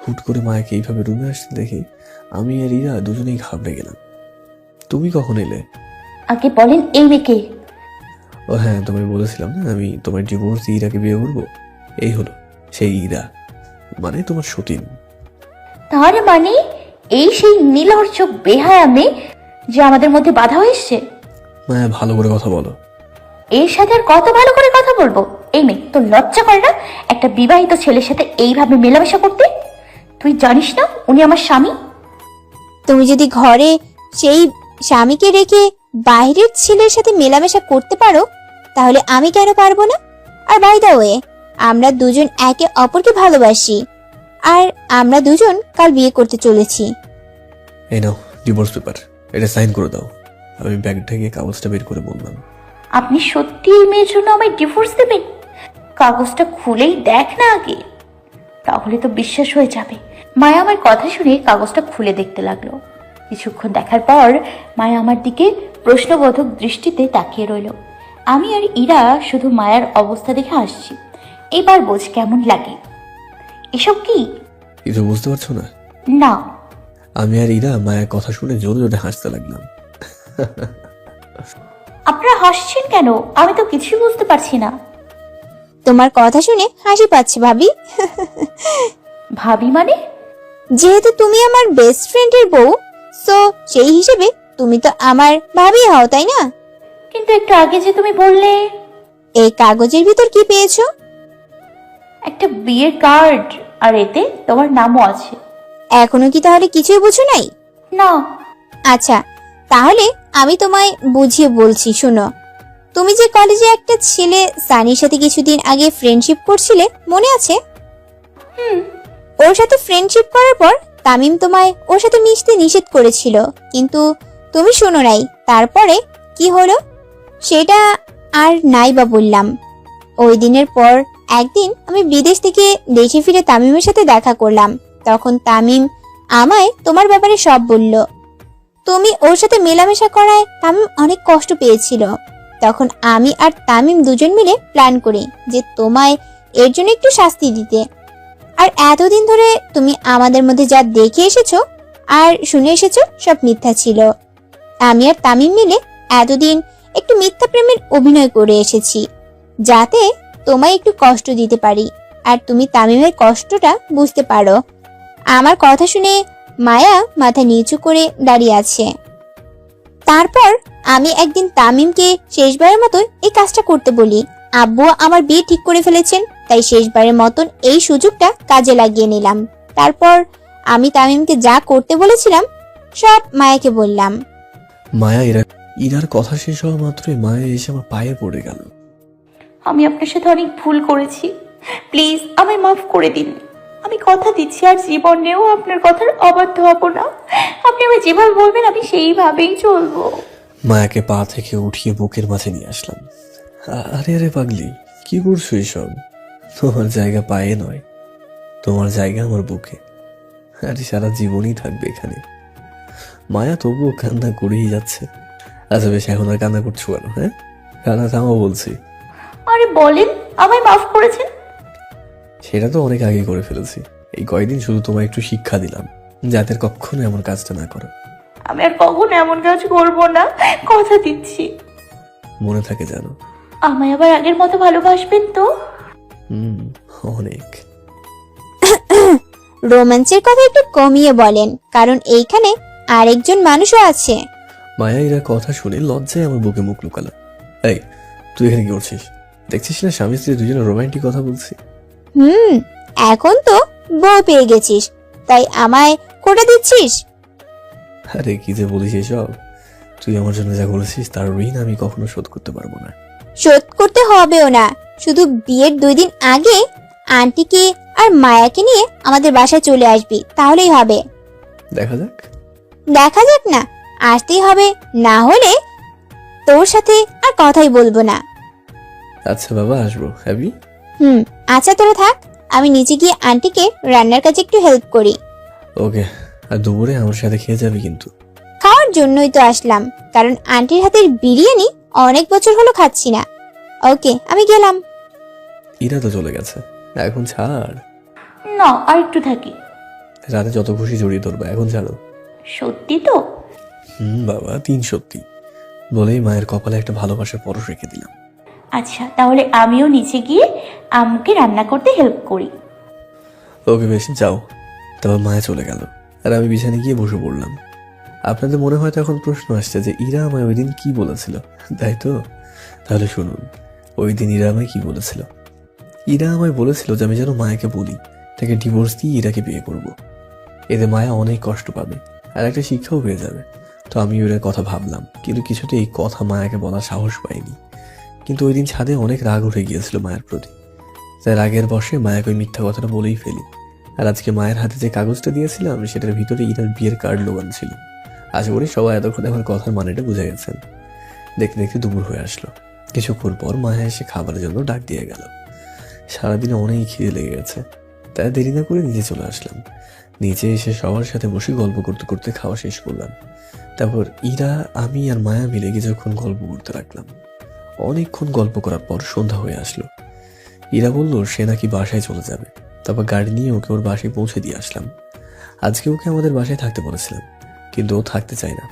হুট করে মায়াকে এইভাবে রুমে আসতে দেখে আমি আর ইরা দুজনেই ঘাবড়ে গেলাম। তুমি কখন এলে? আগে বলেন এই মেয়েকে। ও হ্যাঁ, তোমায় বলেছিলাম না আমি তোমার ডিভোর্স দিয়ে ইরাকে বিয়ে করবো। এই হলো সেই ইরা, মানে তোমার সতীন। তার মানে এই সেই নীলহর্ষ বেহায়া মেয়ে যে আমাদের মধ্যে বাধা হয়েছে? মায়া ভালো করে কথা বলো। এর সাথে আর কত ভালো করে কথা বলবো? এই মেয়ে, তোর লজ্জা করে না একটা বিবাহিত ছেলের সাথে এইভাবে মেলামেশা করতে? তুই জানিস না উনি আমার স্বামী? তুমি যদি ঘরে সেই স্বামীকে রেখে বাইরের ছেলের সাথে মেলামেশা করতে পারো তাহলে আমি কেন পারবো না? আর বাই দ্য ওয়ে, আমরা দুজন একে অপরকে ভালোবাসি আর আমরা দুজন কাল বিয়ে করতে চলেছি। এই নাও ডিভোর্স পেপার, এটা সাইন করে দাও। আমি ব্যাগ থেকে কাগজটা বের করে বললাম। আপনি সত্যি এই মেয়ের জন্য আমায় ডিভোর্স দেবেন? কাগজটা খুলেই দেখ না আগে, তাহলে তো বিশ্বাস হয়ে যাবে। মায়া আমার কথা শুনে কাগজটা খুলে দেখতে লাগলো। কিছুক্ষণ দেখার পর মায়া আমার দিকে প্রশ্নবোধক দৃষ্টিতে তাকিয়ে রইল। আমি আর ইরা শুধু মায়ার অবস্থা দেখে হাসছি। এবার বোঝ কেমন লাগে। এসব কি? কিছু বুঝতে পারছো না? না। আমি আর ইরা মায়ের কথা শুনে জোরে জোরে হাসতে লাগলাম। আপনারা হাসছেন কেন? আমি তো কিছুই বুঝতে পারছি না। তোমার কথা শুনে হাসি পাচ্ছে ভাবি। ভাবি মানে? যেহেতু তুমি আমার বেস্ট ফ্রেন্ডের বউ, সো সেই হিসেবে তুমি তো আমার ভাবি হও, তাই না? কিন্তু একটু আগে যে তুমি বললে এই কাগজের ভিতর কি পেয়েছো? একটা বিয়ের কার্ড। আর এতে তোমার নামও আছে। এখনো কি তাহলে কিছুই বুঝো নাই? না। আচ্ছা, তাহলে আমি তোমায় বুঝিয়ে বলছি, শোনো। তুমি যে কলেজে একটা ছেলে সানির সাথে কিছুদিন আগে ফ্রেন্ডশিপ করছিলে, মনে আছে? ওর সাথে ফ্রেন্ডশিপ করার পর তামিম তোমায় ওর সাথে মিশতে নিষেধ করেছিল, কিন্তু তুমি শোনো নাই। তারপরে কি হলো সেটা আর নাই বা বললাম। ওই দিনের পর একদিন আমি বিদেশ থেকে দেশে ফিরে তামিমের সাথে দেখা করলাম। তখন তামিম আমায় তোমার ব্যাপারে সব বলল। তুমি ওর সাথে মেলামেশা করায় তামিম অনেক কষ্ট পেয়েছিল। তখন আমি আর তামিম দুজন মিলে প্ল্যান করি যে তোমায় এর জন্য একটু শাস্তি দিতে। আর এতদিন ধরে তুমি আমাদের মধ্যে যা দেখে এসেছো আর শুনে এসেছো সব মিথ্যা ছিল। আমি আর তামিম মিলে এতদিন একটু মিথ্যা প্রেমের অভিনয় করে এসেছি, যাতে তোমায় একটু কষ্ট দিতে পারি আর তুমি তামিমের কষ্টটা বুঝতে পারো। আমার কথা শুনে মায়া মাথা নিচু করে দাঁড়িয়ে আছে। তারপর আমি একদিন তামিমকে শেষবারের মতো এই কাজটা করতে বলি। আব্বু আমার বিয়ে ঠিক করে ফেলেছেন, তাই শেষবারের মতন এই সুযোগটা কাজে লাগিয়ে নিলাম। তারপর আমি তামিমকে যা করতে বলেছিলাম সব মায়াকে বললাম। মায়া ইরার কথা শেষ হওয়া মাত্রই মায়া এসে আমার পায়ে পড়ে গেল। আমি আপনার সাথে অনেক ভুল করেছি, প্লিজ আমায় মাফ করে দিন। আমি কথা দিচ্ছি আর জীবনেও আপনার কথার অবাধ্য হব না। আপনি আমায় যেভাবে বলবেন আমি সেইভাবেই চলবো। মায়াকে পা থেকে উঠিয়ে বুকের মাঝে নিয়ে আসলাম। আরে আরে পাগলি, কি করছো এসব? তোমার জায়গা পায়ে নয়, তোমার জায়গা আমার বুকে। আরে সারা জীবনই থাকবে এখানে। মায়া তবুও কান্না করেই যাচ্ছে। আচ্ছা বেশ, এখন আর কান্না করছো কেন? হ্যাঁ, কান্না থামাও বলছি। আরে বলেন, আমায় মাফ করেছেন? সেটা তো অনেক আগে করে ফেলেছি। এই কয়দিন শুধু তোমায় একটু শিক্ষা দিলাম, যাতে কখনো এমন কাজটা না করো। আমি আর কখনো এমন কাজ করবো না, কথা দিচ্ছি। মনে থাকে জানো। আমায় আবার আগের মতো ভালোবাসবেন তো? অনেক। রোমাঞ্চের কথা একটু কমিয়ে বলেন, কারণ এইখানে আরেকজন মানুষও আছে। মায়া এরা কথা শুনে লজ্জায় আমার বুকে মুখ লুকালো। এই, তুই এখানে কি করছিস? দেখছিস না স্বামী স্ত্রী দুজনে রোমান্টিক কথা বলছি। এখন তো বউ পেয়ে গেছিস, তাই আমায় খোটা দিচ্ছিস? আরে কি যে বলিস এসব? তুই আমার জন্য যা বলেছিস তার ঋণ আমি কখনো শোধ করতে পারবো না। শোধ করতে হবেও না, শুধু বিয়ের 2 দিন আগে আন্টিকে আর মায়াকে নিয়ে আমাদের বাসায় চলে আসবি, তাহলেই হবে। দেখা যাক। দেখা যাক না, আসতেই হবে, না হলে তোর সাথে আর কথাই বলবো না। আচ্ছা বাবা, আসবো। হ্যাপি? আচ্ছা তোরা থাক, আমি নিচে গিয়ে আন্টিকে রান্নার কাজে একটু হেল্প করি। ওকে, আর দুপুরে আমার সাথে খেয়ে যাবি কিন্তু। খাওয়ার জন্যই তো আসলাম, কারণ আন্টির হাতের বিরিয়ানি অনেক বছর হলো খাচ্ছি না। ওকে, আমি গেলাম। ইরা তো চলে গেছে, এখন ছাড় না, আর একটু থাকি। রাতে যত খুশি জড়িয়ে ধরবে, এখন ছাড়ো। সত্যি তো? বাবা, 3 সত্যি বলেই মায়ের কপালে একটা ভালোবাসার পরশ রেখে দিলাম। আচ্ছা, তাহলে আমিও নিচে গিয়ে আম্মুকে রান্না করতে হেল্প করি। ওকে বেশ, যাও। তারপর মায়া চলে গেল আর আমি বিছানে গিয়ে বসে পড়লাম। আপনাদের মনে হয়তো এখন প্রশ্ন আসছে যে ইরা আমায় ওই দিন কি বলেছিল, তাই তো? তাহলে শুনুন, ওই দিন ইরা আমায় কি বলেছিল। ইরা আমায় বলেছিল যে আমি যেন মায়াকে বলি তাকে ডিভোর্স দিয়ে ইরাকে বিয়ে করব। এতে মায়া অনেক কষ্ট পাবে আর একটা শিক্ষাও পেয়ে যাবে। তো আমি ওর কথা ভাবলাম, কিন্তু কিছুতে এই কথা মায়াকে বলার সাহস পাইনি। কিন্তু ওই দিন ছাদে অনেক রাগ উঠে গিয়েছিল মায়ের প্রতি, তাই রাগের বশে মায়াকে ওই মিথ্যা কথাটা বলেই ফেলি। আর আজকে মায়ের হাতে যে কাগজটা দিয়েছিলাম সেটার ভিতরে ইরার বিয়ের কার্ড লোগান ছিল। আশা করি সবাই এতক্ষণ আমার কথার মানেটা বুঝে গেছেন। দেখতে দেখতে দুপুর হয়ে আসলো। কিছুক্ষণ পর মায়া এসে খাবারের জন্য ডাক দিয়ে গেল। সারাদিনে অনেক খিদে লেগে গেছে, তাই দেরি না করে নিচে চলে আসলাম। নিচে এসে সবার সাথে বসে গল্প করতে করতে খাওয়া শেষ করলাম। তারপর ইরা, আমি আর মায়া মিলে কিছুক্ষণ গল্প করতে লাগলাম। অনেকক্ষণ গল্প করার পর সন্ধ্যা হয়ে আসলো। ইরা বলল সে নাকি বাসায় চলে যাবে। তারপর গাড়ি নিয়ে ওকে ওর বাসায় পৌঁছে দিয়ে আসলাম। আজকে ওকে আমাদের বাসায় থাকতে বলেছিলাম, কিন্তু ও থাকতে চায় না,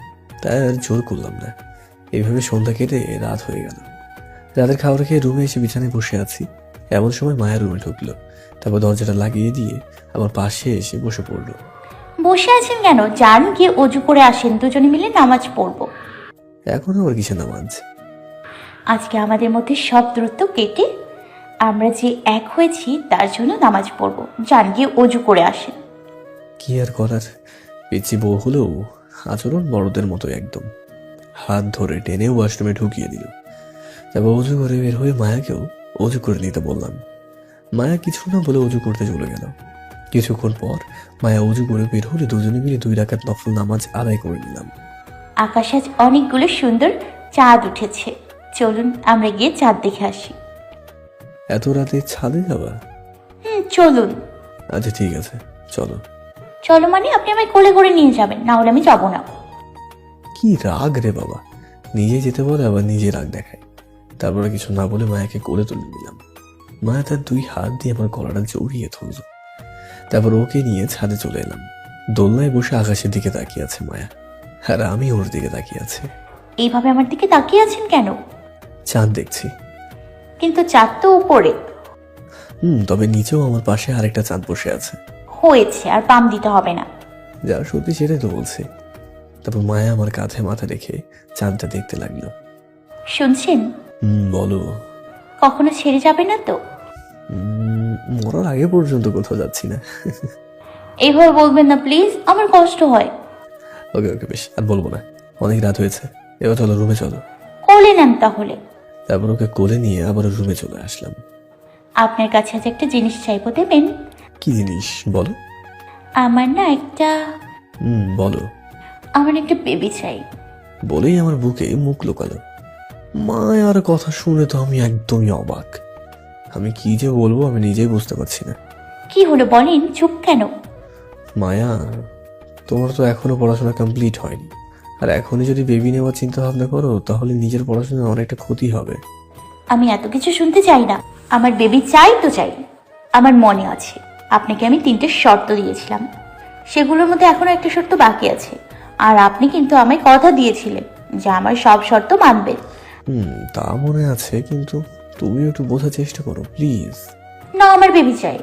তাই আর জোর করলাম না। এইভাবে সন্ধ্যা কেটে রাত হয়ে গেল। রাতের খাবার খেয়ে রুমে এসে বিছানায় বসে আছি, এমন সময় মায়া রুমে ঢুকলো। তারপর দরজাটা লাগিয়ে দিয়ে আমার পাশে এসে বসে পড়লো। বসে আছেন কেন? যান, গিয়ে অজু করে আসেন, দুজনে মিলে নামাজ পড়বো। এখন আবার কিসের নামাজ? আজকে আমাদের মধ্যে সব দূরত্ব কেটে আমরা যে এক হয়েছি তার জন্য নামাজ পড়বো। যান গিয়ে অজু করে আসেন। কি আর করার, পিচ্ছি বউ হলেও আচরণ বড়দের মতো একদম। হাত ধরে টেনে ওয়াশরুমে ঢুকিয়ে দিল। তারপর অজু করে বের হয়ে মায়াকেও অজু করে নিতে বললাম। মায়া কিছু না বলে অজু করতে চলে গেল। কিছুক্ষণ পর মায়া অজু করে বের হলে দুজনে মিলে 2 রাকাত নফল নামাজ আদায় করে নিলাম। আকাশে আজ অনেকগুলো সুন্দর চাঁদ উঠেছে, চলুন আমরা গিয়ে চাঁদ দেখে আসি। এত রাতে ছাদে যাবা? চলুন। আচ্ছা ঠিক আছে, চলো। চলো মানে আপনি আমায় কোলে করে নিয়ে যাবেন, না হলে আমি যাবো না। কি রাগ রে বাবা, নিজে যেতে বলে আবার নিজে রাগ দেখায়। তারপরে কিছু না বলে মায়াকে কোলে তুলে নিলাম। মায়া তার 2 হাত দিয়ে আমার গলাটা জড়িয়ে ধরল। তারপর ওকে নিয়ে ছাদে চলে এলাম। দোলনায় বসে আকাশের দিকে তাকিয়ে আছে মায়া, আর আমি ওর দিকে তাকিয়ে আছি। এইভাবে আমার দিকে তাকিয়ে আছেন কেন? চাঁদ দেখছি। কিন্তু চাঁদ তো উপরে। তবে নিচেও আমার পাশে আরেকটা চাঁদ বসে আছে। হয়েছে, আর পাম দিতে হবে না। যা সত্যি সেটাই তো বলছি। তারপর মায়া আমার কাঁধে মাথা রেখে চাঁদটা দেখতে লাগলো। শুনছেন? বলো। কখনো ছেড়ে যাবে না তো? মরার আগে পর্যন্ত কোথাও যাচ্ছি না। এইভাবে বলবেন না প্লিজ, আমার কষ্ট হয়। ওকে ওকে, বেশ আর বলবো না, অনেক রাত হয়েছে। এবার চলো, রুমে চলো। কোলে নেন তাহলে। তারপর ওকে কোলে নিয়ে আবার রুমে চলে আসলাম। আপনার কাছে আজ একটা জিনিস চাইবো, দেবেন? কি জিনিস বলো? আমার না একটা বলো। আমার একটা বেবি চাই। বলেই আমার বুকে মুখ লুকালো। মায়ার কথা শুনে তো আমি একদমই অবাক। আমি কি যে বলবো আমি নিজেই বুঝতে পারছি না। কি হলো বলেন, চুপ কেন? মায়া, তোমার তো এখনো পড়াশোনা কমপ্লিট হয়নি, আর এখনই যদি বেবি নেওয়ার চিন্তা ভাবনা করো তাহলে নিজের পড়াশোনায় অনেকটা ক্ষতি হবে। আমি এত কিছু শুনতে চাই না। আমার বেবি চাই তো চাই। আমার মনে আছে আপনাকে আমি 3টে শর্ত দিয়েছিলাম, সেগুলোর মধ্যে এখনো একটা শর্ত বাকি আছে। আর আপনি কিন্তু আমায় কথা দিয়েছিলেন যে আমার সব শর্ত মানবেন। তা মনে আছে, কিন্তু তুমি একটু বোঝার চেষ্টা করো প্লিজ। না, আমার বেবি চাই।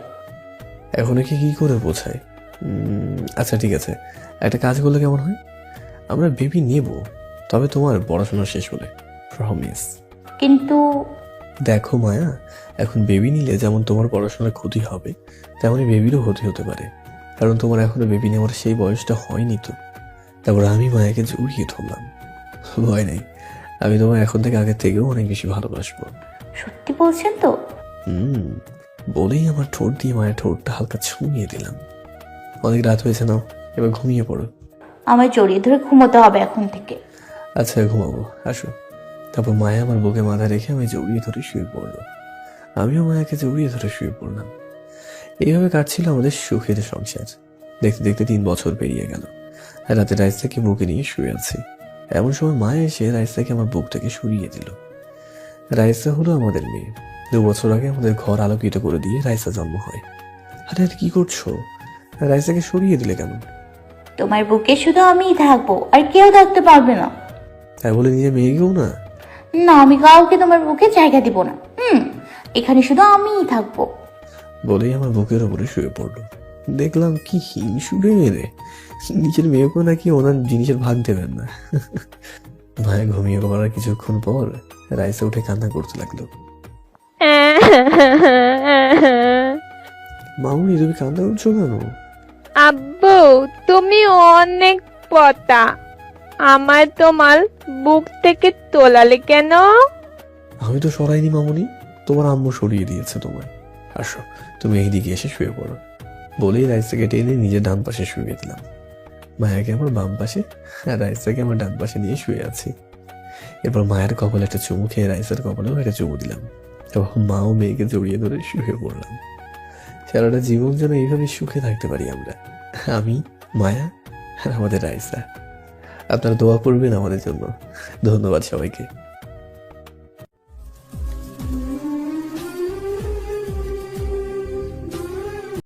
এখন কি করে বোঝায়? আচ্ছা ঠিক আছে, একটা কাজ করলে কেমন হয়? আমরা বেবি নেব, তবে তোমার পড়াশোনা শেষ হলে, প্রমিস। কিন্তু দেখো মায়া, এখন বেবি নিলে যেমন তোমার পড়াশোনার ক্ষতি হবে, তেমনই বেবিরও ক্ষতি হতে পারে, কারণ তোমার এখনো বেবি নেওয়ার সেই বয়সটা হয়নি তো। তারপর আমি মায়াকে জড়িয়ে ধরলাম। ভয় নেই, আমি তোমার এখন থেকে আগের থেকেও অনেক বেশি ভালোবাসবো। সত্যি বলছেন তো? বলেই আমার ঠোঁট দিয়ে মায়ের ঠোঁটটা হালকা ছুঁয়ে দিলাম। অনেক রাত হয়েছে, নাও এবার ঘুমিয়ে পড়ো। আমায় জড়িয়ে ধরে ঘুমোতে হবে এখন থেকে। আচ্ছা ঘুমাবো, আসো। তারপর মায়া আমার বুকে মাথা রেখে আমি জড়িয়ে ধরে শুয়ে পড়লো। আমিও মায়াকে জড়িয়ে ধরে শুয়ে পড়লাম। এইভাবে কাটছিল আমাদের সুখের সংসার। দেখতে দেখতে 3 বছর পেরিয়ে গেল। রাতে রাইসাকে বুকে নিয়ে শুয়ে আছি। এমন সময় মা এসে রাইসাকে আমার বুক থেকে সরিয়ে দিল। রাইসা হলো আমাদের মেয়ে। 2 বছর আগে আমাদের ঘর আলোকিত করে দিয়ে রাইসা জন্ম হয়। আরে আরে কি করছো? রাইসাকে সরিয়ে দিলে কেন? তোমার বুকে শুধু আমিই থাকবো, আর কেউ থাকতে পারবে না। তাই বলে নিজের মেয়েকেও না? না, আমি কাউকে তোমার বুকে জায়গা দিব না। এখানে শুধু আমিই থাকবো। বলেই আমার বুকের উপরে শুয়ে পড়লো। দেখলাম কি হিংসুড়ে মেরে, নিজের মেয়েকেও নাকি ওনার জিনিসের ভাগ দেবেন না। মায়া ঘুমিয়ে পড়ার কিছুক্ষণ পর রাইসা উঠে কান্না করতে লাগলো। মামুনি, তুমি কান্না করছো কেন? আব্বু, তুমি অনেক পতা, আমার তোমার বুক থেকে তোলালে কেন? আমি তো সরাইনি মামুনি, তোমার আম্মু সরিয়ে দিয়েছে তোমায়। আসো, তুমি এইদিকে এসে শুয়ে পড়ো। বলেই রাইসাকে টেনে নিজের ডান পাশে শুয়ে দিলাম। মায়াকে আমার বাম পাশে আর রাইসাকে আমার ডান পাশে নিয়ে শুয়ে আছি। এরপর মায়ের কপালে একটা চুমু খেয়ে রাইসার কপালেও একটা চুমু দিলাম। এবং মাও মেয়েকে জড়িয়ে ধরে শুয়ে পড়লাম। সারাটা জীবন যেন এইভাবে সুখে থাকতে পারি আমরা, আমি, মায়া আর আমাদের রাইসা। আপনারা দোয়া করবেন আমাদের জন্য। ধন্যবাদ সবাইকে।